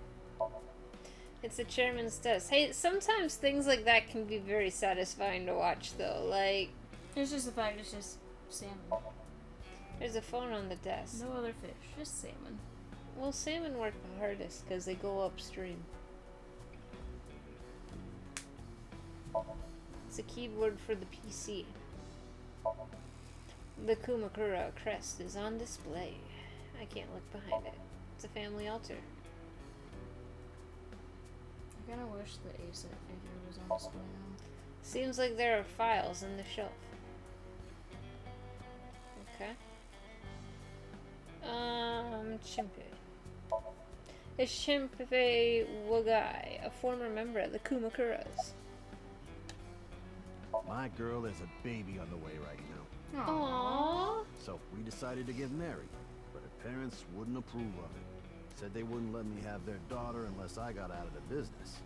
It's a chairman's desk. Hey, sometimes things like that can be very satisfying to watch, though. Like, it's just the fact it's just salmon. There's a phone on the desk. No other fish, just salmon. Well, salmon work the hardest because they go upstream. It's a keyboard for the PC. The Kumakura crest is on display. I can't look behind it. It's a family altar. I kinda wish the ASAP figure was on display now. Seems like there are files in the shelf. Okay. Chimpe. It's Chimpe Wagai, a former member of the Kumakuras. My girl is a baby on the way right now. Aww. So we decided to get married, but her parents wouldn't approve of it. said they wouldn't let me have their daughter unless I got out of the business.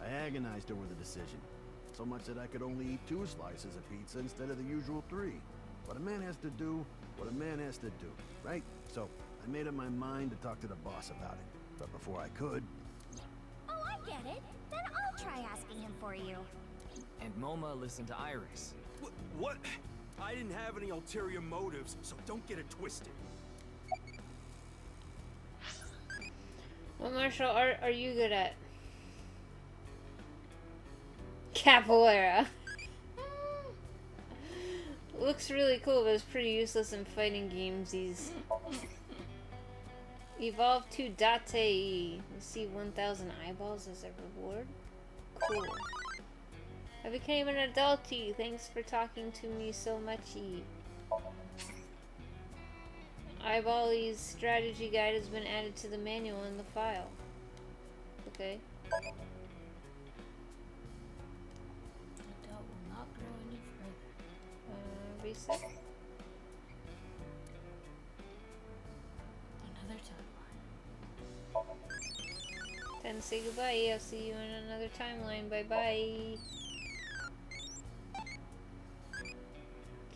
I agonized over the decision, so much that I could only eat 2 slices of pizza instead of the usual 3. But a man has to do what a man has to do, right? So I made up my mind to talk to the boss about it. But before I could... Oh, I get it. Then I'll try asking him for you. And Moma listened to Iris. What? I didn't have any ulterior motives, so don't get it twisted. What martial art are you good at? Capoeira. Looks really cool, but it's pretty useless in fighting games. Evolve to Date. Receive 1,000 eyeballs as a reward. Cool. I became an adulty. Thanks for talking to me so muchy. Eyebally's strategy guide has been added to the manual in the file. Okay. That will not grow any further. Reset. Another timeline. Time to say goodbye. I'll see you in another timeline. Bye bye.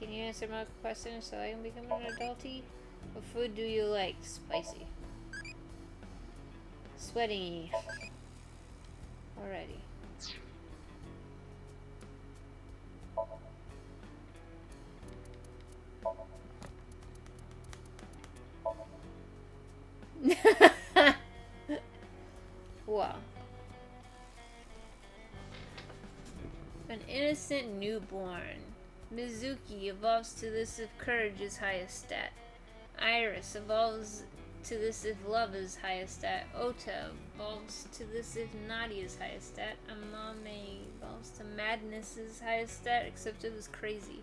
Can you answer my question so I can become an adulty? What food do you like? Spicy. Sweaty. Alrighty. Wow. An innocent newborn. Mizuki evolves to this if courage is highest stat. Iris evolves to this if love is highest stat. Ota evolves to this if naughty is highest stat. Amame evolves to madness is highest stat, except it was crazy.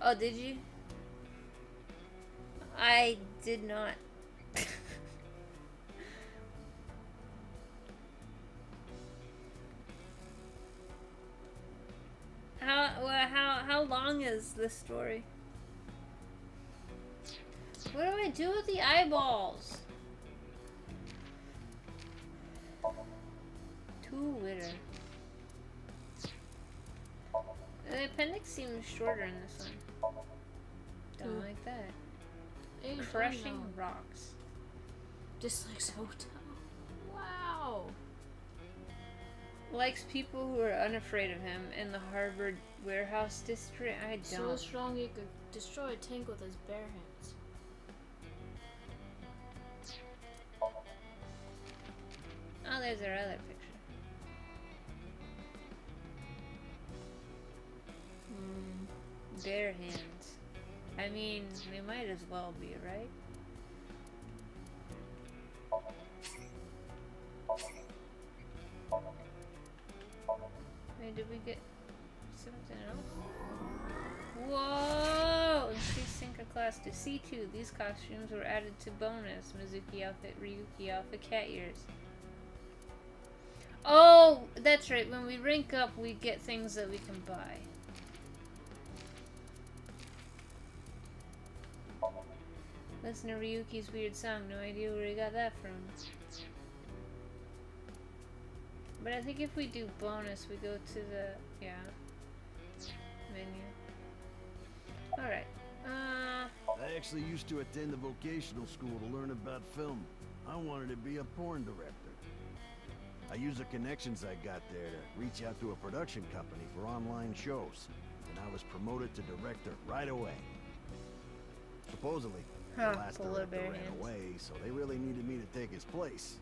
Oh, did you? I did not. How long is this story? What do I do with the eyeballs? Too witter. The appendix seems shorter in this one. Don't like that. Crushing rocks. Dislikes hotel. Wow. Likes people who are unafraid of him in the Harvard warehouse district. I don't. So strong he could destroy a tank with his bare hands. Oh, there's our other picture. Bare hands. I mean, they might as well be, right? Wait, did we get something else? Whoa! Increase Sinker class to C2. These costumes were added to bonus. Mizuki outfit, Ryuki outfit, cat ears. Oh, that's right. When we rank up, we get things that we can buy. Listen to Ryuki's weird song. No idea where he got that from. But I think if we do bonus, we go to the, menu. Alright. I actually used to attend a vocational school to learn about film. I wanted to be a porn director. I used the connections I got there to reach out to a production company for online shows, and I was promoted to director right away. Supposedly, the last director ran away, so they really needed me to take his place.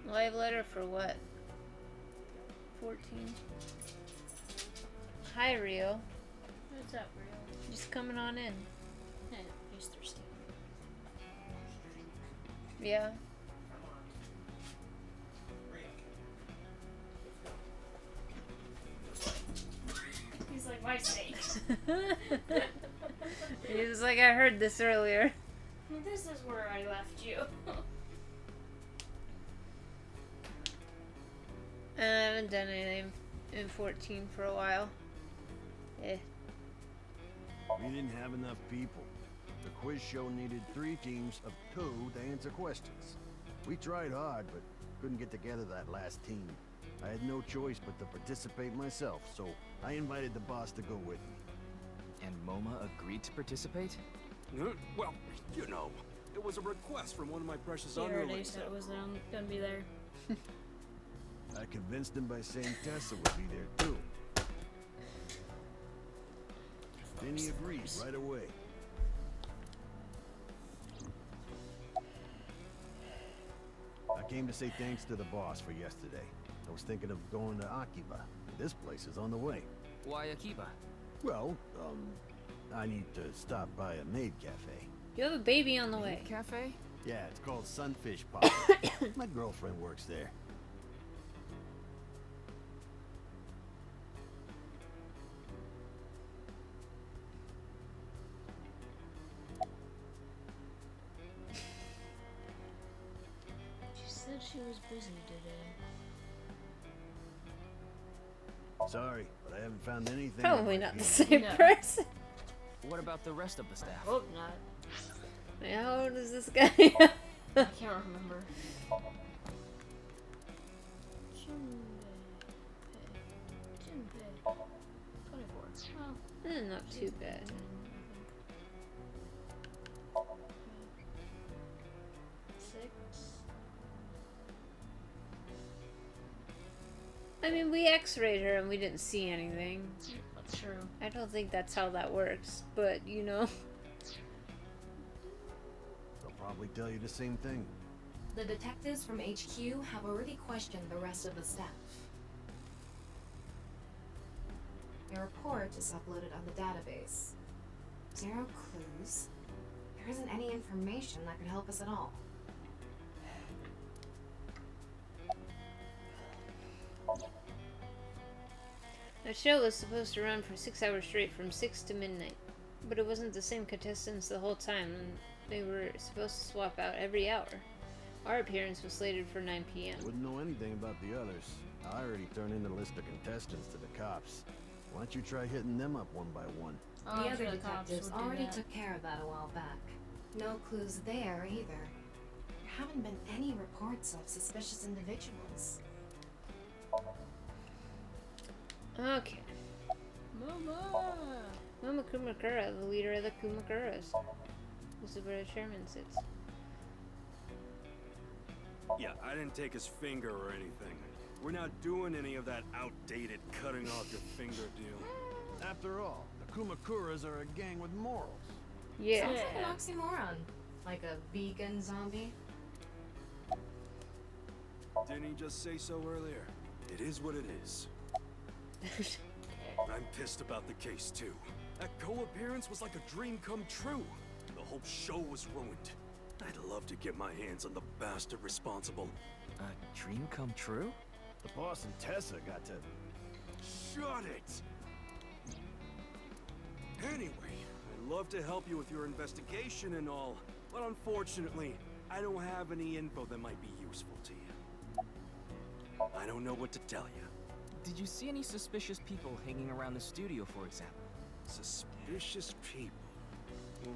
Live letter for what? 14. Hi, Rio. What's up, Rio? Just coming on in. Yeah, he's thirsty. Yeah. He's like, my steak. He was like, I heard this earlier. This is where I left you. I haven't done anything in 14 for a while. We didn't have enough people. The quiz show needed 3 teams of 2 to answer questions. We tried hard, but couldn't get together that last team. I had no choice but to participate myself, so I invited the boss to go with me. And MoMA agreed to participate? Well, you know, it was a request from one of my precious He already underlings. said it was gonna be there. I convinced him by saying Tessa would be there too. Then he agreed right away. I came to say thanks to the boss for yesterday. I was thinking of going to Akiba. This place is on the way. Why Akiba? Well, I need to stop by a maid cafe. You have a baby on the way. Cafe? Yeah, it's called Sunfish Pop. My girlfriend works there. She said she was busy today. Sorry, but I haven't found anything. Probably not the same person. What about the rest of the staff? Hope not. Wait, how old is this guy? I can't remember. Jingle. 24. Well, Not too bad. I mean, we x-rayed her and we didn't see anything. That's true. I don't think that's how that works, but you know. They'll probably tell you the same thing. The detectives from HQ have already questioned the rest of the staff. Your report is uploaded on the database. 0 clues. There isn't any information that could help us at all. The show was supposed to run for 6 hours straight from 6 to midnight, but it wasn't the same contestants the whole time, and they were supposed to swap out every hour. Our appearance was slated for 9 p.m. Wouldn't know anything about the others. I already turned in the list of contestants to the cops. Why don't you try hitting them up one by one? Oh, The other sure the cops detectives would do already that. took care of that a while back. No clues there either. There haven't been any reports of suspicious individuals. Okay. Mama Kumakura, the leader of the Kumakuras. This is where the chairman sits. Yeah, I didn't take his finger or anything. We're not doing any of that outdated cutting off your finger deal. After all, the Kumakuras are a gang with morals. Yeah. Sounds like an oxymoron. Like a vegan zombie. Didn't he just say so earlier? It is what it is. I'm pissed about the case, too. That co-appearance was like a dream come true. The whole show was ruined. I'd love to get my hands on the bastard responsible. A dream come true? The boss and Tessa got to... Shut it! Anyway, I'd love to help you with your investigation and all, but unfortunately, I don't have any info that might be useful to you. I don't know what to tell you. Did you see any suspicious people hanging around the studio, for example? Suspicious people?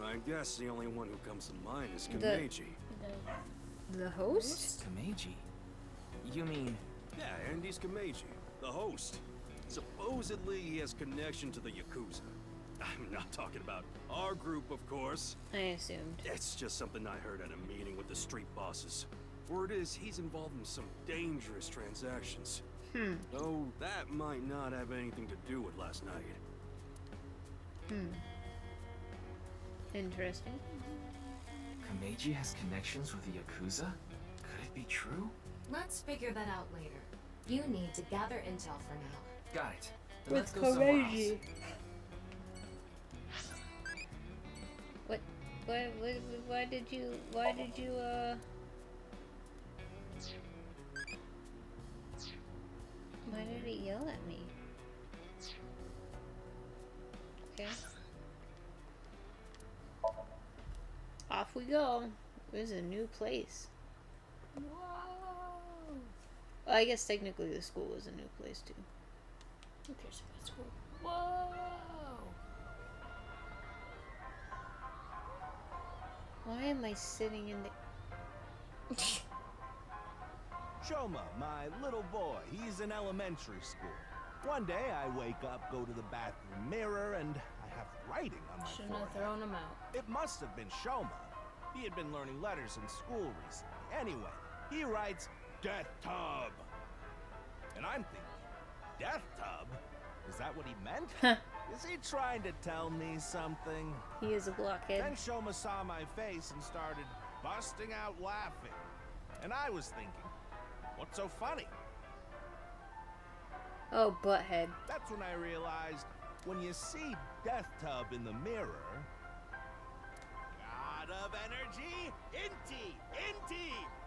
I guess the only one who comes to mind is Kameji. The host? Kameji? You mean... Yeah, Andy's Kameji, the host. Supposedly he has connection to the Yakuza. I'm not talking about our group, of course. I assumed. It's just something I heard at a meeting with the street bosses. Word is he's involved in some dangerous transactions. Though that might not have anything to do with last night. Interesting. Kameji has connections with the Yakuza? Could it be true? Let's figure that out later. You need to gather intel for now. Got it. Then With let's go somewhere else. Kameji. Why did you, why did he yell at me? Okay. Off we go. This is a new place. Whoa! Well, I guess technically the school was a new place too. Who cares if it's cool? Whoa! Why am I sitting in the... Shoma, my little boy, he's in elementary school. One day I wake up, go to the bathroom mirror, and I have writing on my Shouldn't have forehead. thrown him out. It must have been Shoma. He had been learning letters in school recently. Anyway, he writes, Death Tub. And I'm thinking, Death Tub? Is that what he meant? Is he trying to tell me something? He is a blockhead. Then Shoma saw my face and started busting out laughing. And I was thinking, what's so funny? Oh, butthead. That's when I realized, when you see Death Tub in the mirror... God of energy, Inti,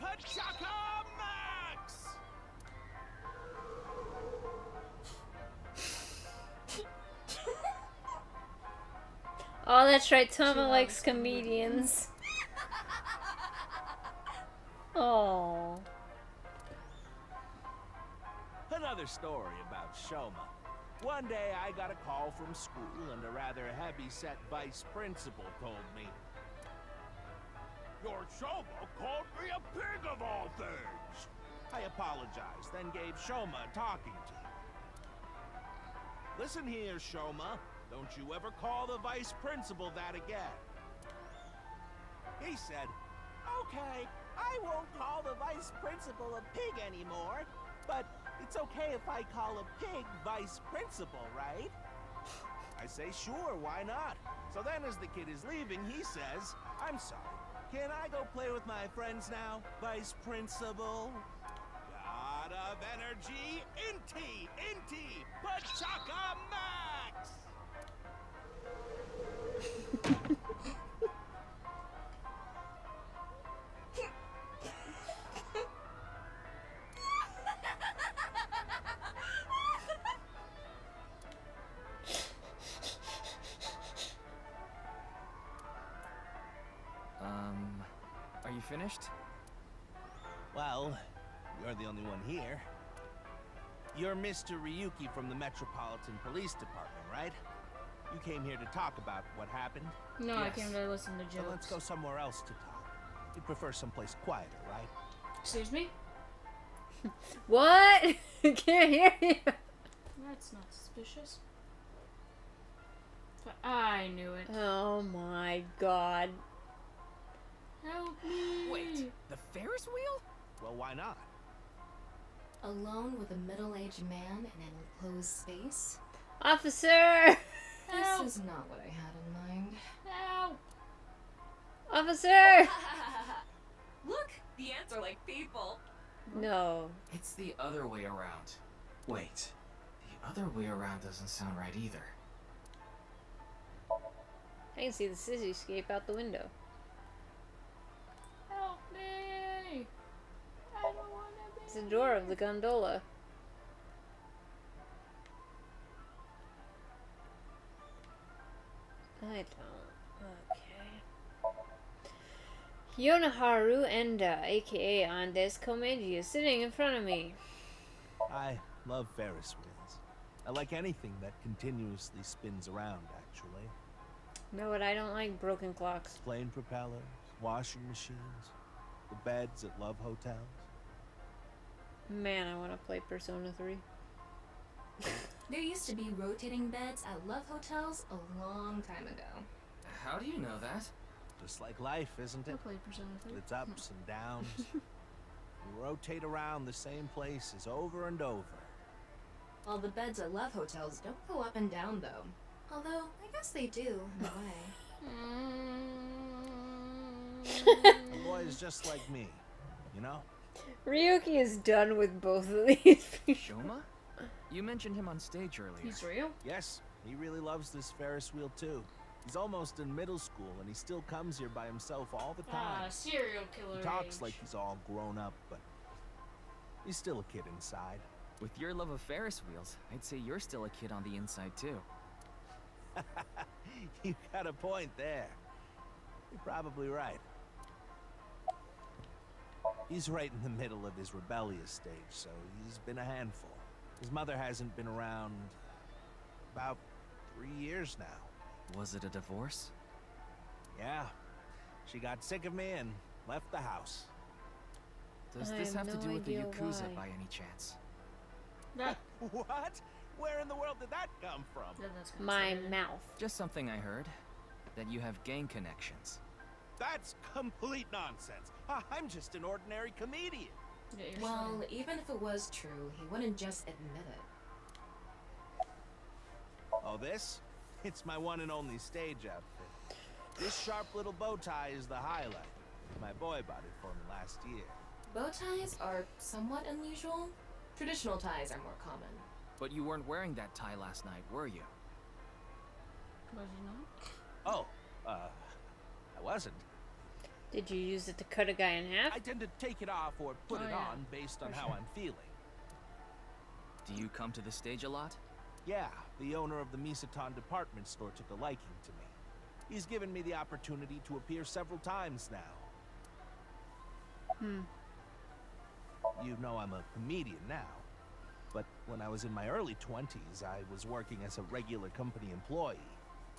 Pachaka Max! Oh, that's right. Tama likes comedians. Oh. Another story about Shoma. One day I got a call from school and a rather heavy-set vice principal told me, Your Shoma called me a pig of all things! I apologized, then gave Shoma a talking to. Listen here, Shoma. Don't you ever call the vice principal that again. He said, Okay, I won't call the vice principal a pig anymore, but it's okay if I call a pig vice principal, right? I say, sure, why not? So then as the kid is leaving, he says, I'm sorry, can I go play with my friends now, vice principal? God of energy, Inti, Pachaka Max! Are you finished? Well, you're the only one here. You're Mr. Ryuki from the Metropolitan Police Department, right? You came here to talk about what happened? No, I came to listen to jokes. So let's go somewhere else to talk. You'd prefer someplace quieter, right? Excuse me? What? I can't hear you. That's not suspicious. But I knew it. Oh my god. Help me! Wait, the Ferris wheel? Well, why not? Alone with a middle-aged man in an enclosed space? Officer! Help. This is not what I had in mind. Help! Officer! Look, the ants are like people. No. It's the other way around. Wait, the other way around doesn't sound right either. I can see the cityscape out the window. Help me! I don't want to be. It's the door of the gondola. I don't. Okay. Yonaharu Enda, aka Andes Komeiji, is sitting in front of me. I love Ferris wheels. I like anything that continuously spins around, actually. Know what I don't like? Broken clocks. Plane propellers, washing machines, the beds at love hotels. Man, I want to play Persona 3. There used to be rotating beds at love hotels a long time ago. How do you know that? Just like life, isn't I it? played Persona 3. With its ups and downs. You rotate around the same places over and over. Well, the beds at love hotels don't go up and down, though. Although, I guess they do, in a way. The boy is just like me, you know? Ryuki is done with both of these people. Shoma? You mentioned him on stage earlier. He's real? Yes, he really loves this Ferris wheel too. He's almost in middle school and he still comes here by himself all the time. Ah, serial killer He talks age. like he's all grown up, but he's still a kid inside. With your love of Ferris wheels, I'd say you're still a kid on the inside too. You got a point there. You're probably right. He's right in the middle of his rebellious stage, so he's been a handful. His mother hasn't been around about 3 years now. Was it a divorce? Yeah. She got sick of me and left the house. Does I this have have to no do with the idea Yakuza why. by any chance? What? Where in the world did that come from? My mouth. Just something I heard. That you have gang connections. That's complete nonsense. I'm just an ordinary comedian. Well, even if it was true, he wouldn't just admit it. Oh, this? It's my one and only stage outfit. This sharp little bow tie is the highlight. My boy bought it for me last year. Bow ties are somewhat unusual. Traditional ties are more common. But you weren't wearing that tie last night, were you? Was you not? Oh, I wasn't. Did you use it to cut a guy in half? I tend to take it off or put Oh, it yeah. on based on how I'm feeling. Do you come to the stage a lot? Yeah, the owner of the Misaton department store took a liking to me. He's given me the opportunity to appear several times now. You know I'm a comedian now. But when I was in my early 20s, I was working as a regular company employee.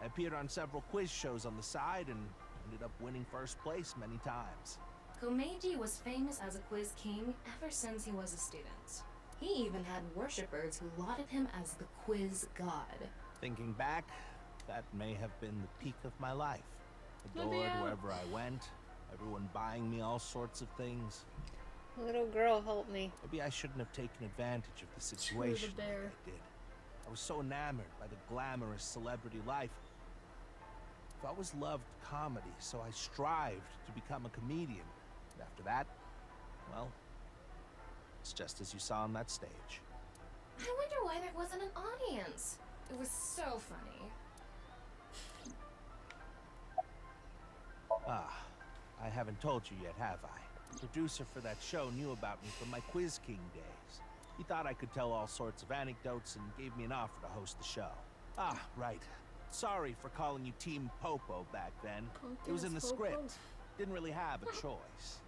I appeared on several quiz shows on the side and ended up winning first place many times. Komeiji was famous as a quiz king ever since he was a student. He even had worshippers who lauded him as the quiz god. Thinking back, that may have been the peak of my life. Adored wherever I went, everyone buying me all sorts of things. Little girl, help me. Maybe I shouldn't have taken advantage of the situation like bear. I did. I was so enamored by the glamorous celebrity life. I've always loved comedy, so I strived to become a comedian. And after that, well, it's just as you saw on that stage. I wonder why there wasn't an audience. It was so funny. Ah, I haven't told you yet, have I? The producer for that show knew about me from my Quiz King days. He thought I could tell all sorts of anecdotes and gave me an offer to host the show. Ah, right. Sorry for calling you Team Popo back then. It was in the script. Didn't really have a choice.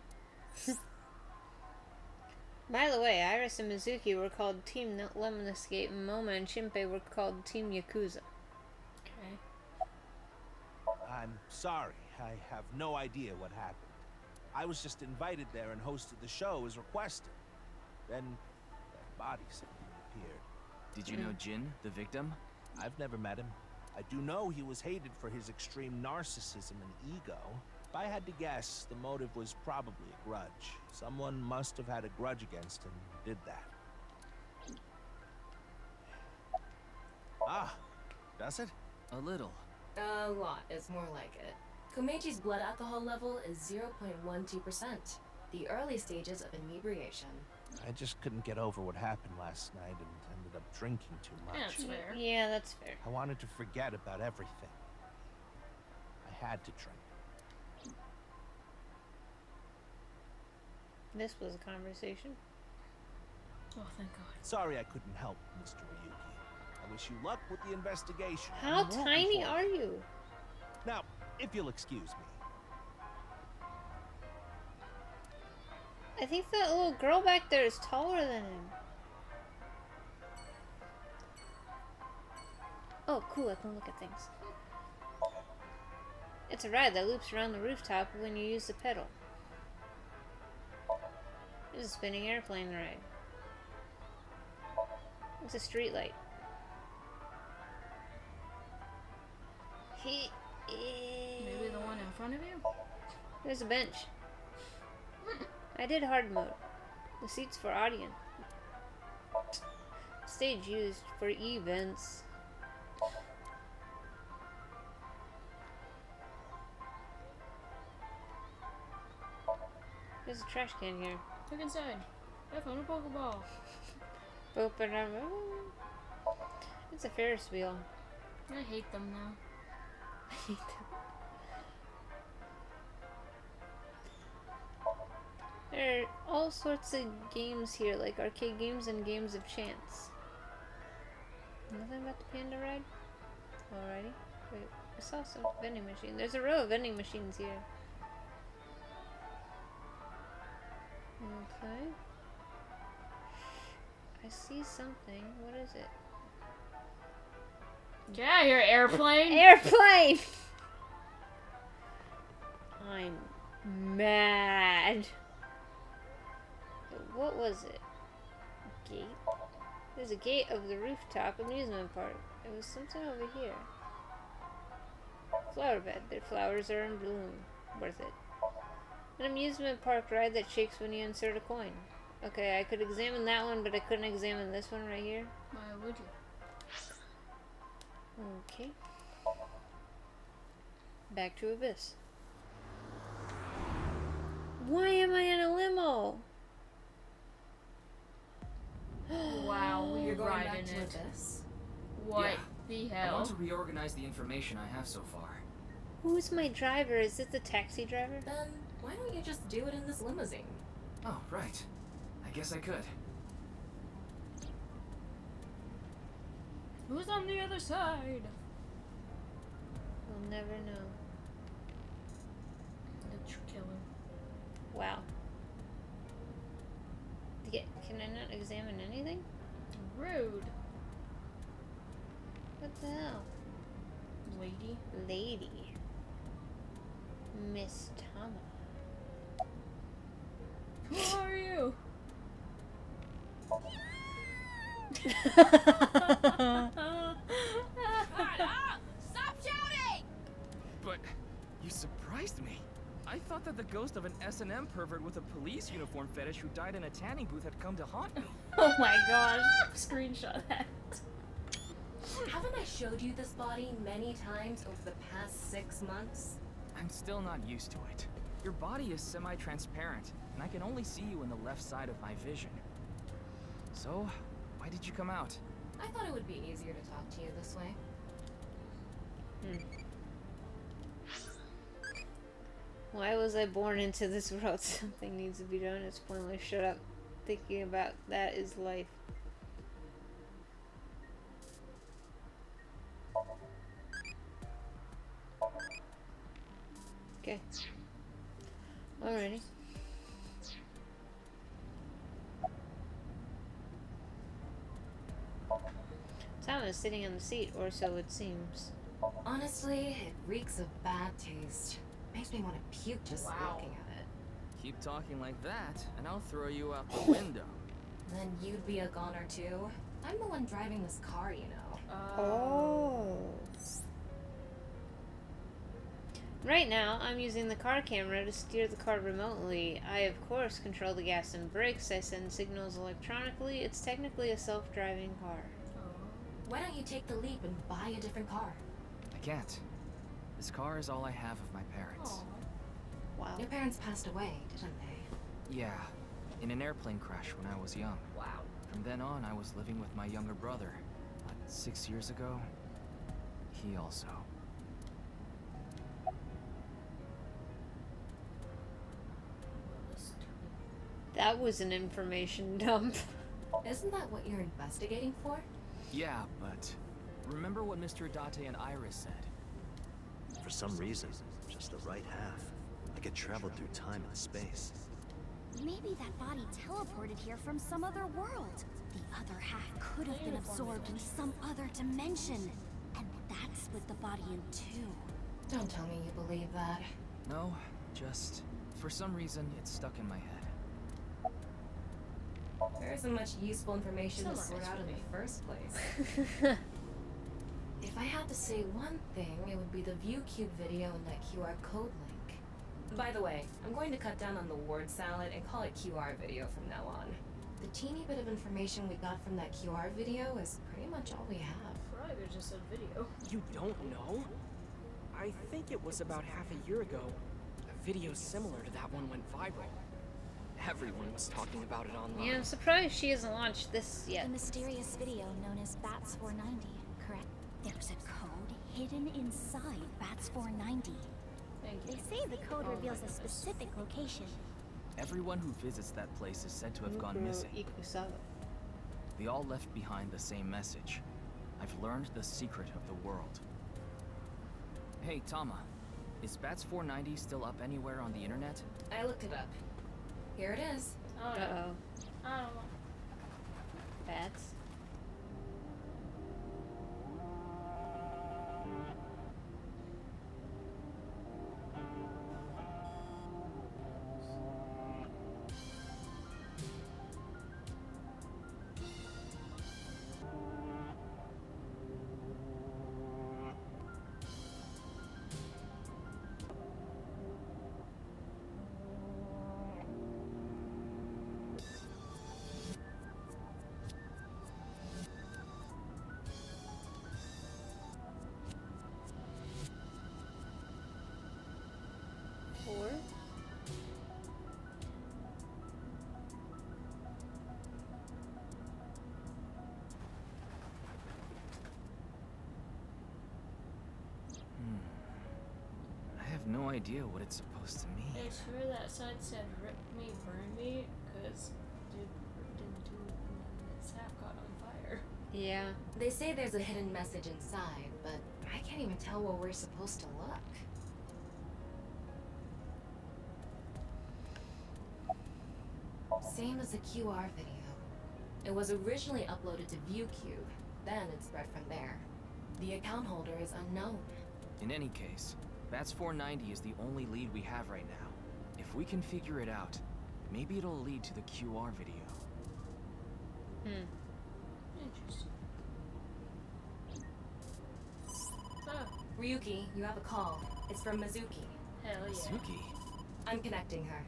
By the way, Iris and Mizuki were called Team Lemon Escape, and Moma and Shinpei were called Team Yakuza. Okay. I'm sorry. I have no idea what happened. I was just invited there and hosted the show as requested. Then that body suddenly appeared. Did you know Jin, the victim? I've never met him. I do know he was hated for his extreme narcissism and ego. If I had to guess, the motive was probably a grudge. Someone must have had a grudge against him and did that. Ah, does it? A little. A lot is more like it. Komeiji's blood alcohol level is 0.12%, the early stages of inebriation. I just couldn't get over what happened last night and ended up drinking too much. Yeah, that's fair. Yeah, that's fair. I wanted to forget about everything. I had to drink. This was a conversation. Oh, thank God. Sorry I couldn't help, Mr. Ryuki. I wish you luck with the investigation. How I'm rooting tiny for are you. you? Now, if you'll excuse me. I think that little girl back there is taller than him. Oh, cool, I can look at things. It's a ride that loops around the rooftop when you use the pedal. It's a spinning airplane ride. It's a street light. Maybe the one in front of you? There's a bench. I did hard mode. The seats for audience. Stage used for events. There's a trash can here. Look inside. I found a Pokeball. It's a Ferris wheel. I hate them now. I hate them. There are all sorts of games here, like arcade games and games of chance. Nothing about the panda ride? Alrighty. Wait, I saw some vending machine. There's a row of vending machines here. Okay. I see something. What is it? Get out of here, airplane! Airplane! I'm mad. What was it? Gate? There's a gate of the rooftop amusement park. It was something over here. Flower bed. Their flowers are in bloom. Worth it. An amusement park ride that shakes when you insert a coin. Okay, I could examine that one, but I couldn't examine this one right here. Why would you? Okay. Back to Abyss. Why am I in a limo? Wow, You're going right back in to it. Abyss? What Yeah. the I hell? want to reorganize the information I have so far. Who's my driver? Is it the taxi driver? Then why don't you just do it in this limousine? Oh, right. I guess I could. Who's on the other side? We'll never know. The killer. Wow. Can I not examine anything? Rude. What the hell? Lady. Miss Tama. Who are you? Stop shouting! But you surprised me. I thought that the ghost of an S&M pervert with a police uniform fetish who died in a tanning booth had come to haunt me. Oh my gosh. Screenshot that. Haven't I showed you this body many times over the past 6 months? I'm still not used to it. Your body is semi-transparent, and I can only see you in the left side of my vision. So, why did you come out? I thought it would be easier to talk to you this way. Why was I born into this world? Something needs to be done. It's pointless. Shut up. Thinking about that is life. Okay. Alrighty. Tom is sitting on the seat, or so it seems. Honestly, it reeks of bad taste. Makes me want to puke just looking at it. Keep talking like that, and I'll throw you out the window. Then you'd be a goner too. I'm the one driving this car, you know. Oh. Right now, I'm using the car camera to steer the car remotely. I, of course, control the gas and brakes. I send signals electronically. It's technically a self-driving car. Why don't you take the leap and buy a different car? I can't. This car is all I have of my parents. Wow. Your parents passed away, didn't they? Yeah, in an airplane crash when I was young. Wow. From then on, I was living with my younger brother. But 6 years ago, he also. That was an information dump. Isn't that what you're investigating for? Yeah, but remember what Mr. Adate and Iris said? For some reason, just the right half. I could travel through time and space. Maybe that body teleported here from some other world. The other half could have been absorbed in some other dimension. And that split the body in two. Don't tell me you believe that. No, just for some reason it's stuck in my head. There isn't much useful information to sort out in the first place. If I had to say one thing, it would be the ViewCube video and that QR code link. By the way, I'm going to cut down on the word salad and call it QR video from now on. The teeny bit of information we got from that QR video is pretty much all we have. Frogger just said video. You don't know? I think it was about half a year ago. A video similar to that one went viral. Everyone was talking about it online. Yeah, I'm surprised she hasn't launched this yet. The mysterious video known as Bats 490, correct? There's a code hidden inside Bats 490. They say the code reveals a specific location. Everyone who visits that place is said to have gone missing. They all left behind the same message. I've learned the secret of the world. Hey, Tama. Is Bats 490 still up anywhere on the internet? I looked it up. Here it is. Oh, no. Uh-oh. I don't know. Bats. idea what it's supposed to mean. I swear that sign said "Rip me, burn me," because dude didn't do it, and then the sap got on fire. Yeah. They say there's a hidden message inside, but I can't even tell where we're supposed to look. Same as the QR video. It was originally uploaded to ViewCube, then it spread from there. The account holder is unknown. In any case, Bats 490 is the only lead we have right now. If we can figure it out, maybe it'll lead to the QR video. Interesting. Ryuki, you have a call. It's from Mizuki. Hell yeah. Mizuki? I'm connecting her.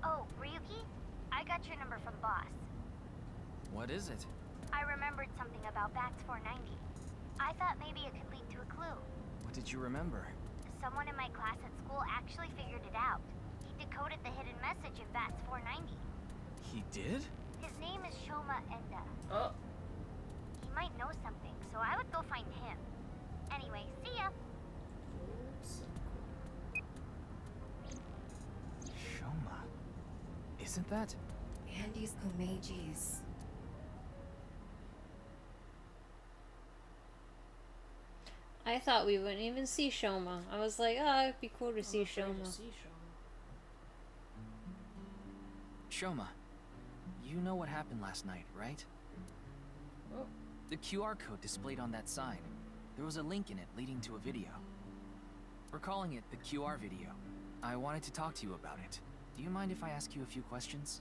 Oh, Ryuki? I got your number from boss. What is it? I remembered something about Bats 490. I thought maybe it could lead to a clue. What did you remember? Someone in my class at school actually figured it out. He decoded the hidden message in Bats 490. He did? His name is Shoma Enda. Oh. He might know something, so I would go find him. Anyway, see ya. Shoma. Isn't that? Andy's Komeji's. I thought we wouldn't even see Shoma. I was like, oh, it'd be cool to see Shoma. Shoma, you know what happened last night, right? Oh. The QR code displayed on that sign. There was a link in it leading to a video. We're calling it the QR video. I wanted to talk to you about it. Do you mind if I ask you a few questions?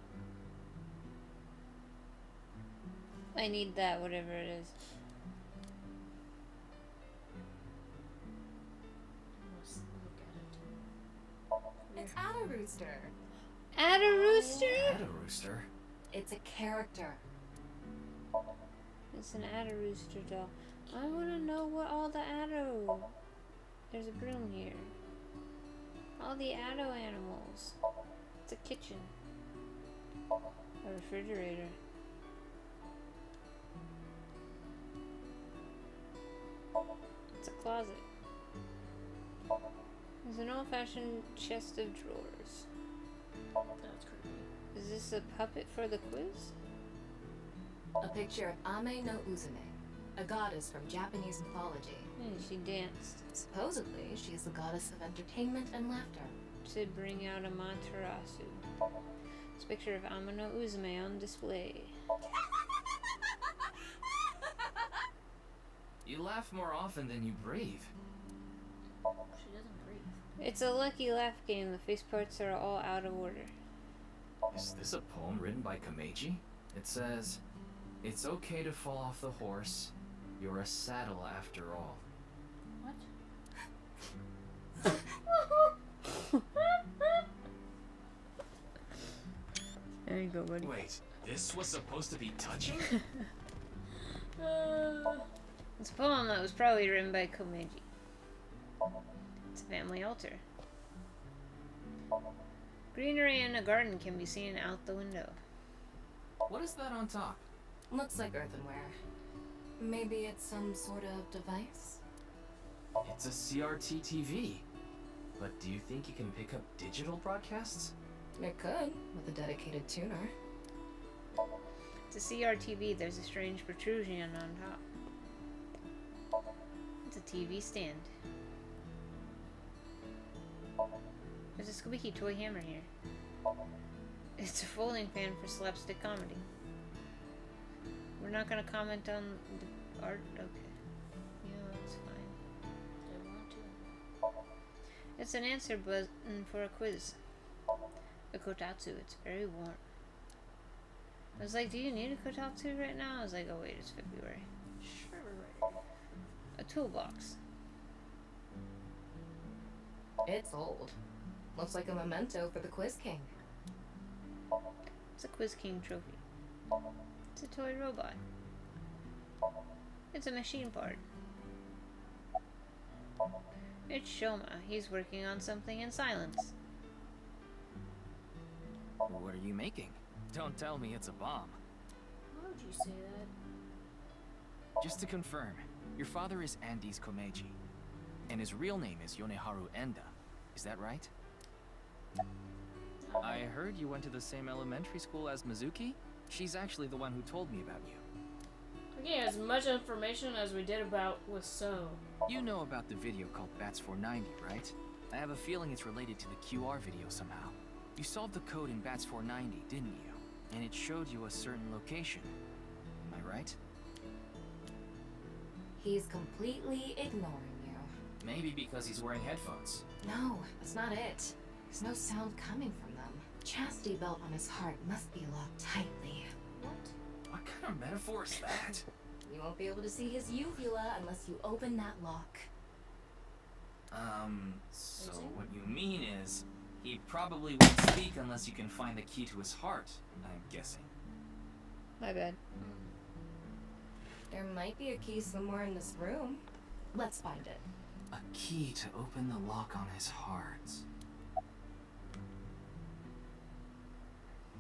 I need that, whatever it is. It's Ada Rooster. Ada Rooster? Ada Rooster? It's a character. It's an Ada Rooster doll. I want to know what all the Addo... There's a broom here. All the Addo animals. It's a kitchen. A refrigerator. It's a closet. There's an old-fashioned chest of drawers. That's creepy. Is this a puppet for the quiz? A picture of Ame no Uzume, a goddess from Japanese mythology. She danced. Supposedly, she is the goddess of entertainment and laughter. To bring out Amaterasu. This picture of Ame no Uzume on display. You laugh more often than you breathe. She doesn't breathe. It's a lucky laugh game. The face parts are all out of order. Is this a poem written by Komeji? It says, "It's okay to fall off the horse. You're a saddle after all." What? There you go, buddy. Wait, this was supposed to be touching? It's a poem that was probably written by Komeji. It's a family altar. Greenery in a garden can be seen out the window. What is that on top? Looks like earthenware. Maybe it's some sort of device? It's a CRT TV. But do you think you can pick up digital broadcasts? It could, with a dedicated tuner. It's a CRTV. There's a strange protrusion on top. It's a TV stand. There's a squeaky toy hammer here. It's a folding fan for slapstick comedy. We're not gonna comment on the art. Okay. Yeah, that's fine. They want to. It's an answer button for a quiz. A kotatsu. It's very warm. I was like, do you need a kotatsu right now? I was like, oh wait, it's February. Sure. A toolbox. It's old. Looks like a memento for the Quiz King. It's a Quiz King trophy. It's a toy robot. It's a machine part. It's Shoma. He's working on something in silence. What are you making? Don't tell me it's a bomb. Why would you say that? Just to confirm, your father is Andy's Komeji. And his real name is Yoneharu Enda. Is that right? I heard you went to the same elementary school as Mizuki? She's actually the one who told me about you. We're getting as much information as we did about with So. You know about the video called Bats 490, right? I have a feeling it's related to the QR video somehow. You solved the code in Bats 490, didn't you? And it showed you a certain location. Am I right? He's completely ignoring you. Maybe because he's wearing headphones. No, that's not it. There's no sound coming from them. Chastity belt on his heart must be locked tightly. What kind of metaphor is that? You won't be able to see his uvula unless you open that lock. So what you mean is, he probably won't speak unless you can find the key to his heart, I'm guessing. My bad. There might be a key somewhere in this room. Let's find it. A key to open the lock on his heart.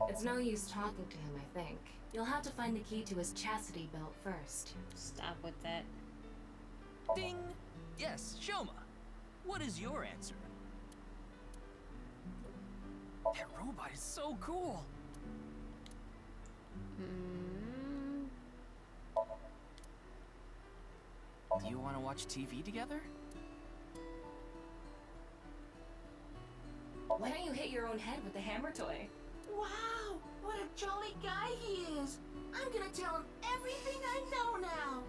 It's no use talking to him, I think. You'll have to find the key to his chastity belt first. Stop with that. Ding! Yes, Shoma. What is your answer? That robot is so cool! Do you want to watch TV together? Why don't you hit your own head with the hammer toy? Wow, what a jolly guy he is. I'm gonna tell him everything I know now.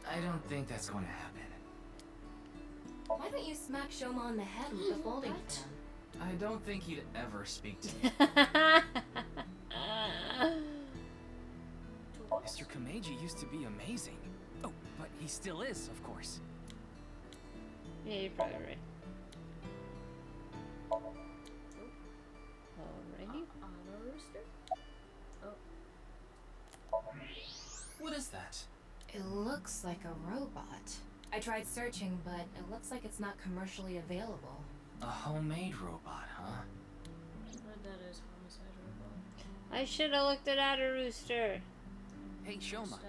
I don't think that's going to happen. Why don't you smack Shoma on the head with the folding fan? I don't think he'd ever speak to me. Mr. Kameji used to be amazing. Oh, but he still is, of course. Yeah, you're probably right. Alrighty. What is that? It looks like a robot. I tried searching, but it looks like it's not commercially available. A homemade robot, huh? What that is, homicide robot. I should have looked it at a rooster. Hey, Shoma,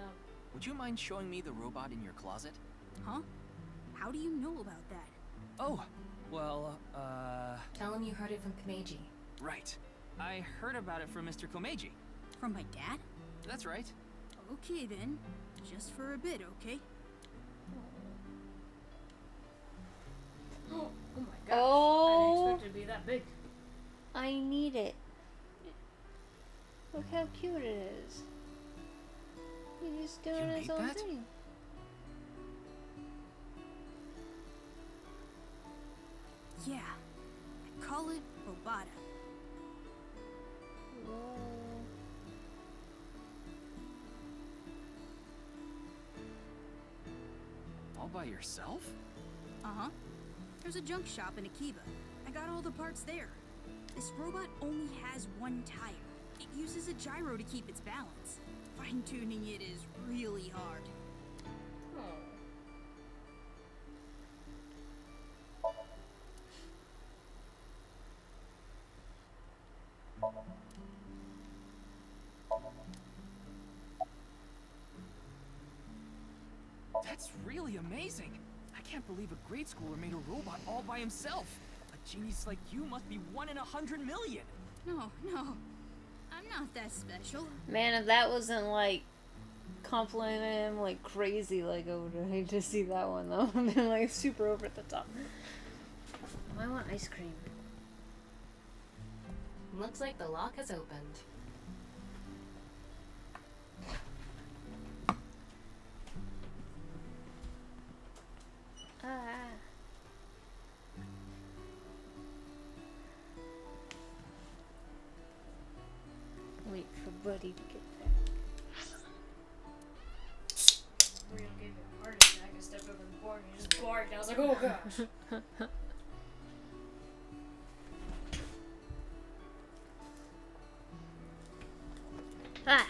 would you mind showing me the robot in your closet? Huh? How do you know about that? Oh, well, Tell him you heard it from Kameji. Right. I heard about it from Mr. Komeiji. From my dad? That's right. Okay then. Just for a bit, okay? Oh my gosh. Oh. I didn't expect it to be that big. I need it. Look how cute it is. He's just doing his own thing. Yeah. I call it Robata. All by yourself? Uh-huh. There's a junk shop in Akiba. I got all the parts there. This robot only has one tire. It uses a gyro to keep its balance. Fine-tuning it is really hard. That's really amazing. I can't believe a grade schooler made a robot all by himself. A genius like you must be 1 in 100 million. No. I'm not that special. Man, if that wasn't like complimenting him like crazy, like I would hate to see that one though. I've been like super over the top. I want ice cream. Looks like the lock has opened. Wait for Buddy to get back. Real gave me a heart attack. I stepped over the board and he just barked. And I was like, oh gosh. Ah!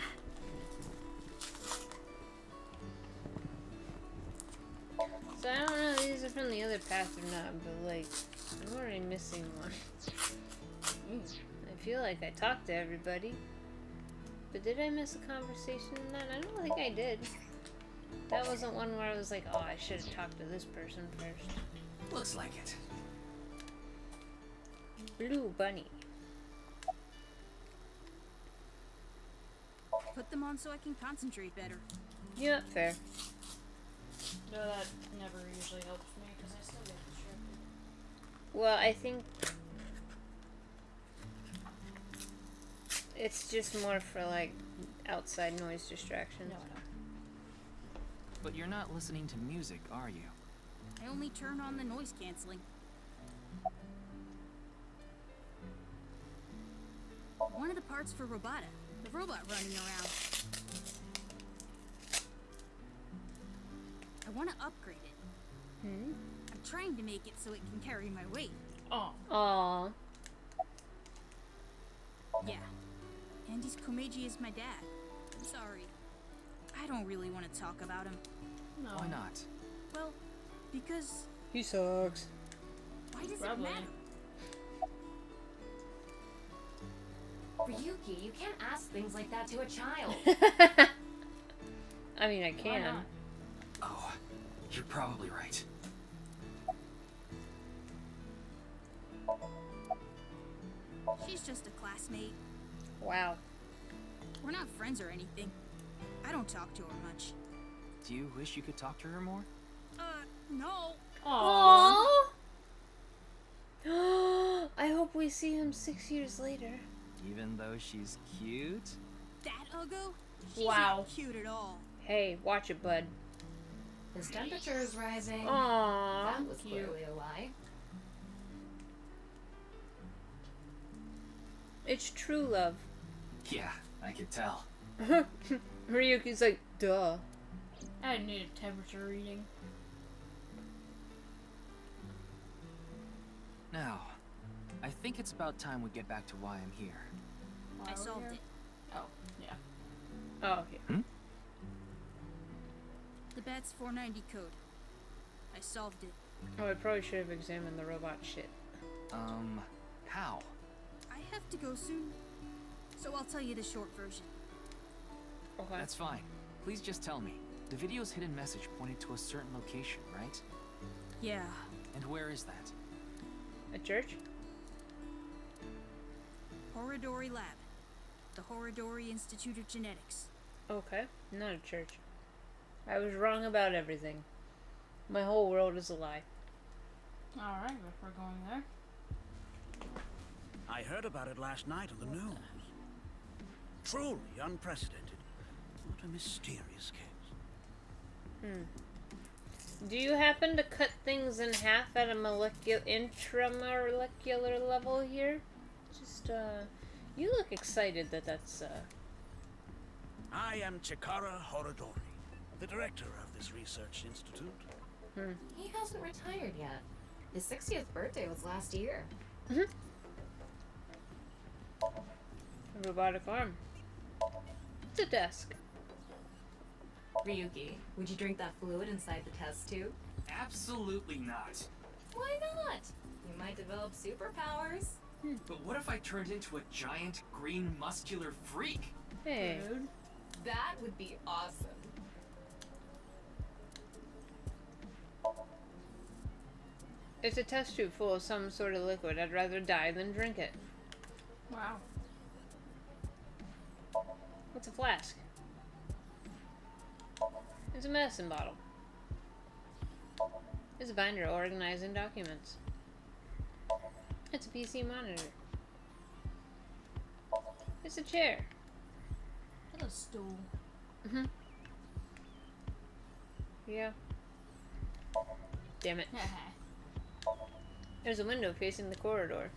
So I don't know if these are from the other path or not, but like, I'm already missing one. I feel like I talked to everybody. But did I miss a conversation in that? I don't think I did. That wasn't one where I was like, oh, I should have talked to this person first. Looks like it. Blue bunny. Put them on so I can concentrate better. Yeah, fair. No, that never usually helps me because I still get distracted. Well, I think it's just more for like outside noise distraction. No, I know. But you're not listening to music, are you? I only turn on the noise canceling. One of the parts for Robota, the robot running around. I want to upgrade it. I'm trying to make it so it can carry my weight. Oh. Aww. Yeah. Andy's Komeiji is my dad. I'm sorry. I don't really want to talk about him. No. Why not? Well, because... He sucks. Why does Probably. it matter? Ryuki, you can't ask things like that to a child. I mean, I can. Oh, you're probably right. She's just a classmate. Wow. We're not friends or anything. I don't talk to her much. Do you wish you could talk to her more? No. Aww. I hope we see him 6 years later. Even though she's cute? That Uggo? She's Wow. not cute at all. Hey, watch it, bud. His temperature is rising. Aww. That was clearly a lie. It's true love. Yeah, I could tell. Ryuki's like, duh. I need a temperature reading. Now, I think it's about time we get back to why I'm here. I solved it. Oh, yeah. Oh, okay. The Bat's 490 code. I solved it. Oh, I probably should have examined the robot shit. How? I have to go soon, so I'll tell you the short version. Okay. That's fine. Please just tell me. The video's hidden message pointed to a certain location, right? Yeah. And where is that? A church? Horodori Lab. The Horodori Institute of Genetics. Okay, not a church. I was wrong about everything. My whole world is a lie. Alright, if we're going there. I heard about it last night on the news. Truly unprecedented. What a mysterious case. Do you happen to cut things in half at a intramolecular level here? Just, you look excited that that's, I am Chikara Horodori, the director of this research institute. He hasn't retired yet. His 60th birthday was last year. A robotic arm. It's a desk. Ryuki, would you drink that fluid inside the test tube? Absolutely not. Why not? You might develop superpowers. But what if I turned into a giant green muscular freak? Hey. Dude, that would be awesome. It's a test tube full of some sort of liquid. I'd rather die than drink it. Wow. What's a flask? It's a medicine bottle. It's a binder organizing documents. It's a PC monitor. It's a chair. It's a stool. Yeah. Damn it. There's a window facing the corridor.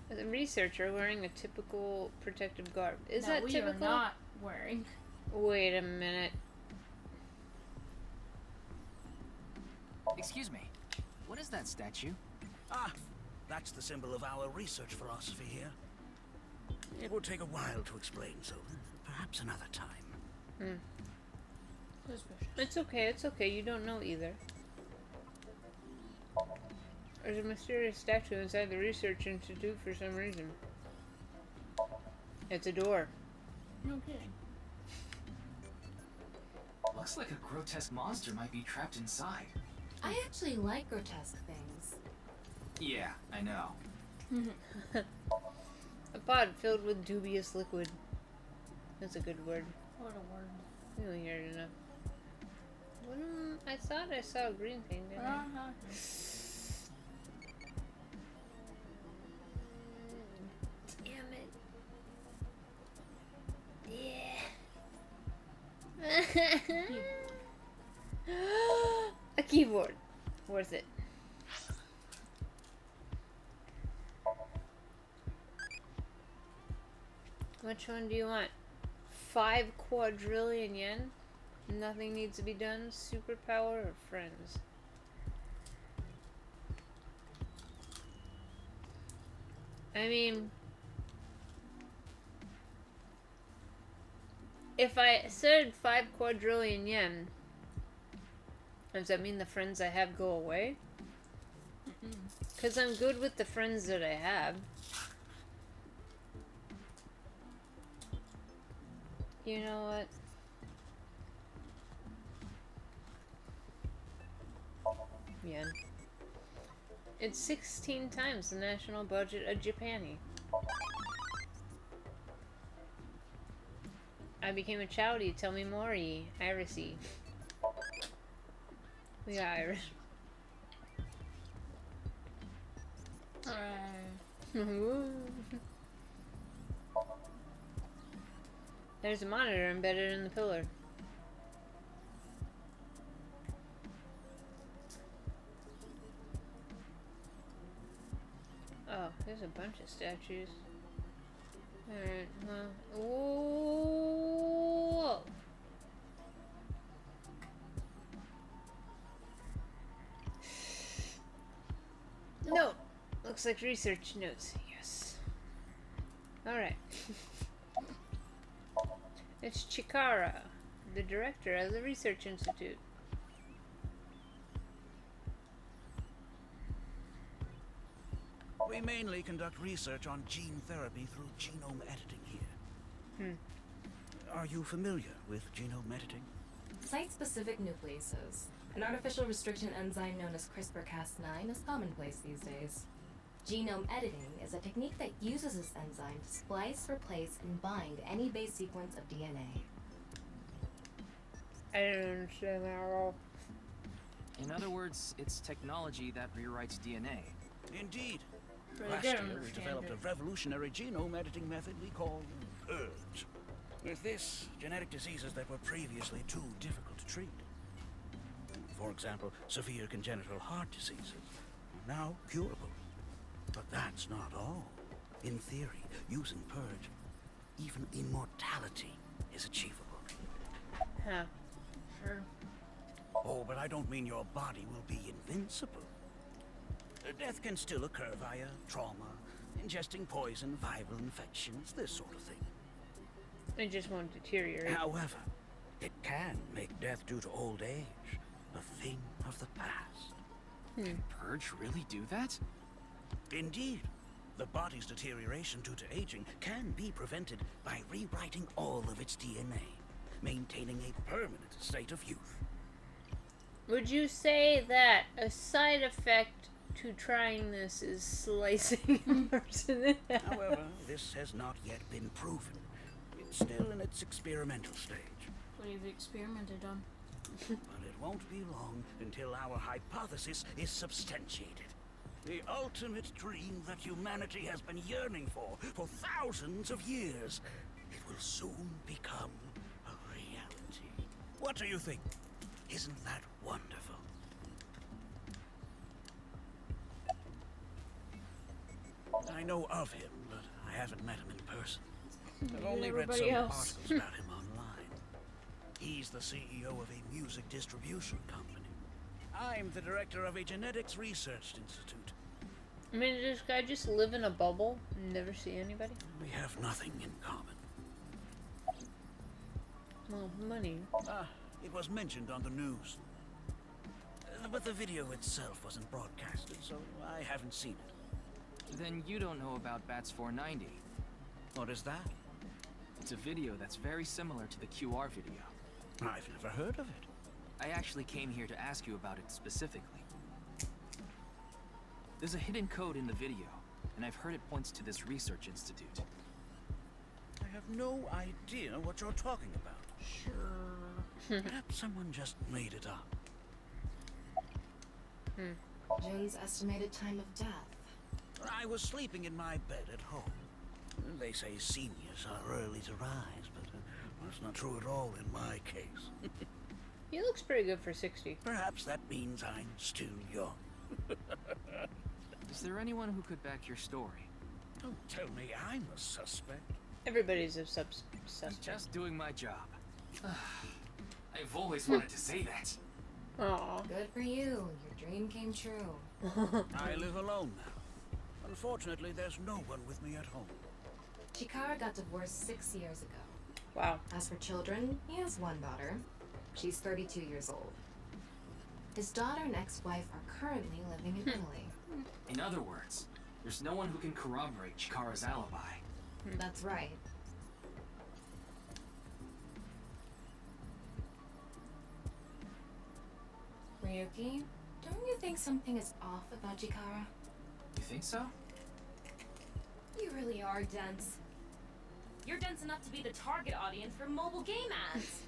There's a researcher wearing a typical protective garb. Is that we typical? are not wearing. Wait a minute. Excuse me. What is that statue? Ah, that's the symbol of our research philosophy here. It will take a while to explain, so perhaps another time. It's okay, it's okay. You don't know either. There's a mysterious statue inside the research institute for some reason. It's a door. No kidding. Looks like a grotesque monster might be trapped inside. I actually like grotesque things. Yeah, I know. A pod filled with dubious liquid. That's a good word. What a word. We don't hear it enough. I thought I saw a green thing, didn't I? Damn it. Yeah. A keyboard. Worth it. Which one do you want? 5 quadrillion yen? Nothing needs to be done? Superpower or friends? I mean, if I said 5 quadrillion yen, does that mean the friends I have go away? Because I'm good with the friends that I have. You know what? Yen. It's 16 times the national budget of Japan. I became a chowdy. Tell me more, Irisy. We got Iris. There's a monitor embedded in the pillar. Oh, there's a bunch of statues. Alright, well. Whoa! No! Looks like research notes. Yes. Alright. It's Chikara, the director of the Research Institute. We mainly conduct research on gene therapy through genome editing here. Are you familiar with genome editing? Site-specific nucleases. An artificial restriction enzyme known as CRISPR-Cas9 is commonplace these days. Genome editing is a technique that uses this enzyme to splice, replace, and bind any base sequence of DNA. I don't understand that at all. In other words, it's technology that rewrites DNA. Indeed. Really Last don't year, we understand developed it. a revolutionary genome editing method we call ERGE. With this, genetic diseases that were previously too difficult to treat, for example, severe congenital heart diseases, are now curable. But that's not all. In theory, using Purge, even immortality is achievable. Huh. Sure. Oh, but I don't mean your body will be invincible. Death can still occur via trauma, ingesting poison, viral infections, this sort of thing. It just won't deteriorate. However, it can make death due to old age a thing of the past. Can Purge really do that? Indeed. The body's deterioration due to aging can be prevented by rewriting all of its DNA, maintaining a permanent state of youth. Would you say that a side effect to trying this is slicing a person in half? However, this has not yet been proven. It's still in its experimental stage. What have you experimented on? But it won't be long until our hypothesis is substantiated. The ultimate dream that humanity has been yearning for thousands of years. It will soon become a reality. What do you think? Isn't that wonderful? I know of him, but I haven't met him in person. I've only read some articles about him online. He's the CEO of a music distribution company. I'm the director of a genetics research institute. I mean, does this guy just live in a bubble and never see anybody? We have nothing in common. Well, money. It was mentioned on the news. But the video itself wasn't broadcasted, so I haven't seen it. Then you don't know about Bats 490. What is that? It's a video that's very similar to the QR video. I've never heard of it. I actually came here to ask you about it specifically. There's a hidden code in the video, and I've heard it points to this research institute. I have no idea what you're talking about. Sure. Perhaps someone just made it up. Jin's estimated time of death. I was sleeping in my bed at home. They say seniors are early to rise, but that's not true at all in my case. He looks pretty good for 60. Perhaps that means I'm still young. Is there anyone who could back your story? Don't tell me I'm a suspect. Everybody's a suspect. Just doing my job. I've always wanted to say that. Aww. Good for you. Your dream came true. I live alone now. Unfortunately, there's no one with me at home. Chikara got divorced 6 years ago. Wow. As for children, he has one daughter. She's 32 years old. His daughter and ex-wife are currently living in Italy. In other words, there's no one who can corroborate Chikara's alibi. That's right. Ryuki, don't you think something is off about Chikara? You think so? You really are dense. You're dense enough to be the target audience for mobile game ads.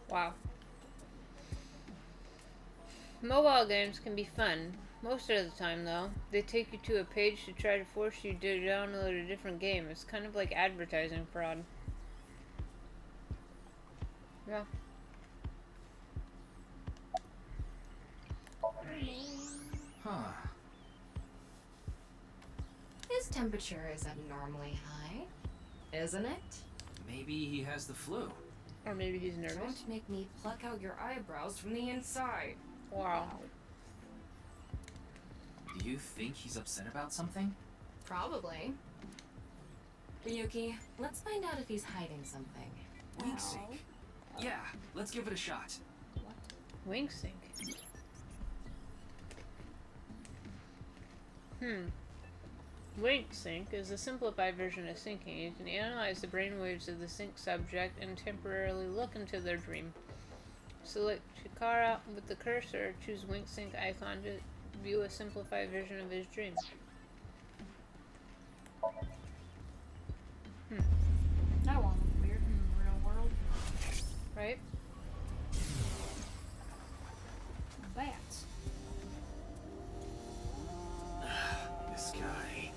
Wow. Mobile games can be fun. Most of the time, though, they take you to a page to try to force you to download a different game. It's kind of like advertising fraud. Yeah. Huh. His temperature is abnormally high, isn't it? Maybe he has the flu. Or maybe he's nervous. Don't make me pluck out your eyebrows from the inside. Wow. Do you think he's upset about something? Probably. Ryuki, let's find out if he's hiding something. Wink sync. Yeah, let's give it a shot. Wink sync. Wink sync is a simplified version of syncing. You can analyze the brainwaves of the sync subject and temporarily look into their dream. Select Chikara with the cursor, choose Wink sync icon to view a simplified version of his dream. That one looked weird in the real world. Right? Bats. This guy.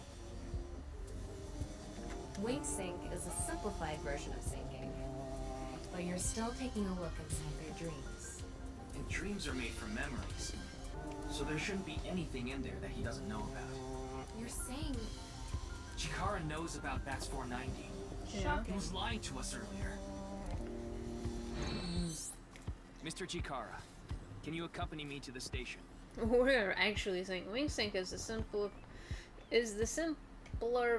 Wink sync is a simplified version of syncing, but you're still taking a look inside their dreams. And dreams are made from memories. So there shouldn't be anything in there that he doesn't know about. You're saying... Chikara knows about Bats 490. Yeah. He was lying to us earlier. Mr. Chikara, can you accompany me to the station? We're actually saying Wink sync is the simpler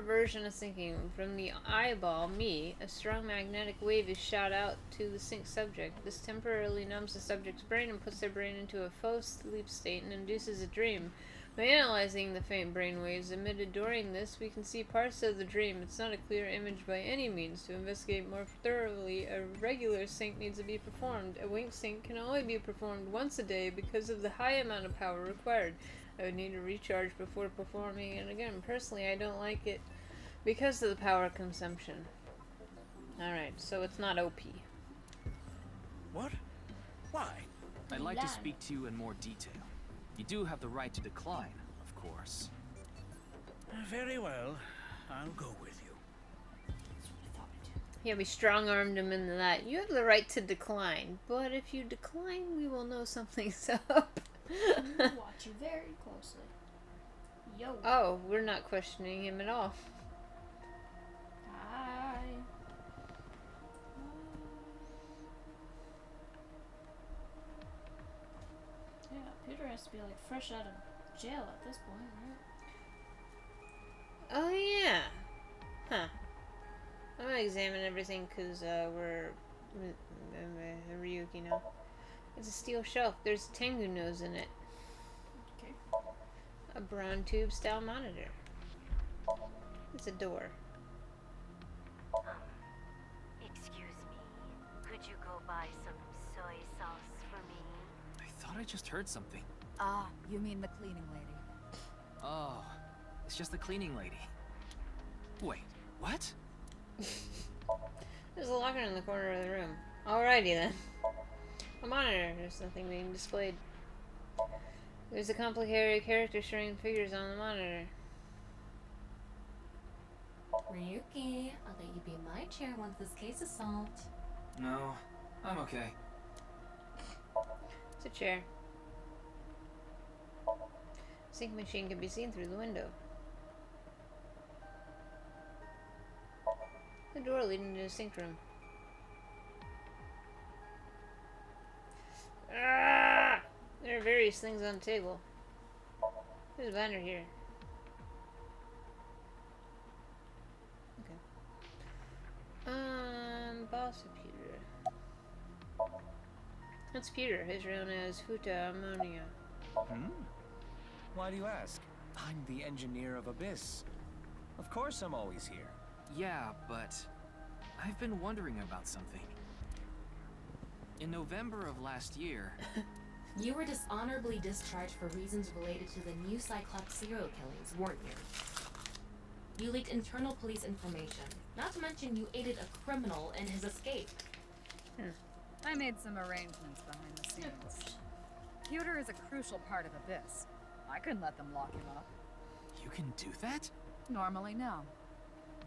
version of syncing. From the eyeball, me, a strong magnetic wave is shot out to the sync subject. This temporarily numbs the subject's brain and puts their brain into a faux sleep state and induces a dream. By analyzing the faint brain waves emitted during this, we can see parts of the dream. It's not a clear image by any means. To investigate more thoroughly, a regular sync needs to be performed. A wink sync can only be performed once a day because of the high amount of power required. I would need to recharge before performing it again. Personally, I don't like it because of the power consumption. Alright, so it's not OP. What? Why? I'd like to speak to you in more detail. You do have the right to decline, of course. Very well. I'll go with you. Yeah, we strong-armed him into that. You have the right to decline, but if you decline, we will know something's up. Watch you very closely. Yo. Oh, we're not questioning him at all. Hi. Yeah, Peter has to be like fresh out of jail at this point, right? Oh, yeah. Huh. I'm gonna examine everything because we're Ryuki now. It's a steel shelf. There's a Tengu nose in it. Okay. A brown tube style monitor. It's a door. Excuse me. Could Could you go buy some soy sauce for me? I thought I just heard something. Ah, you mean the cleaning lady. Oh, it's just the cleaning lady. Wait, what? There's a locker in the corner of the room. Alrighty then. A monitor. There's nothing being displayed. There's a complicated character showing figures on the monitor. Ryuki, I'll let you be my chair once this case is solved. No, I'm okay. It's a chair. Sink machine can be seen through the window. The door leading to the sink room. Ah! There are various things on the table. There's a banner here. Okay. Boss of Peter. That's Peter. His real name is Futa Ammonia. Why do you ask? I'm the engineer of Abyss. Of course I'm always here. Yeah, but I've been wondering about something. In November of last year... You were dishonorably discharged for reasons related to the new Cyclops serial killings, weren't you? You leaked internal police information. Not to mention you aided a criminal in his escape. I made some arrangements behind the scenes. Pewter is a crucial part of Abyss. I couldn't let them lock him up. You can do that? Normally, no.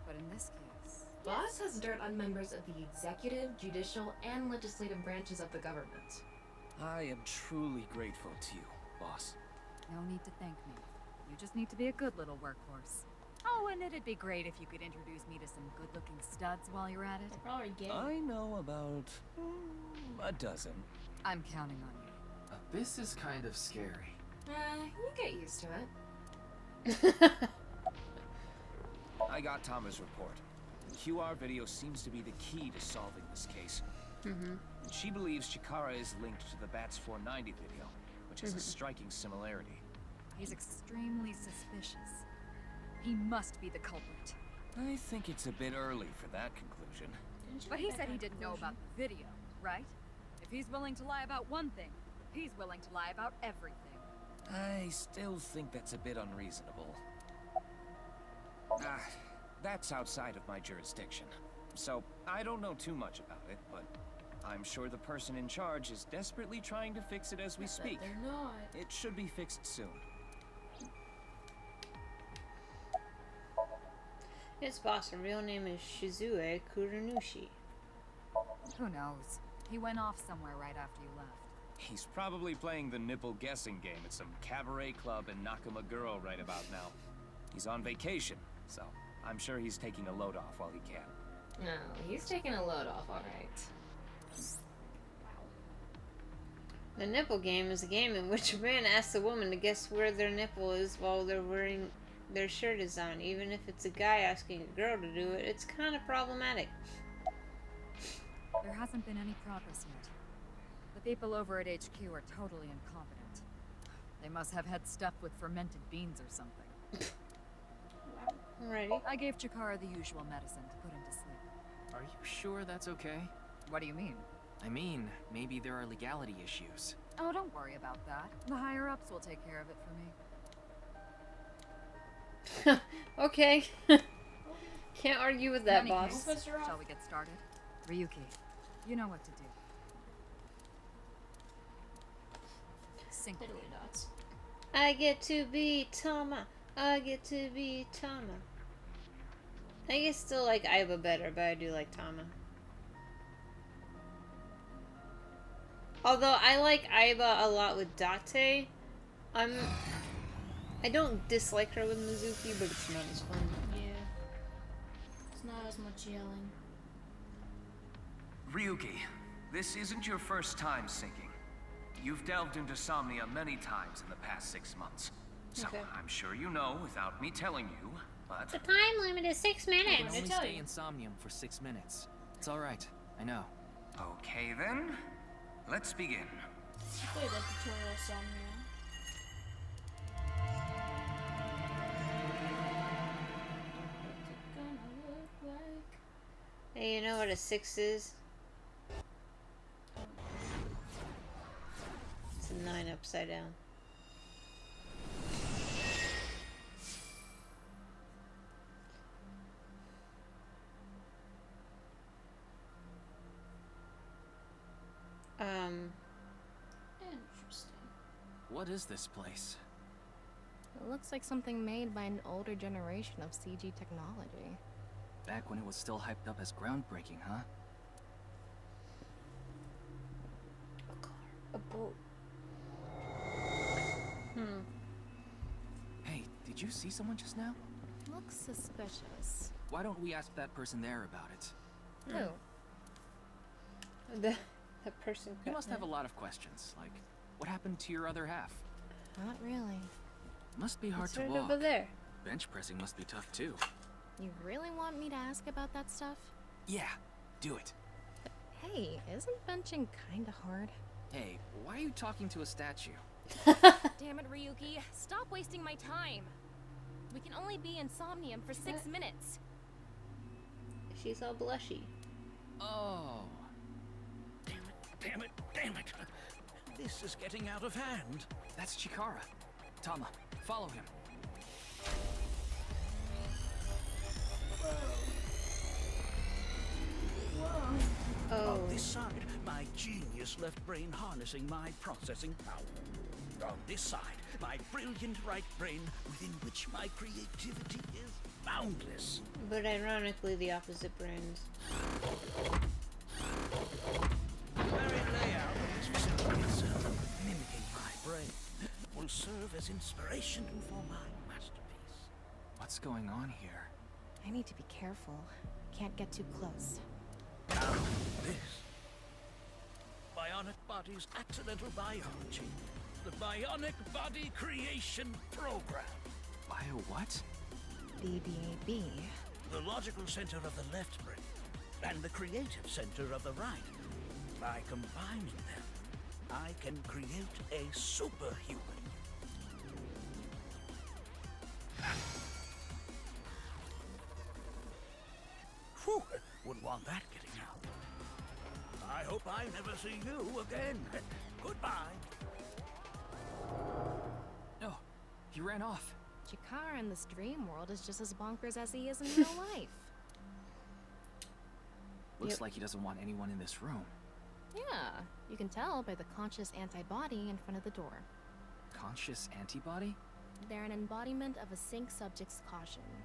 But in this case... Boss has dirt on members of the executive, judicial, and legislative branches of the government. I am truly grateful to you, boss. No need to thank me. You just need to be a good little workhorse. Oh, and it'd be great if you could introduce me to some good-looking studs while you're at it. Probably gay. I know about a dozen. I'm counting on you. Abyss is kind of scary. You get used to it. I got Tama's report. The QR video seems to be the key to solving this case. She believes Chikara is linked to the Bats 490 video, which is a striking similarity. He's extremely suspicious. He must be the culprit. I think it's a bit early for that conclusion. But he said he didn't know about the video, right? If he's willing to lie about one thing, he's willing to lie about everything. I still think that's a bit unreasonable. That's outside of my jurisdiction. So, I don't know too much about it, but I'm sure the person in charge is desperately trying to fix it as we speak. They're not. It should be fixed soon. His boss, her real name is Shizue Kuranushi. Who knows? He went off somewhere right after you left. He's probably playing the nipple guessing game at some cabaret club in Nakamaguro right about now. He's on vacation, so I'm sure he's taking a load off while he can. No, he's taking a load off, alright. The nipple game is a game in which a man asks a woman to guess where their nipple is while they're wearing their shirt is on. Even if it's a guy asking a girl to do it, it's kind of problematic. There hasn't been any progress yet. The people over at HQ are totally incompetent. They must have had stuff with fermented beans or something. Alrighty. I gave Chikara the usual medicine to put him to sleep. Are you sure that's okay? What do you mean? I mean, maybe there are legality issues. Oh, don't worry about that. The higher-ups will take care of it for me. Okay. Can't argue with that, boss. Shall we get started? Ryuki, you know what to do. Sync dots. I get to be Tama. I get to be Tama. I guess still like Aiba better, but I do like Tama. Although I like Aiba a lot with Date, I don't dislike her with Mizuki, but it's not as fun. Yeah. It's not as much yelling. Ryuki, this isn't your first time sinking. You've delved into Somnia many times in the past 6 months. So I'm sure you know without me telling you, but... The time limit is 6 minutes. I can only stay in Somnium for 6 minutes. It's alright, I know. Okay then, let's begin. I played that tutorial Somnium. Hey, you know what a 6 is? 9 upside down. Interesting. What is this place? It looks like something made by an older generation of CG technology. Back when it was still hyped up as groundbreaking, huh? A car. A boat. Hey, did you see someone just now? Looks suspicious. Why don't we ask that person there about it? Who? The person. You must have a lot of questions, like, what happened to your other half? Not really. Must be hard It's to right walk. over there. Bench pressing must be tough too. You really want me to ask about that stuff? Yeah, do it. Hey, isn't benching kinda hard? Hey, why are you talking to a statue? Damn it, Ryuki. Stop wasting my time. We can only be in Somnium for 6 minutes. She's all blushy. Oh. Damn it, damn it. This is getting out of hand. That's Chikara. Tama, follow him. Oh. On this side, my genius left brain harnessing my processing power. On this side, my brilliant right brain within which my creativity is boundless. But ironically, the opposite brains. The very layout of this facility itself, mimicking my brain, will serve as inspiration for my masterpiece. What's going on here? I need to be careful. Can't get too close. Now, this. Bionic Body's accidental biology. The Bionic Body Creation Program. Bio what? BBAB. The logical center of the left brain, and the creative center of the right. By combining them, I can create a superhuman. Whew, wouldn't want that getting out. I hope I never see you again. Goodbye. Oh, he ran off. Chikara in this dream world is just as bonkers as he is in real life. Looks like he doesn't want anyone in this room. Yeah, you can tell by the conscious antibody in front of the door. Conscious antibody? They're an embodiment of a sync subject's caution.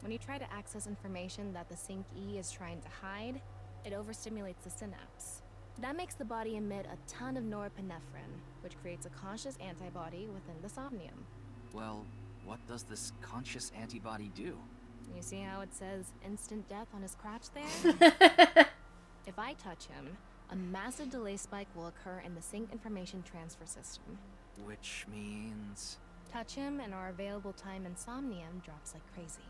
When you try to access information that the sync E is trying to hide, it overstimulates the synapse. That makes the body emit a ton of norepinephrine, which creates a conscious antibody within the Somnium. Well, what does this conscious antibody do? You see how it says instant death on his crotch there? If I touch him, a massive delay spike will occur in the sync information transfer system. Which means... Touch him and our available time in Somnium drops like crazy.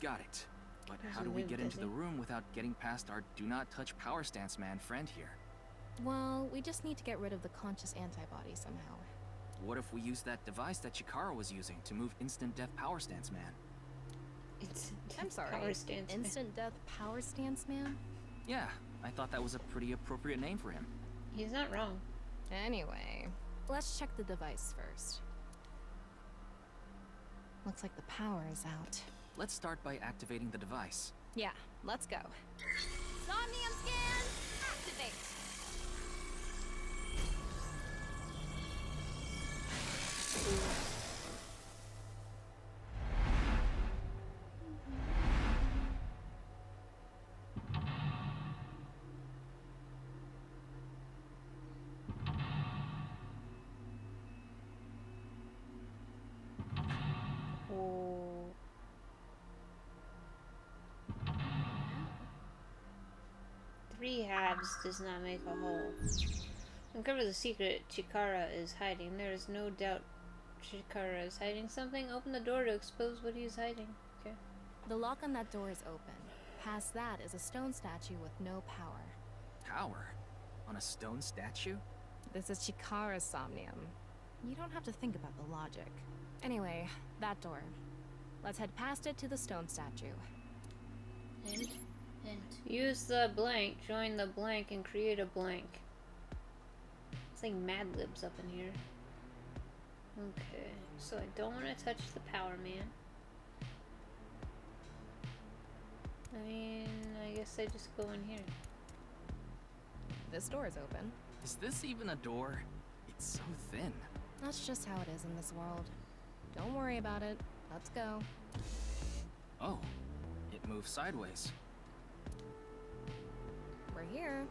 Got it. But how do we get into the room without getting past our do not touch power stance man friend here? Well, we just need to get rid of the conscious antibody somehow. What if we use that device that Chikara was using to move instant death power stance man? I'm sorry, Power stance man. instant death power stance man? Yeah, I thought that was a pretty appropriate name for him. He's not wrong. Anyway, let's check the device first. Looks like the power is out. Let's start by activating the device. Yeah, let's go. Somnium scan, activate. Oh. Three halves does not make a whole. Uncover the secret Chikara is hiding. There is no doubt Chikara is hiding something. Open the door to expose what he is hiding. Okay. The lock on that door is open. Past that is a stone statue with no power. Power? On a stone statue? This is Chikara's Somnium. You don't have to think about the logic. Anyway, that door. Let's head past it to the stone statue. Hint. Use the blank, join the blank, and create a blank. Is like Mad Libs up in here. Okay, so I don't want to touch the power man. I mean, I guess I just go in here. This door is open. Is this even a door? It's so thin. That's just how it is in this world. Don't worry about it. Let's go. Oh, it moves sideways. We're here.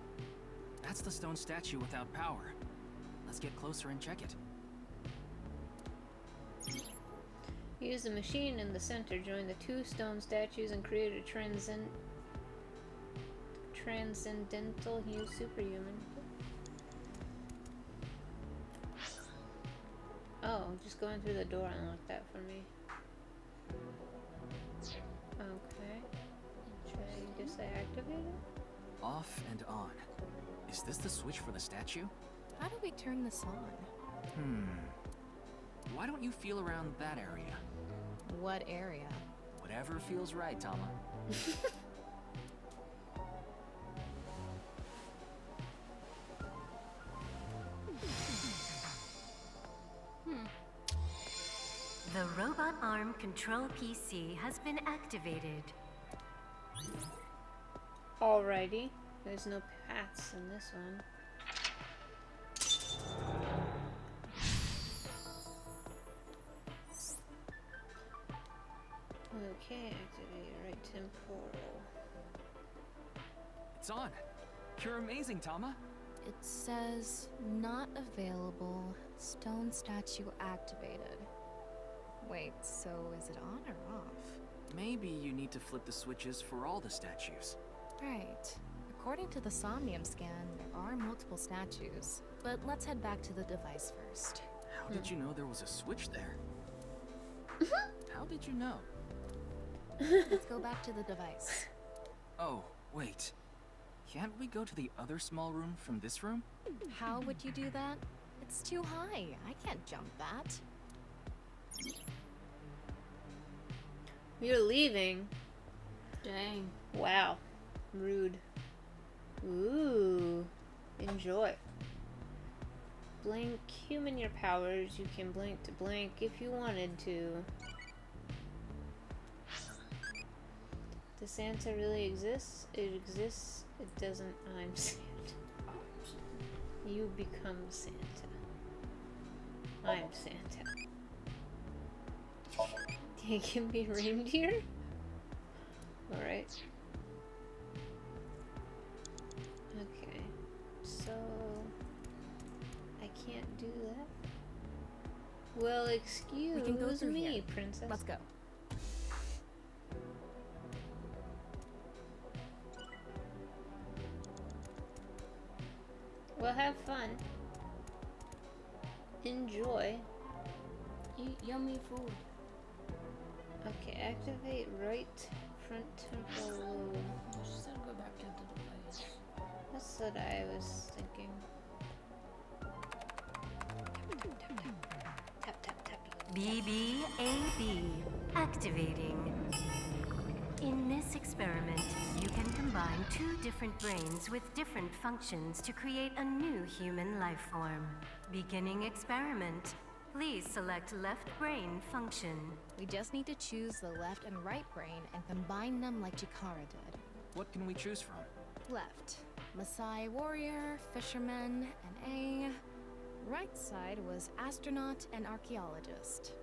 That's the stone statue without power. Let's get closer and check it. Use the machine in the center. Join the two stone statues and create a transcendental superhuman. Oh, just going through the door unlocked that for me. Okay. I guess I activate it? Off and on. Is this the switch for the statue? How do we turn this on? Why don't you feel around that area? What area? Whatever feels right, Tama. The robot arm control PC has been activated. Alrighty. There's no paths in this one. Okay, activate right temporal. It's on. You're amazing, Tama. It says not available. Stone statue activated. Wait, so is it on or off? Maybe you need to flip the switches for all the statues. Right. According to the Somnium scan, there are multiple statues. But let's head back to the device first. How did you know there was a switch there? How did you know? Let's go back to the device. Oh, wait. Can't we go to the other small room from this room? How would you do that? It's too high. I can't jump that. You're leaving? Dang. Wow. Rude. Ooh. Enjoy. Blank human your powers. You can blank to blank if you wanted to. Does Santa really exist? It exists. It doesn't. I'm Santa. You become Santa. I'm Santa. Can you give me reindeer? Alright. Okay. So I can't do that. Well, excuse we can go through me, here. princess. Let's go. Well, have fun. Enjoy. Eat yummy food. Okay, activate right front temporal lobe. She said go back to the device. That's what I was thinking. Tap, tap, tap. BBAB activating. In this experiment, you can combine two different brains with different functions to create a new human life form. Beginning experiment. Please select left brain function. We just need to choose the left and right brain and combine them like Chikara did. What can we choose from? Left. Maasai warrior, fisherman, and A. Right side was astronaut and archaeologist.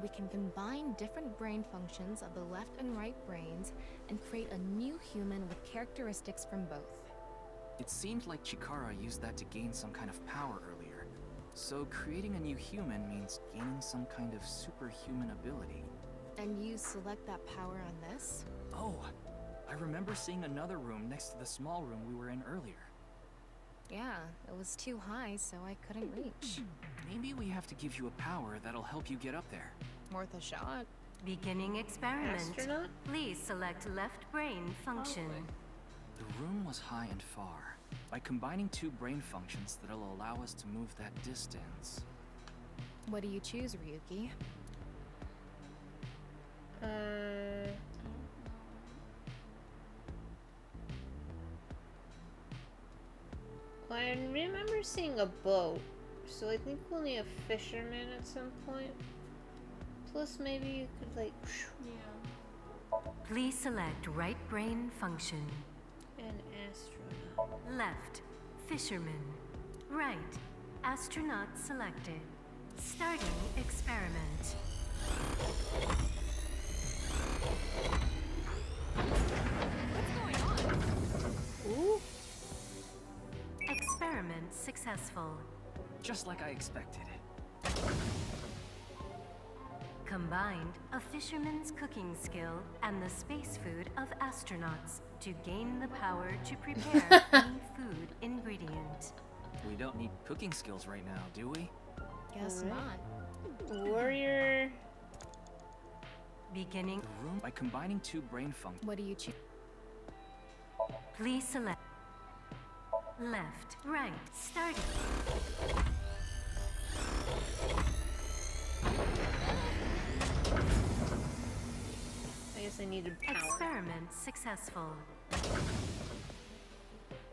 We can combine different brain functions of the left and right brains and create a new human with characteristics from both. It seemed like Chikara used that to gain some kind of power earlier. So creating a new human means gaining some kind of superhuman ability. And you select that power on this? Oh, I remember seeing another room next to the small room we were in earlier. Yeah, it was too high, so I couldn't reach. Maybe we have to give you a power that'll help you get up there. Worth a shot. Beginning experiment. Astronaut? Please select left brain function. The room was high and far. By combining two brain functions, that'll allow us to move that distance. What do you choose, Ryuki? Well, I remember seeing a boat. So I think we'll need a fisherman at some point. Plus maybe you could like... Yeah. Please select right brain function. An astronaut. Left, fisherman. Right, astronaut selected. Starting experiment. What's going on? Ooh. Experiment successful. Just like I expected. Combined a fisherman's cooking skill and the space food of astronauts to gain the power to prepare any food ingredient. We don't need cooking skills right now, do we? Guess not. Warrior. Beginning. The room by combining two brain functions. What do you choose? Please select left, right, starting. I guess I needed power. Experiment successful.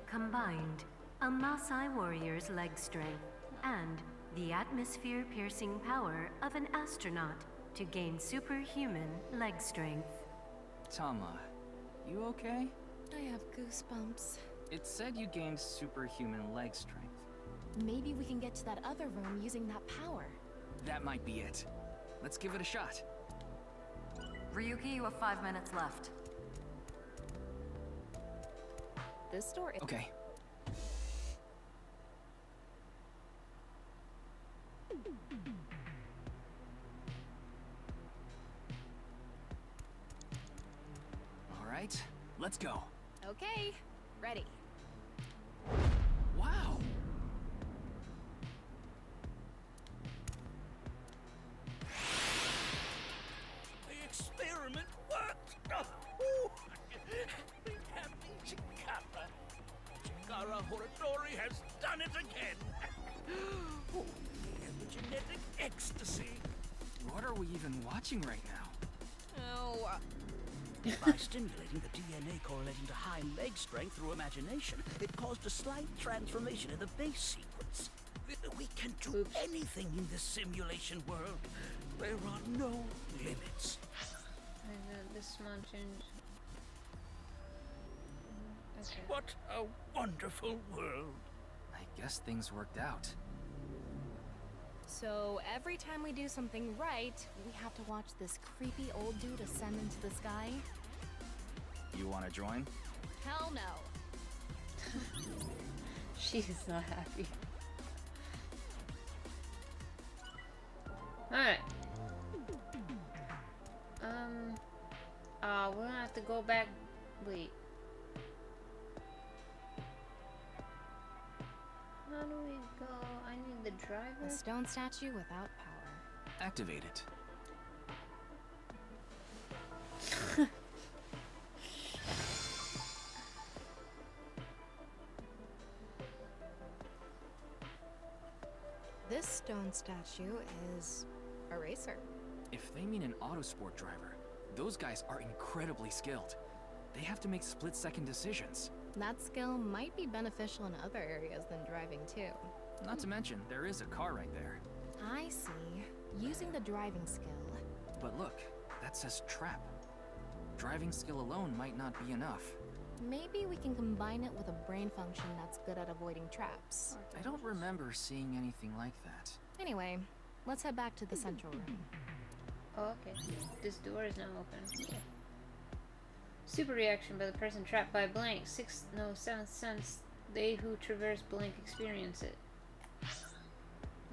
Combined a Maasai warrior's leg strength and the atmosphere-piercing power of an astronaut to gain superhuman leg strength. Tama, you okay? I have goosebumps. It said you gained superhuman leg strength. Maybe we can get to that other room using that power. That might be it. Let's give it a shot. Ryuki, you have 5 minutes left. This door is... Okay. All right, let's go. Okay, ready. Wow! The experiment worked! Oh, the happy Chikara. Chikara Horadori has done it again! Oh, the genetic ecstasy! What are we even watching right now? Oh, By stimulating the DNA correlating to high leg strength through imagination, it caused a slight transformation in the base sequence. We can do anything in this simulation world. There are no limits. I know this one changed. Okay. What a wonderful world. I guess things worked out. so every time we do something right, we have to watch this creepy old dude ascend into the sky? You want to join? Hell no. She's not happy. Alright. We're gonna have to go back. Wait. How do we go? I need the driver. A stone statue without power. Activate it. This stone statue is a racer. If they mean an autosport driver, those guys are incredibly skilled. They have to make split-second decisions. That skill might be beneficial in other areas than driving too. Not to mention, there is a car right there. I see. Using the driving skill. But look, that says trap. Driving skill alone might not be enough. Maybe we can combine it with a brain function that's good at avoiding traps. I don't remember seeing anything like that. Anyway, let's head back to the central room. Oh, okay. This door is now open. Super reaction by the person trapped by blank. Seventh sense. They who traverse blank experience it.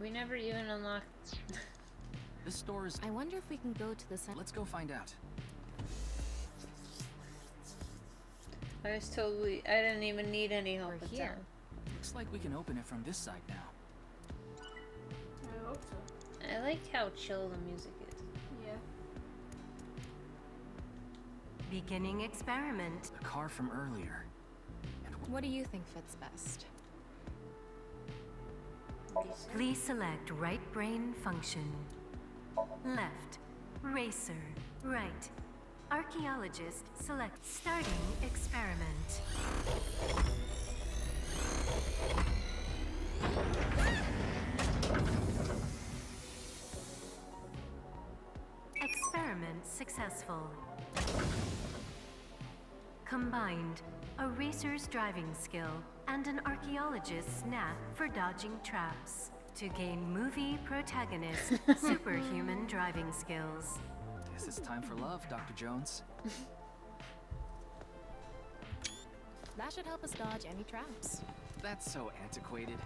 We never even unlocked. This door is... I wonder if we can go to the center. Let's go find out. I was totally... I didn't even need any help We're with here. that. Looks like we can open it from this side now. I hope so. I like how chill the music is. Yeah. Beginning experiment. The car from earlier. What do you think fits best? Please select right brain function. Left, racer. Right, archaeologist. Select starting experiment. successful. Combined, a racer's driving skill and an archaeologist's knack for dodging traps to gain movie protagonist superhuman driving skills. Guess it's time for love, Dr. Jones. That should help us dodge any traps. That's so antiquated.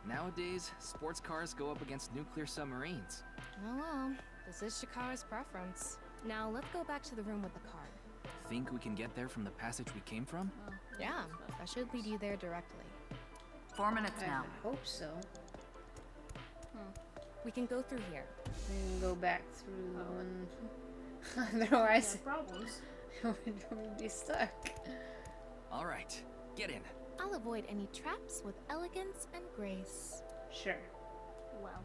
Nowadays, sports cars go up against nuclear submarines. Oh well, this is Shikara's preference. Now let's go back to the room with the card. Think we can get there from the passage we came from? Yeah, that should lead you there directly. 4 minutes now. I hope so. We can go through here. We can go back through the one. Otherwise, problems. we'd be stuck. All right, get in. I'll avoid any traps with elegance and grace. Sure. Wow.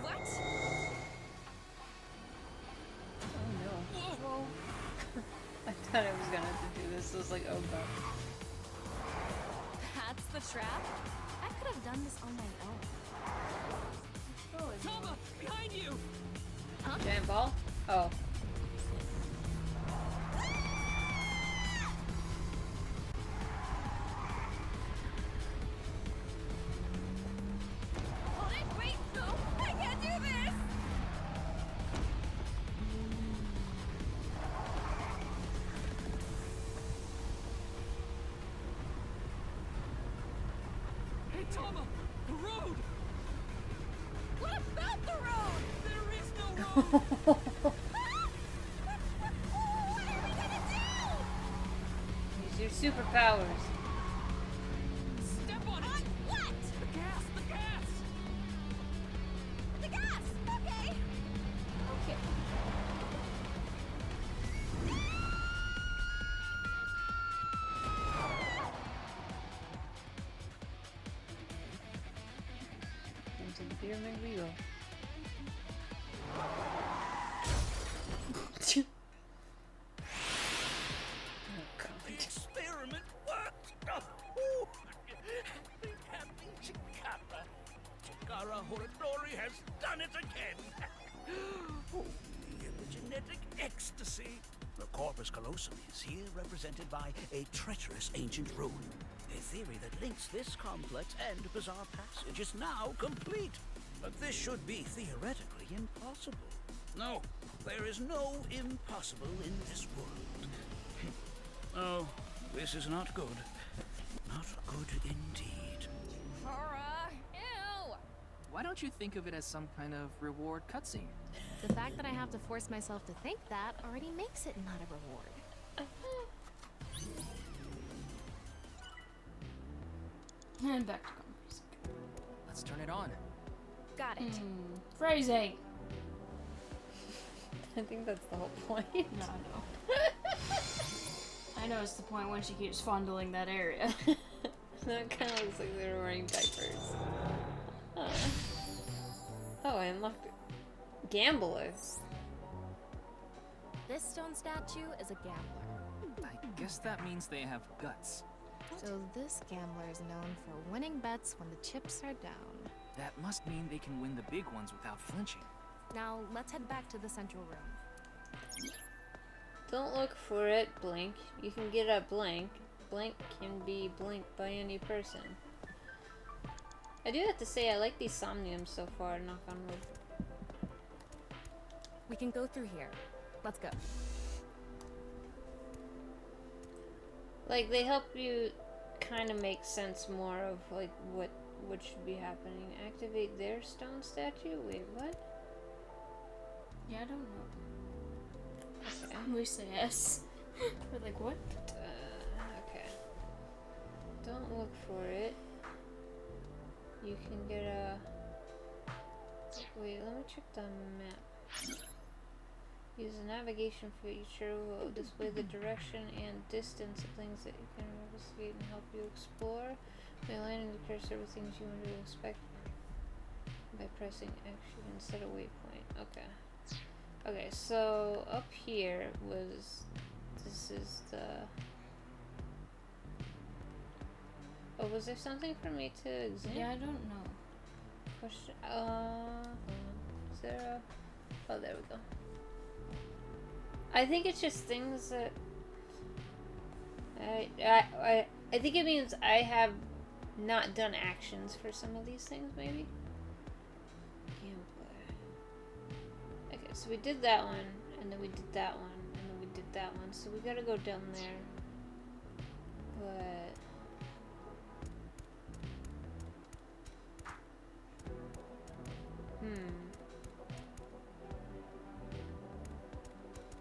What? Oh no. Whoa. I thought I was gonna have to do this. I was like, oh god. That's the trap? I could have done this on my own. Toma, behind you! Huh? Giant ball? Oh. Hold it! Wait! No! I can't do this! Hey, Toma! The road! What about the road? There is no road! Use your superpowers. Step on it! What? The gas! The gas! The gas! Okay! Okay. Into the pyramid we go. The experiment worked! Oh, the Captain Chikara. Chikara Horadori has done it again! Oh, the epigenetic ecstasy! The corpus callosum is here represented by a treacherous ancient rune. A theory that links this complex and bizarre passage is now complete. But this should be theoretically impossible. No, there is no impossible in this world. Oh, this is not good. Not good indeed. Cora! Ew! Why don't you think of it as some kind of reward cutscene? The fact that I have to force myself to think that already makes it not a reward. And back to conference. Let's turn it on. Got it. Phrasing. I think that's the whole point. No, I know. I know it's the point when she keeps fondling that area. That kind of looks like they're wearing diapers. Oh, I unlocked gamblers. This stone statue is a gambler. I guess that means they have guts. So this gambler is known for winning bets when the chips are down. That must mean they can win the big ones without flinching. Now let's head back to the central room. Don't look for it, Blink. You can get a blank. Blank can be blinked by any person. I do have to say, I like these Somniums so far, knock on wood. We can go through here. Let's go. Like, they help you kind of make sense more of, like, what should be happening. Activate their stone statue? Wait, what? Yeah, I don't know. Okay. We say yes. We're like, what? Okay. Don't look for it. You can get a... Wait, let me check the map. Use the navigation feature will display the direction and distance of things that you can investigate and help you explore. By aligning the cursor with things you want to inspect by pressing action instead of waypoint. Okay. Okay, so up here was... This is the... Oh, was there something for me to examine? Yeah, I don't know. Question. Is there a... Oh, there we go. I think it's just things that... I think it means I have not done actions for some of these things, maybe? Gameplay. Okay, so we did that one, and then we did that one, and then we did that one, so we gotta go down there. But...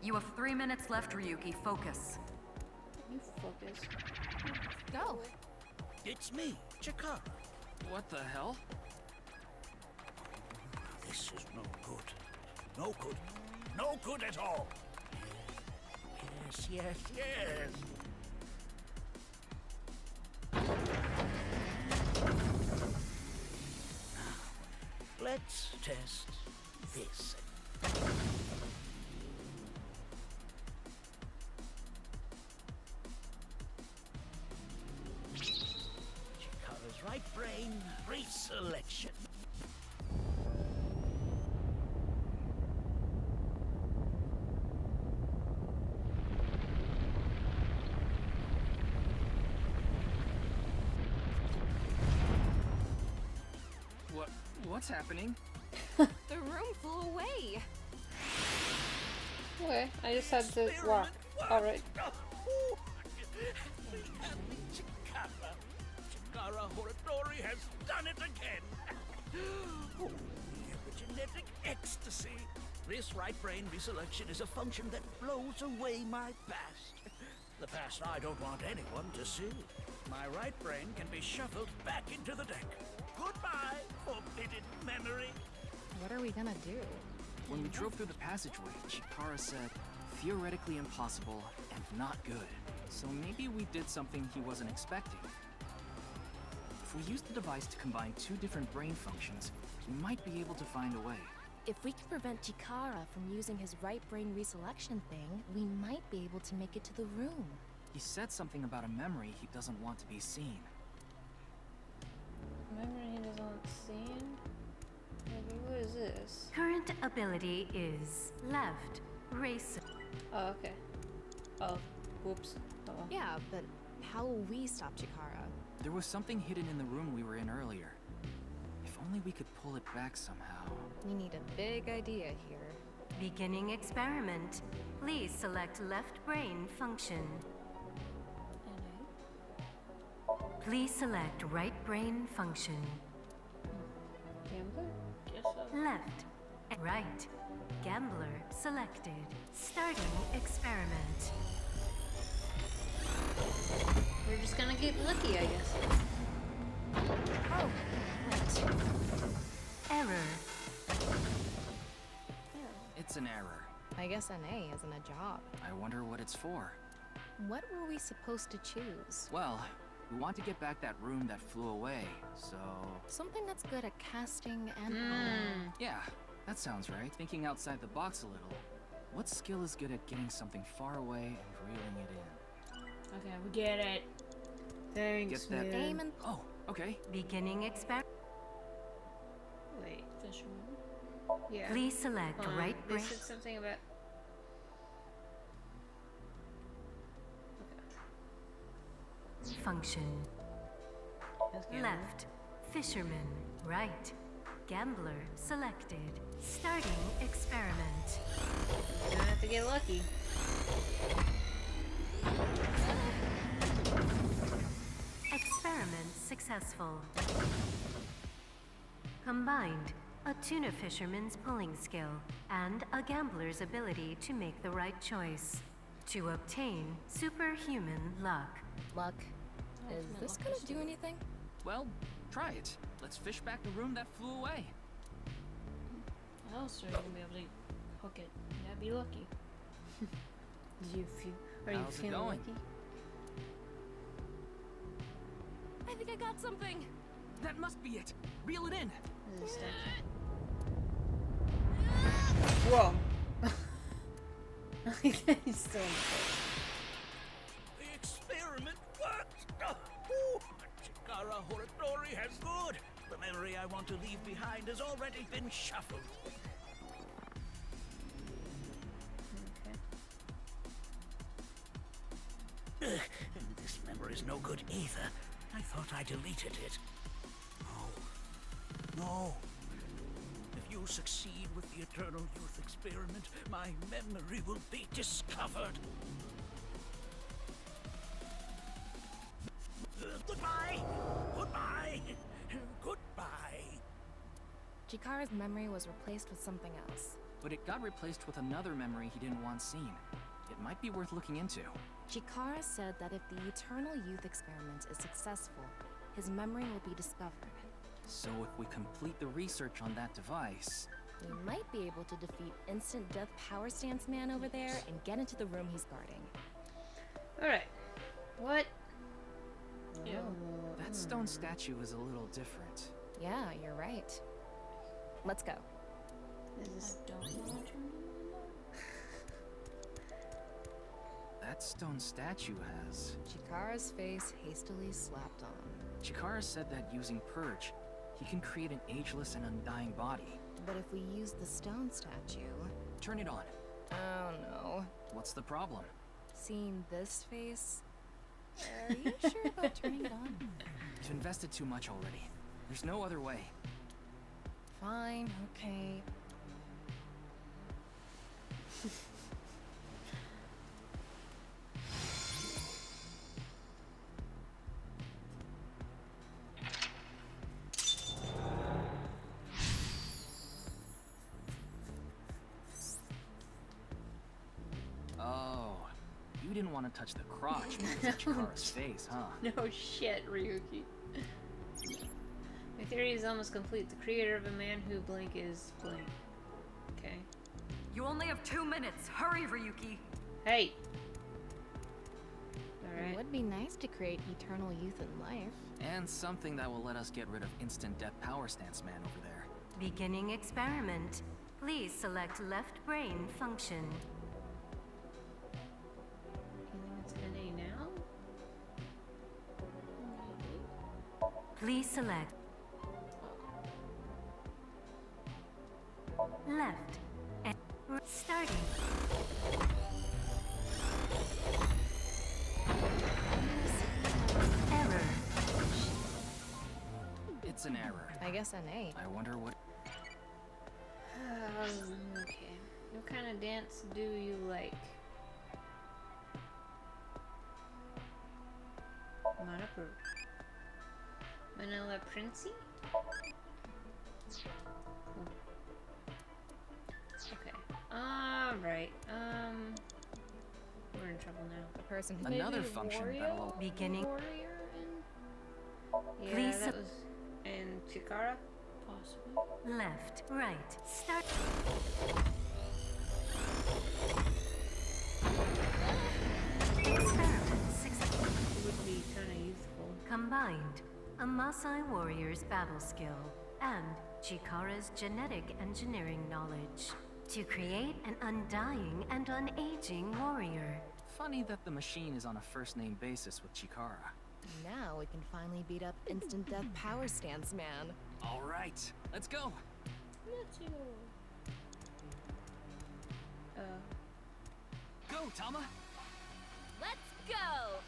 You have 3 minutes left, Ryuki. Focus. You focus. Go. It's me, Chikara. What the hell? This is no good. No good. No good at all. Yes, yes, yes. Now, let's test this. Chikara's right brain reselection. What's happening? The room flew away. Okay, I just had to walk. Alright. Chikara Horadori has done it again. Oh, epigenetic ecstasy. This right brain reselection is a function that blows away my past. The past I don't want anyone to see. My right brain can be shuffled back into the deck. Goodbye, forbidden memory. What are we gonna do? When we drove through the passageway, Chikara said, theoretically impossible and not good. So maybe we did something he wasn't expecting. If we used the device to combine 2 different brain functions, we might be able to find a way. If we can prevent Chikara from using his right brain reselection thing, we might be able to make it to the room. He said something about a memory he doesn't want to be seen. Memory he doesn't want seen? Maybe what is this? Current ability is left racer. Oh, okay. Oh, whoops. Oh. Yeah, but how will we stop Chikara? There was something hidden in the room we were in earlier. If only we could pull it back somehow. We need a big idea here. Beginning experiment. Please select left brain function. Please select right brain function. Gambler? Guess so. Left. Right. Gambler selected. Starting experiment. We're just gonna get lucky, I guess. Oh, right. Error. It's an error. I guess NA isn't a job. I wonder what it's for. What were we supposed to choose? Well, we want to get back that room that flew away, so... Something that's good at casting and... Yeah, that sounds right. Thinking outside the box a little. What skill is good at getting something far away and reeling it in? Okay, we get it. Thanks, Get that? man. Aim and... Oh, okay. Beginning experiment. Wait. Fisherman. Yeah. Please select right They brain said something about... function. Yes, gambler. Left. Fisherman. Right. Gambler selected. Starting experiment. You're gonna have to get lucky. Experiment successful. Combined, a tuna fisherman's pulling skill and a gambler's ability to make the right choice to obtain superhuman luck. Luck. Is this gonna do anything? Well, try it. Let's fish back the room that flew away. How else are you gonna be able to hook it? You gotta be lucky. Are you How's it feeling going? lucky? I think I got something! That must be it. Reel it in. Whoa. He's still in The experiment worked. Oh, memory I want to leave behind has already been shuffled. Okay. This memory's no good either. I thought I deleted it. No. If you succeed with the Eternal Youth experiment, my memory will be discovered. Goodbye! Goodbye! Goodbye! Chikara's memory was replaced with something else. But it got replaced with another memory he didn't want seen. It might be worth looking into. Chikara said that if the Eternal Youth experiment is successful, his memory will be discovered. So if we complete the research on that device... We might be able to defeat Instant Death Power Stance Man over there and get into the room he's guarding. Alright. What? Yeah. That stone statue is a little different. Yeah, you're right. Let's go. That stone statue has... Chikara's face hastily slapped on. Chikara said that using Purge, he can create an ageless and undying body. But if we use the stone statue... Turn it on. Oh no. What's the problem? Seeing this face? Are you sure about turning it on? You've invested too much already. There's no other way. Fine, okay. Oh, you didn't want to touch the crotch because of Chikara's face, huh? No shit, Ryuki. My theory is almost complete. The creator of a man who blank is blank. Okay. You only have 2 minutes. Hurry, Ryuki. Hey! It Alright. would be nice to create eternal youth in life. And something that will let us get rid of Instant Death Power Stance Man over there. Beginning experiment. Please select left brain function. It's NA now? Please select left and starting. Error. It's an error. I guess NA. I wonder what... Okay. What kind of dance do you like? Not approved. Vanilla Princey? Cool. Okay. Alright. We're in trouble now. The person who Another Maybe function Wario? that'll... Beginning. Warrior in? Yeah, Please that was in Chikara? Possibly. Left, right, start. Experiment successful. It would be kind of useful. Combined, a Maasai warrior's battle skill and Chikara's genetic engineering knowledge to create an undying and unaging warrior. Funny that the machine is on a first-name basis with Chikara. Now we can finally beat up Instant Death Power Stance Man. All right, let's go. Let's go. Go, Tama. Let's go!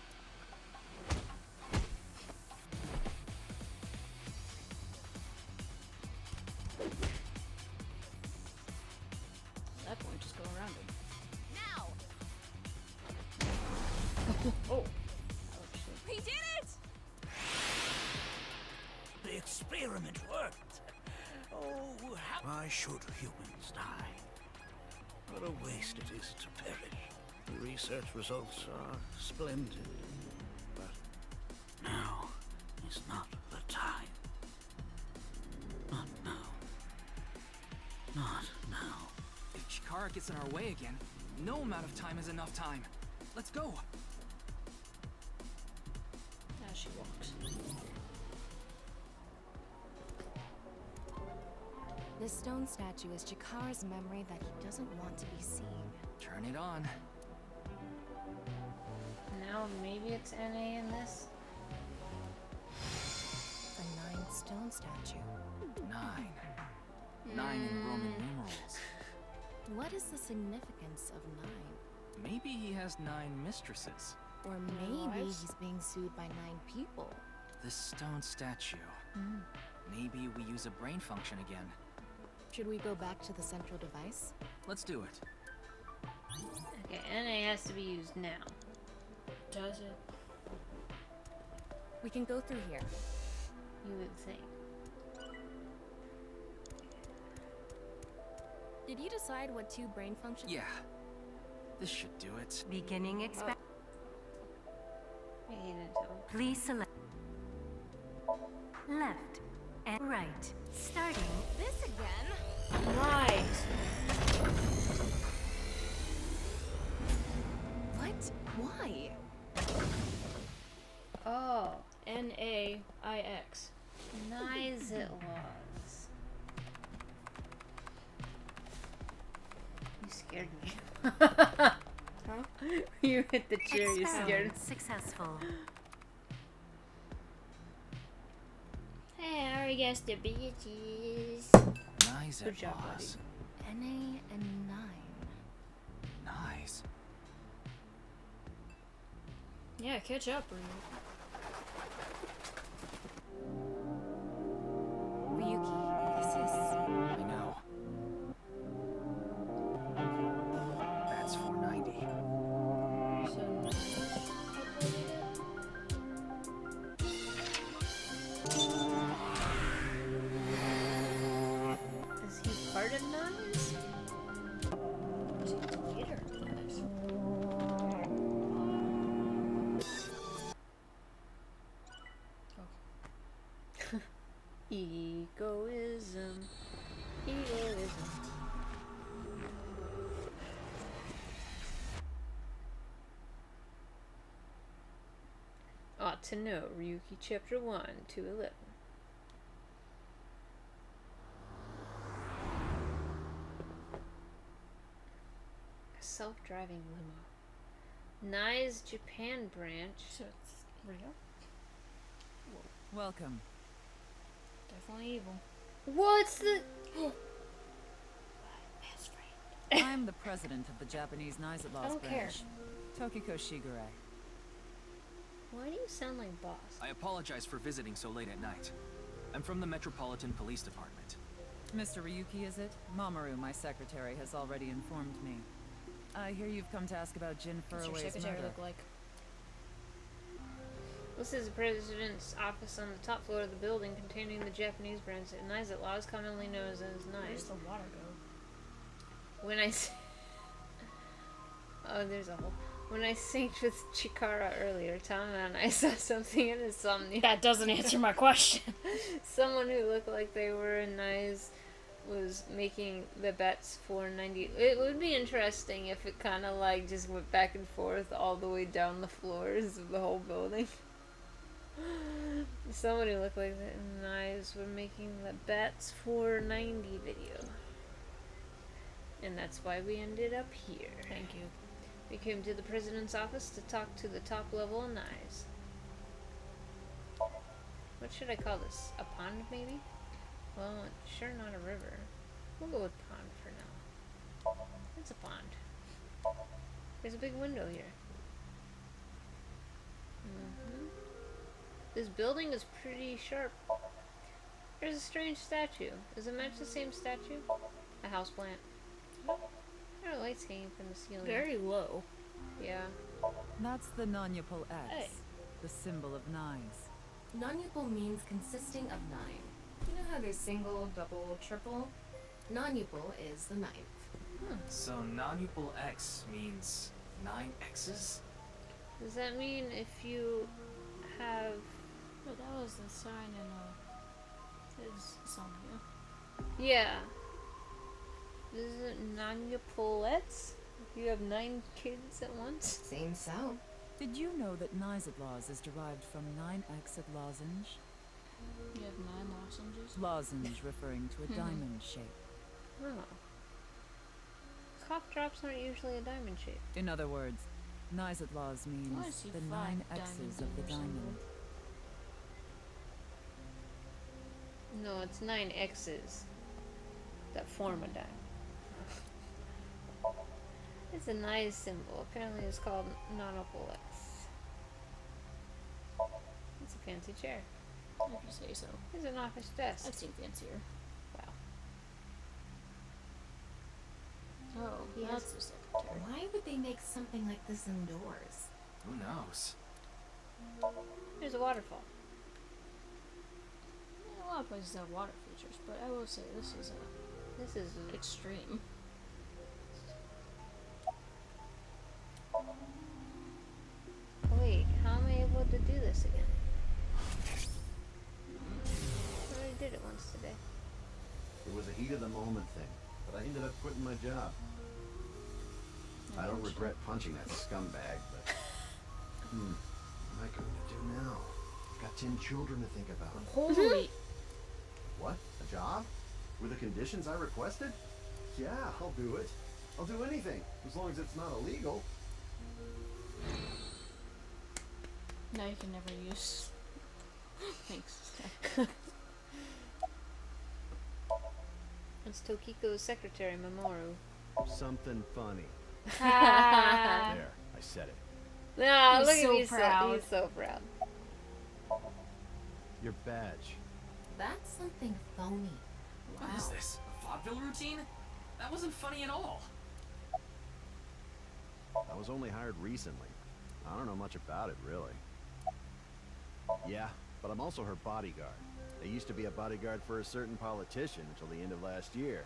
At that point, just go around him. Now! Oh! We did it! The experiment worked. Oh, why should humans die? What a waste it is to perish. The research results are splendid. But now is not the time. Not now. Not now. If Chikara gets in our way again, no amount of time is enough time. Let's go. As she walks. This stone statue is Chikara's memory that he doesn't want to be seen. Turn it on. Now maybe it's NA in this? The 9 stone statue. 9. 9 in Roman numerals. What is the significance of 9? Maybe he has 9 mistresses. Or maybe he's being sued by 9 people. This stone statue. Maybe we use a brain function again. Should we go back to the central device? Let's do it. Okay, NA has to be used now. Does it? We can go through here. You would think. Did you decide what 2 brain functions? Yeah. This should do it. Beginning expect. Please select left and right. Starting this again. Right. What? Why? Oh. NAIX. Nice it was. You scared me. Huh? You hit the chair, you scared me. Successful. Hey, I already guessed the bitches. Nice Good it job, was. NA and 9. Nice. Yeah, catch up, Ryu. Ryuki, this is... I know. That's 490. Is he part of Nines? Is he the leader of Nines? Egoism. Egoism. Ought to know, Ryuki Chapter 1 to 11. A self-driving limo. Nai's Japan branch. So it's real? Welcome. Definitely evil. What's the... Best friend. I'm the president of the Japanese Knights at I Laws don't care. branch. Tokiko Shigure. Why do you sound like boss? I apologize for visiting so late at night. I'm from the Metropolitan Police Department. Mr. Ryuki, is it? Mamoru, my secretary, has already informed me. I hear you've come to ask about Jin What's your Furue's secretary murder. look like? This is the president's office on the top floor of the building containing the Japanese branch at Knights at Laws, commonly known as Where's Knights. the water go? When I oh, there's a hole. When I synced with Chikara earlier, Tom and I saw something in his Somnium. That doesn't answer my question. Someone who looked like they were in Knights was making the bets for 90. It would be interesting if it kind of like just went back and forth all the way down the floors of the whole building. Someone who looked like that in Knives were making the bets for 90 video. And that's why we ended up here. Thank you. We came to the president's office to talk to the top level of Knives. What should I call this? A pond, maybe? Well, it's sure not a river. We'll go with pond for now. It's a pond. There's a big window here. This building is pretty sharp. There's a strange statue. Does it match the same statue? A houseplant. There are lights hanging from the ceiling. Very low. Yeah. That's the Nanyapul X, Hey. the symbol of knives. Non-Yupal means consisting of 9. You know how there's single, double, triple? Non-Yupal is the 9th. So non-Upal X means 9 X's? Does that mean if you have... But that was the sign in his Somnium. Yeah. Is it non-Yapolettes? If you have 9 kids at once? Seems so. Did you know that Nizatlaws is derived from 9x at lozenge? You have 9 lozenges? Lozenge referring to a diamond shape. Oh. Cough drops aren't usually a diamond shape. In other words, Nizatlaws Why means is he the 5 9 diamonds X's in of the your symbol? diamond. No, it's 9 X's that form a dime. It's a nice symbol. Apparently it's called non-opal X. It's a fancy chair. If you say so. It's an office desk. I've seen fancier. Wow. Oh, Yes. that's the secretary. Why would they make something like this indoors? Who knows? There's a waterfall. Yeah, a lot of places have water features, but I will say this is extreme. Wait, how am I able to do this again? I already did it once today. It was a heat of the moment thing, but I ended up quitting my job. I don't regret punching that scumbag, but what am I going to do now? I've got 10 children to think about. Holy! What? A job? With the conditions I requested? Yeah, I'll do it. I'll do anything, as long as it's not illegal. Now you can never use. Thanks. It's Tokiko's secretary, Mamoru. Something funny. There, I said it. No, He's look so at me, proud. he's so proud. Your badge. That's something phony. What is this? A vaudeville routine? That wasn't funny at all. I was only hired recently. I don't know much about it, really. Yeah, but I'm also her bodyguard. I used to be a bodyguard for a certain politician until the end of last year.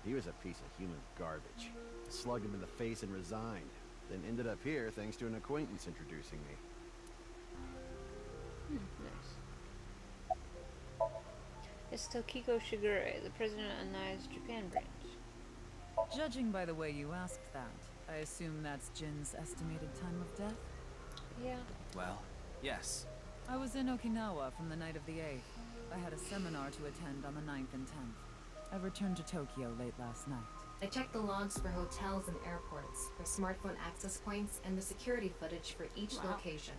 He was a piece of human garbage. I slugged him in the face and resigned. Then ended up here thanks to an acquaintance introducing me. Nice. It's Tokiko Shigure, the president of Nai's Japan branch. Judging by the way you asked that, I assume that's Jin's estimated time of death? Yeah. Well, yes. I was in Okinawa from the night of the 8th. I had a seminar to attend on the 9th and 10th. I returned to Tokyo late last night. I checked the logs for hotels and airports, for smartphone access points, and the security footage for each location.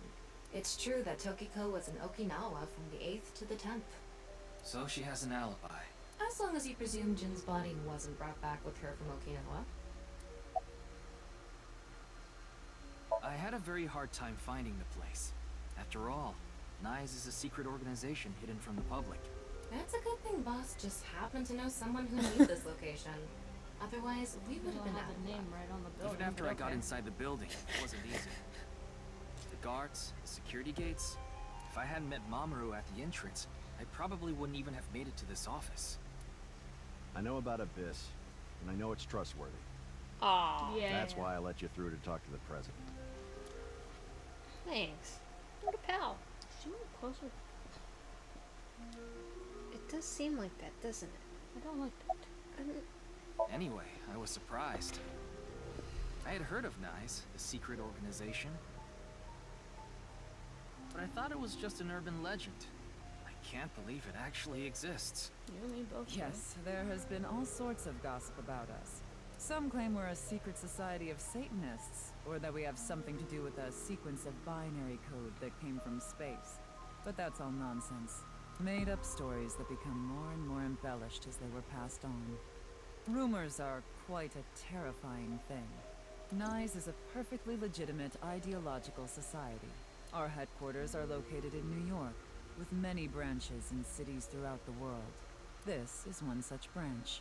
It's true that Tokiko was in Okinawa from the 8th to the 10th. So she has an alibi. As long as you presume Jin's body wasn't brought back with her from Okinawa. I had a very hard time finding the place. After all, Nai's is a secret organization hidden from the public. That's a good thing Boss just happened to know someone who knew this location. Otherwise, we would have been out. The name right on the building. Even after but I got okay. inside the building, it wasn't easy. The guards, the security gates. If I hadn't met Mamoru at the entrance, I probably wouldn't even have made it to this office. I know about Abyss, and I know it's trustworthy. Aww. Yeah. That's why I let you through to talk to the president. Thanks. What a pal. Should you move closer? It does seem like that, doesn't it? I don't like that. Anyway, I was surprised. I had heard of Nai's, the secret organization. But I thought it was just an urban legend. I can't believe it actually exists. You and me both. Yes, there has been all sorts of gossip about us. Some claim we're a secret society of Satanists, or that we have something to do with a sequence of binary code that came from space. But that's all nonsense. Made-up stories that become more and more embellished as they were passed on. Rumors are quite a terrifying thing. Nai's is a perfectly legitimate ideological society. Our headquarters are located in New York, with many branches in cities throughout the world. This is one such branch.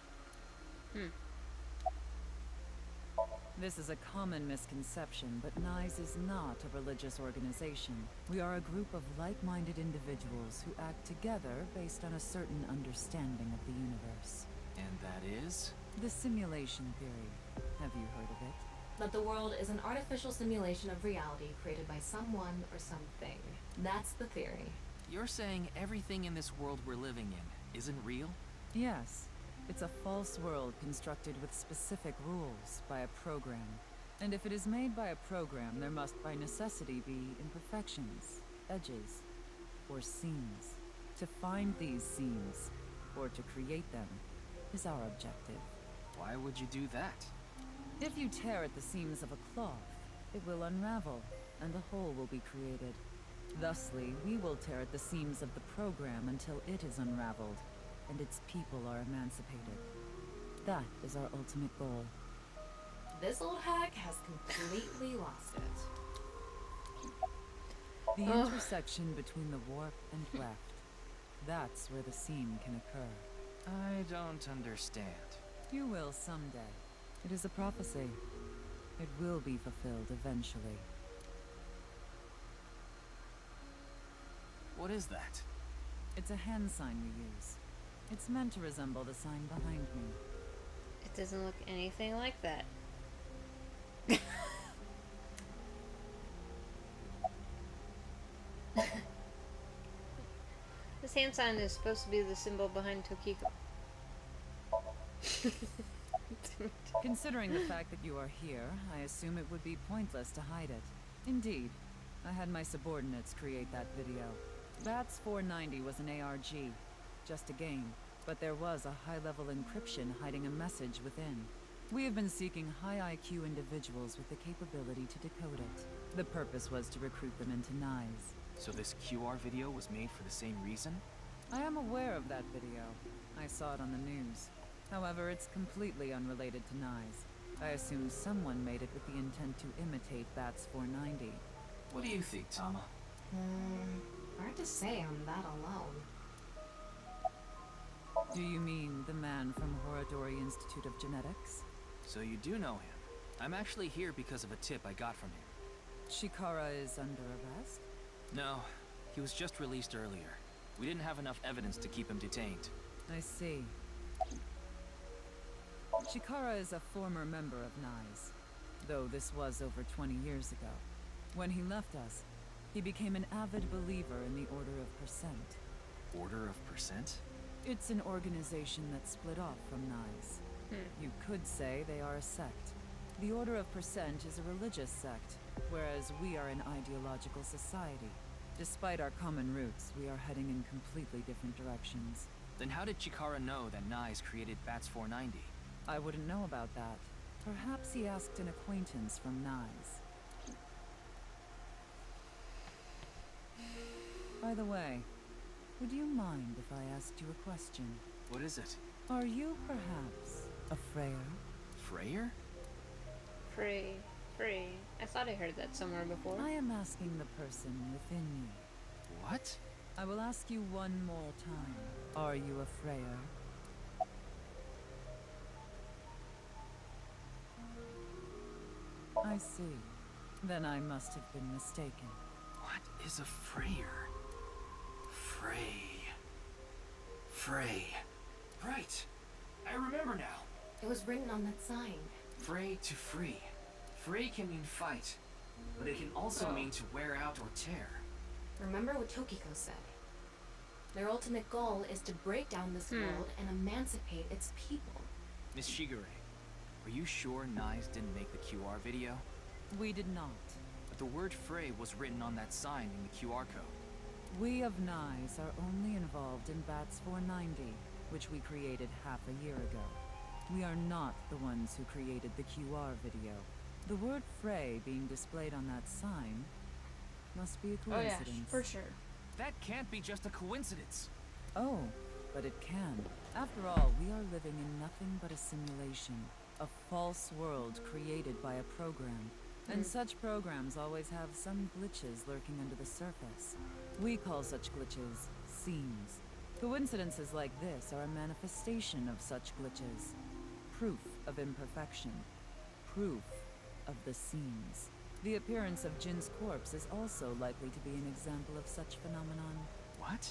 This is a common misconception, but Nai's is not a religious organization. We are a group of like-minded individuals who act together based on a certain understanding of the universe. And that is? The simulation theory. Have you heard of it? That the world is an artificial simulation of reality created by someone or something. That's the theory. You're saying everything in this world we're living in isn't real? Yes. It's a false world constructed with specific rules by a program. And if it is made by a program, there must by necessity be imperfections, edges, or seams. To find these seams, or to create them, is our objective. Why would you do that? If you tear at the seams of a cloth, it will unravel, and a hole will be created. Thusly, we will tear at the seams of the program until it is unraveled, and its people are emancipated. That is our ultimate goal. This old hag has completely lost it. The intersection between the warp and weft. That's where the scene can occur. I don't understand. You will someday. It is a prophecy. It will be fulfilled eventually. What is that? It's a hand sign we use. It's meant to resemble the sign behind me. It doesn't look anything like that. This hand sign is supposed to be the symbol behind Tokiko. Considering the fact that you are here, I assume it would be pointless to hide it. Indeed, I had my subordinates create that video. Bats 490 was an ARG, just a game, but there was a high-level encryption hiding a message within. We have been seeking high IQ individuals with the capability to decode it. The purpose was to recruit them into NICE. So this QR video was made for the same reason? I am aware of that video. I saw it on the news. However, it's completely unrelated to NICE. I assume someone made it with the intent to imitate Bats 490. What do you think, Tama? Hard to say on that alone. Do you mean the man from Horodori Institute of Genetics? So you do know him. I'm actually here because of a tip I got from him. Chikara is under arrest? No, he was just released earlier. We didn't have enough evidence to keep him detained. I see. Chikara is a former member of NICE, though this was over 20 years ago. When he left us, he became an avid believer in the Order of Percent. Order of Percent? It's an organization that split off from NICE. You could say they are a sect. The Order of Percent is a religious sect, whereas we are an ideological society. Despite our common roots, we are heading in completely different directions. Then how did Chikara know that NICE created Bats 490? I wouldn't know about that. Perhaps he asked an acquaintance from NICE. By the way, would you mind if I asked you a question? What is it? Are you perhaps a Freyer? Freyer? Frey. I thought I heard that somewhere before. I am asking the person within you. What? I will ask you one more time. Are you a Freyer? I see. Then I must have been mistaken. What is a Freyer? Frey. Right. I remember now. It was written on that sign. Frey to free. Frey can mean fight, but it can also mean to wear out or tear. Remember what Tokiko said. Their ultimate goal is to break down this world and emancipate its people. Miss Shigure, are you sure NICE didn't make the QR video? We did not. But the word Frey was written on that sign in the QR code. We of NICE are only involved in Bats 490, which we created half a year ago. We are not the ones who created the QR video. The word Frey being displayed on that sign must be a coincidence. Oh yeah, for sure. That can't be just a coincidence. Oh, but it can. After all, we are living in nothing but a simulation. A false world created by a program. And such programs always have some glitches lurking under the surface. We call such glitches seams. Coincidences like this are a manifestation of such glitches. Proof of imperfection. Proof of the seams. The appearance of Jin's corpse is also likely to be an example of such phenomenon. What?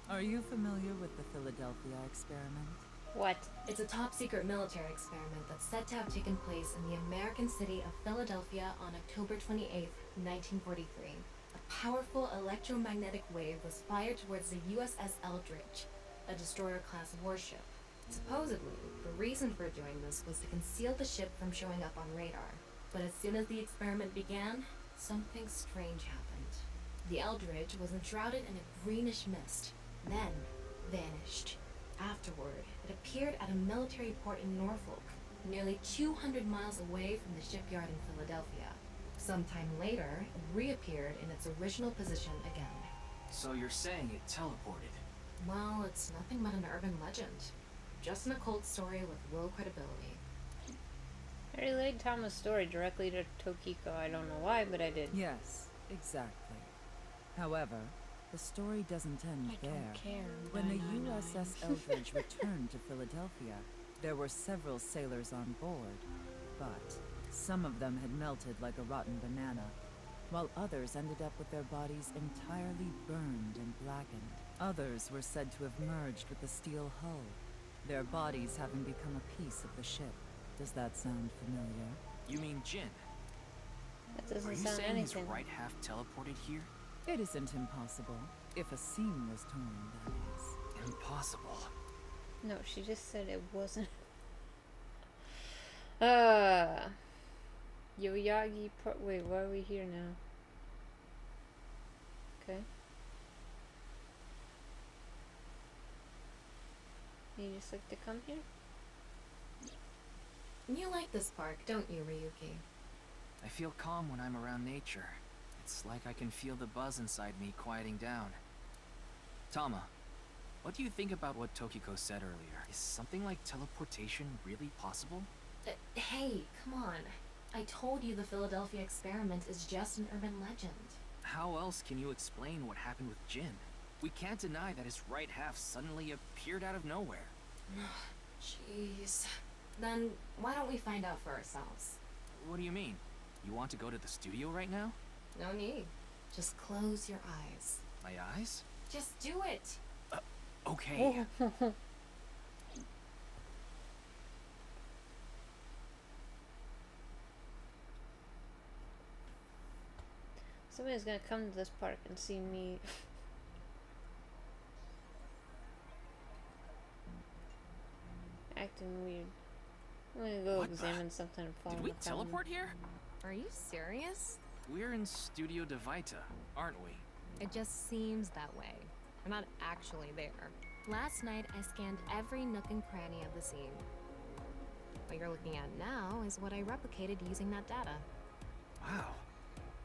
Are you familiar with the Philadelphia experiment? What? It's a top-secret military experiment that's said to have taken place in the American city of Philadelphia on October 28, 1943. A powerful electromagnetic wave was fired towards the USS Eldridge, a destroyer-class warship. Supposedly, the reason for doing this was to conceal the ship from showing up on radar. But as soon as the experiment began, something strange happened. The Eldridge was enshrouded in a greenish mist, then vanished. Afterward, it appeared at a military port in Norfolk, nearly 200 miles away from the shipyard in Philadelphia. Sometime later, it reappeared in its original position again. So you're saying it teleported? Well, it's nothing but an urban legend. Just an occult story with low credibility. I relayed Tama's story directly to Tokiko. I don't know why, but I did. Yes, exactly. However, the story doesn't end there. When the USS Eldridge returned to Philadelphia, there were several sailors on board, but some of them had melted like a rotten banana, while others ended up with their bodies entirely burned and blackened. Others were said to have merged with the steel hull, their bodies having become a piece of the ship. Does that sound familiar? You mean Jin? That Are doesn't you sound saying anything. his right half teleported here? It isn't impossible. If a seam was torn, that is. Impossible. No, she just said it wasn't. Yoyagi part. Wait, why are we here now? Okay. You just like to come here? You like this park, don't you, Ryuki? I feel calm when I'm around nature. It's like I can feel the buzz inside me quieting down. Tama, what do you think about what Tokiko said earlier? Is something like teleportation really possible? Hey, come on. I told you the Philadelphia experiment is just an urban legend. How else can you explain what happened with Jin? We can't deny that his right half suddenly appeared out of nowhere. Jeez. Then why don't we find out for ourselves? What do you mean? You want to go to the studio right now? No need. Just close your eyes. My eyes? Just do it. Okay. Somebody's gonna come to this park and see me. Acting weird. I'm gonna go examine something and fall Did in we the fountain. teleport here? Are you serious? We're in Studio Devita, aren't we? It just seems that way. We're not actually there. Last night, I scanned every nook and cranny of the scene. What you're looking at now is what I replicated using that data. Wow.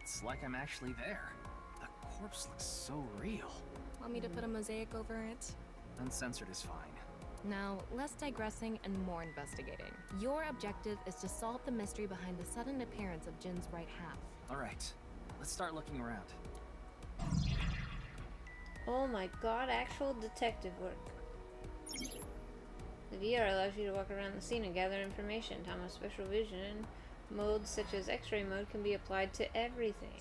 It's like I'm actually there. The corpse looks so real. Want me to put a mosaic over it? Uncensored is fine. Now, less digressing and more investigating. Your objective is to solve the mystery behind the sudden appearance of Jin's right half. Alright, let's start looking around. Oh my god, actual detective work. The VR allows you to walk around the scene and gather information. Tama's special vision modes such as X-ray mode can be applied to everything.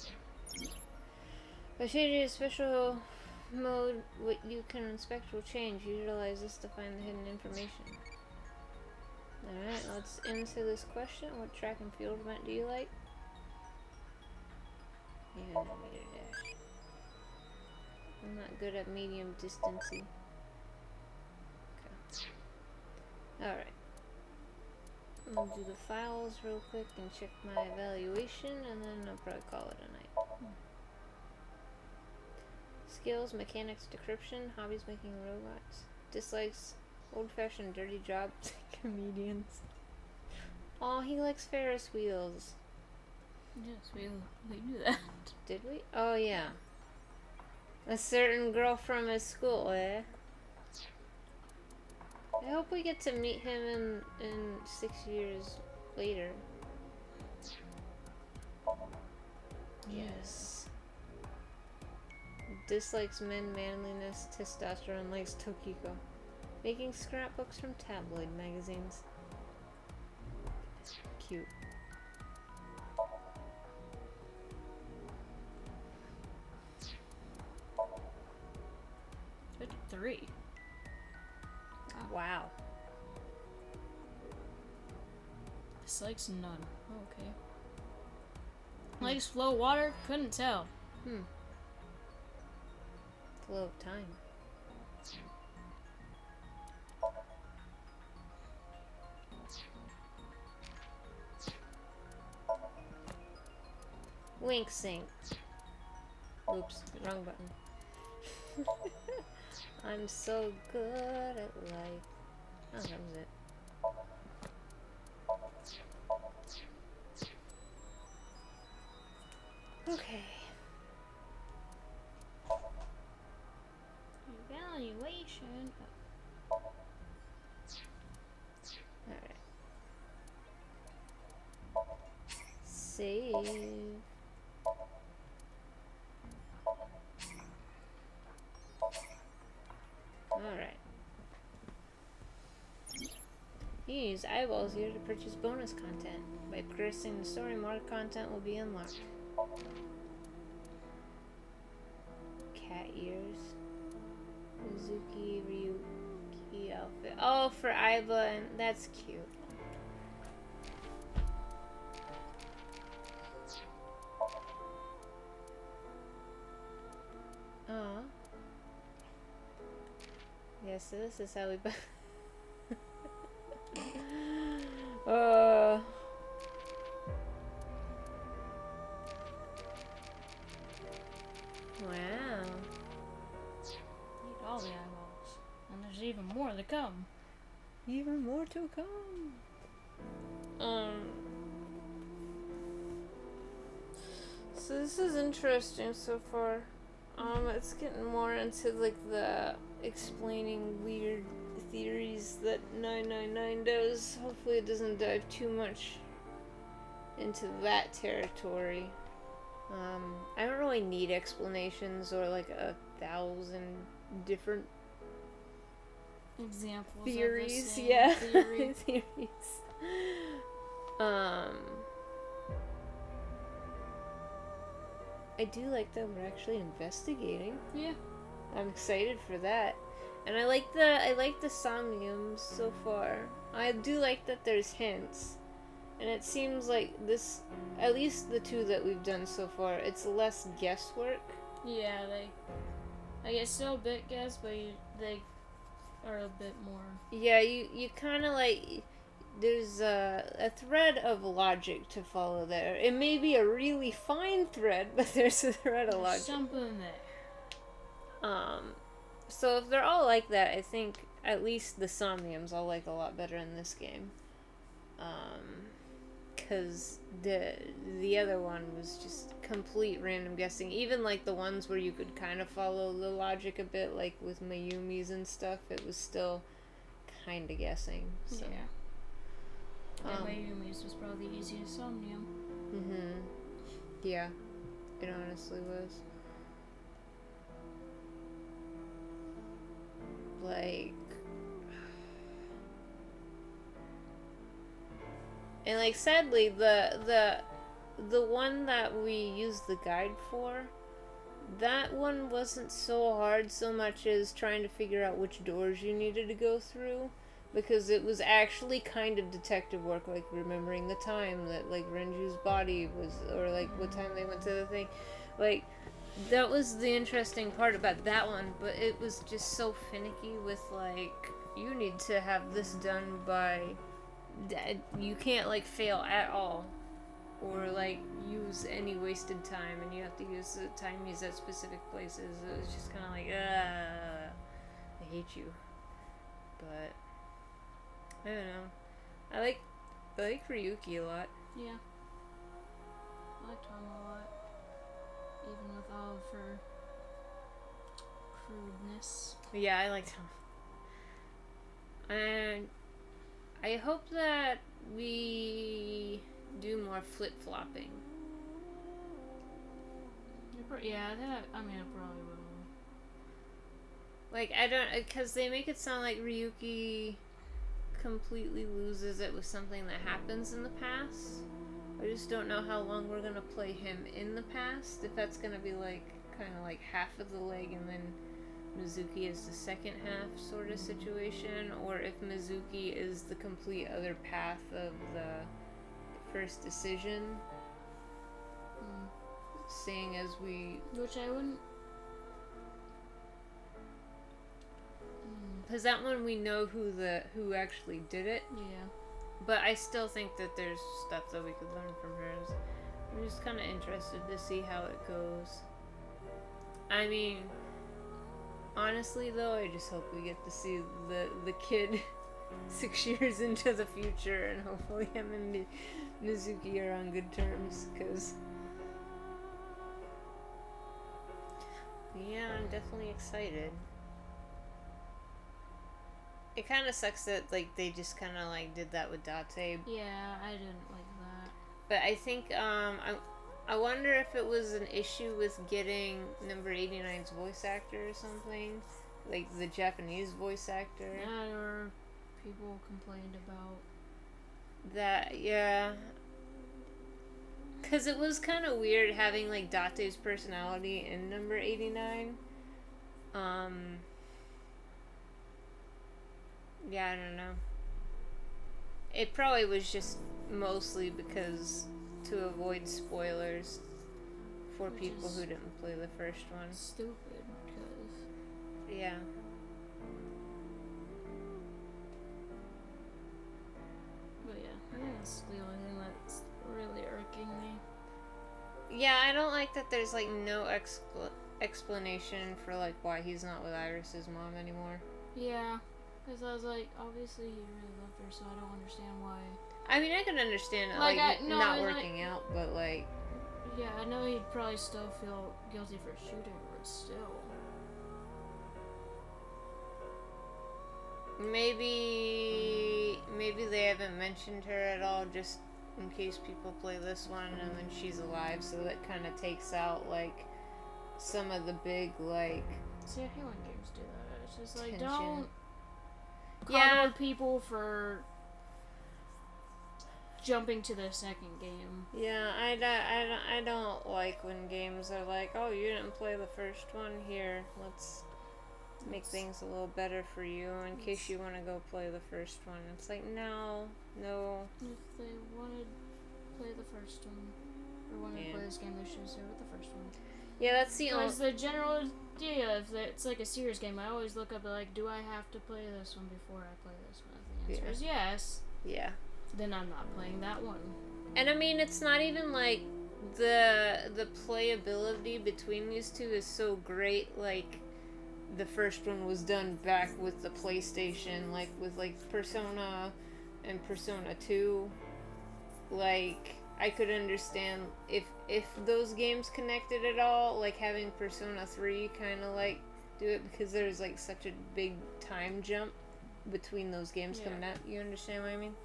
By changing a special mode, what you can inspect will change. Utilize this to find the hidden information. Alright, let's answer this question. What track and field event do you like? 800 meter dash. I'm not good at medium distancing. Okay. Alright. I'll do the files real quick and check my evaluation, and then I'll probably call it a night. Skills, mechanics, decryption, hobbies making robots. Dislikes, old-fashioned dirty jobs, comedians. Aw, he likes Ferris wheels. Yes, we knew that. Did we? Oh, yeah. A certain girl from his school, eh? I hope we get to meet him in 6 years later. Yes. Dislikes men, manliness, testosterone, likes Tokiko. Making scrapbooks from tabloid magazines. Cute. It's 3. Wow. Dislikes none. Okay. Likes flow water? Couldn't tell. Flow of time. Wink sync. Oops, wrong button. I'm so good at life. Oh, that was it. Okay. Evaluation. Save. Alright. You use eyeballs here to purchase bonus content. By progressing the story, more content will be unlocked. Cat ears. Mizuki Ryuki outfit. Oh, for Aiba, and that's cute. Oh. Yeah, so this is how we wow. Eat all the eyeballs. And there's even more to come. Even more to come. So this is interesting so far. It's getting more into like the explaining weird theories that 999 does. Hopefully it doesn't dive too much into that territory. I don't really need explanations or like 1,000 different examples theories. Of the same Yeah, theory. theories. I do like that we're actually investigating. Yeah. I'm excited for that. And I like the Somniums so far. I do like that there's hints. And it seems like this, at least the two that we've done so far, it's less guesswork. Yeah, it's still a bit guess, but they are a bit more. Yeah, you kind of like, there's a thread of logic to follow there. It may be a really fine thread, but there's a thread of logic. Something there. So if they're all like that, I think at least the Somniums I'll like a lot better in this game. Because the other one was just complete random guessing. Even like the ones where you could kind of follow the logic a bit, like with Mayumi's and stuff, it was still kind of guessing. So. Yeah. Mayumi's was probably the easiest Somnium. Mm-hmm. Yeah, it honestly was. Like, and like sadly the one that we used the guide for, that one wasn't so hard so much as trying to figure out which doors you needed to go through, because it was actually kind of detective work, like remembering the time that like Renju's body was, or like what time they went to the thing. Like, that was the interesting part about that one, but it was just so finicky with like, you need to have this done by, you can't like fail at all, or like use any wasted time, and you have to use the time used at specific places. It was just kind of like, I hate you. But I don't know. I like Ryuki a lot. Yeah. I like Tom a lot. Even with all of her crudeness. Yeah, I liked him. And I hope that we do more flip-flopping. Yeah, I probably will. Like, I don't, because they make it sound like Ryuki completely loses it with something that happens in the past. I just don't know how long we're gonna play him in the past. If that's gonna be like kind of like half of the leg and then Mizuki is the second half sort of situation, or if Mizuki is the complete other path of the first decision. Seeing as we, which I wouldn't. Because that one we know who actually did it. Yeah. But I still think that there's stuff that we could learn from hers. I'm just kind of interested to see how it goes. I mean, honestly though, I just hope we get to see the kid 6 years into the future, and hopefully him and Mizuki are on good terms, because yeah, I'm definitely excited. It kind of sucks that like they just kind of like did that with Date. Yeah, I didn't like that. But I think, I wonder if it was an issue with getting number 89's voice actor or something. Like, the Japanese voice actor. Yeah, or people complained about that, yeah. Because it was kind of weird having, like, Date's personality in number 89. Yeah, I don't know. It probably was just mostly because to avoid spoilers for people who didn't play the first one. Stupid, because... Yeah. But yeah, that's the only thing that's really irking me. Yeah, I don't like that there's, like, no explanation for, like, why he's not with Iris's mom anymore. Yeah, because I was like, obviously he really loved her, so I don't understand why. I mean, I can understand it, like not working out, but, like... Yeah, I know he'd probably still feel guilty for shooting her, but still. Maybe they haven't mentioned her at all, just in case people play this one and then she's alive, so that kind of takes out, like, some of the big, like... See, I hate when games do that. It's just like, tension. don't Yeah. people for jumping to the second game. Yeah, I don't like when games are like, oh, you didn't play the first one, here, let's make things a little better for you in case you want to go play the first one. It's like, no. If they wanted to play the first one, or wanted to play this game, they should have started with the first one. Yeah, that's the only... Because the general idea, if it's like a serious game, I always look up like, do I have to play this one before I play this one? If the answer is yes. Yeah. Then I'm not playing that one. And I mean, it's not even like the playability between these two is so great, like the first one was done back with the PlayStation, like with like Persona and Persona 2. Like, I could understand if those games connected at all, like having Persona 3 kind of like do it, because there's like such a big time jump between those games coming out. You understand what I mean?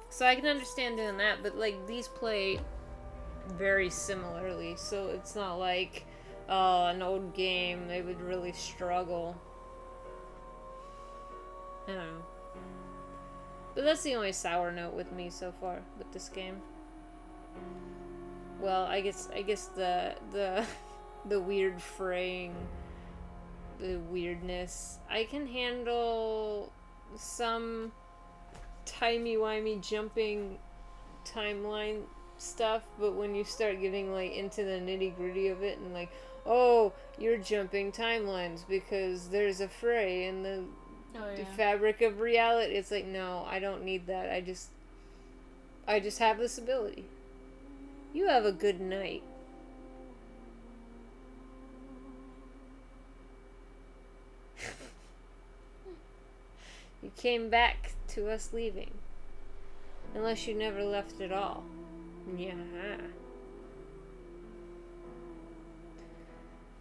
So I can understand doing that, but like these play very similarly, so it's not like an old game they would really struggle. I don't know. But that's the only sour note with me so far with this game. Well, I guess the weird fraying, the weirdness. I can handle some timey-wimey jumping timeline stuff, but when you start getting like into the nitty-gritty of it and like, oh, you're jumping timelines because there's a fray in the fabric of reality, it's like, no, I don't need that. I just have this ability. You have a good night. You came back to us leaving. Unless you never left at all. Yeah.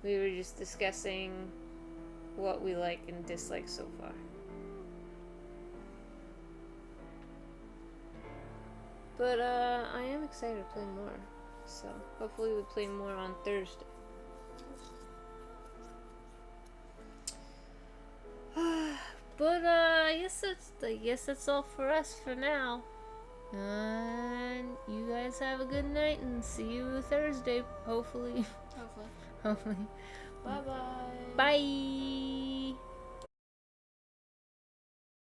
We were just discussing what we like and dislike so far. But I am excited to play more. So hopefully we play more on Thursday. But I guess that's all for us for now. And you guys have a good night and see you Thursday, hopefully. Hopefully. Bye-bye. Bye. Bye.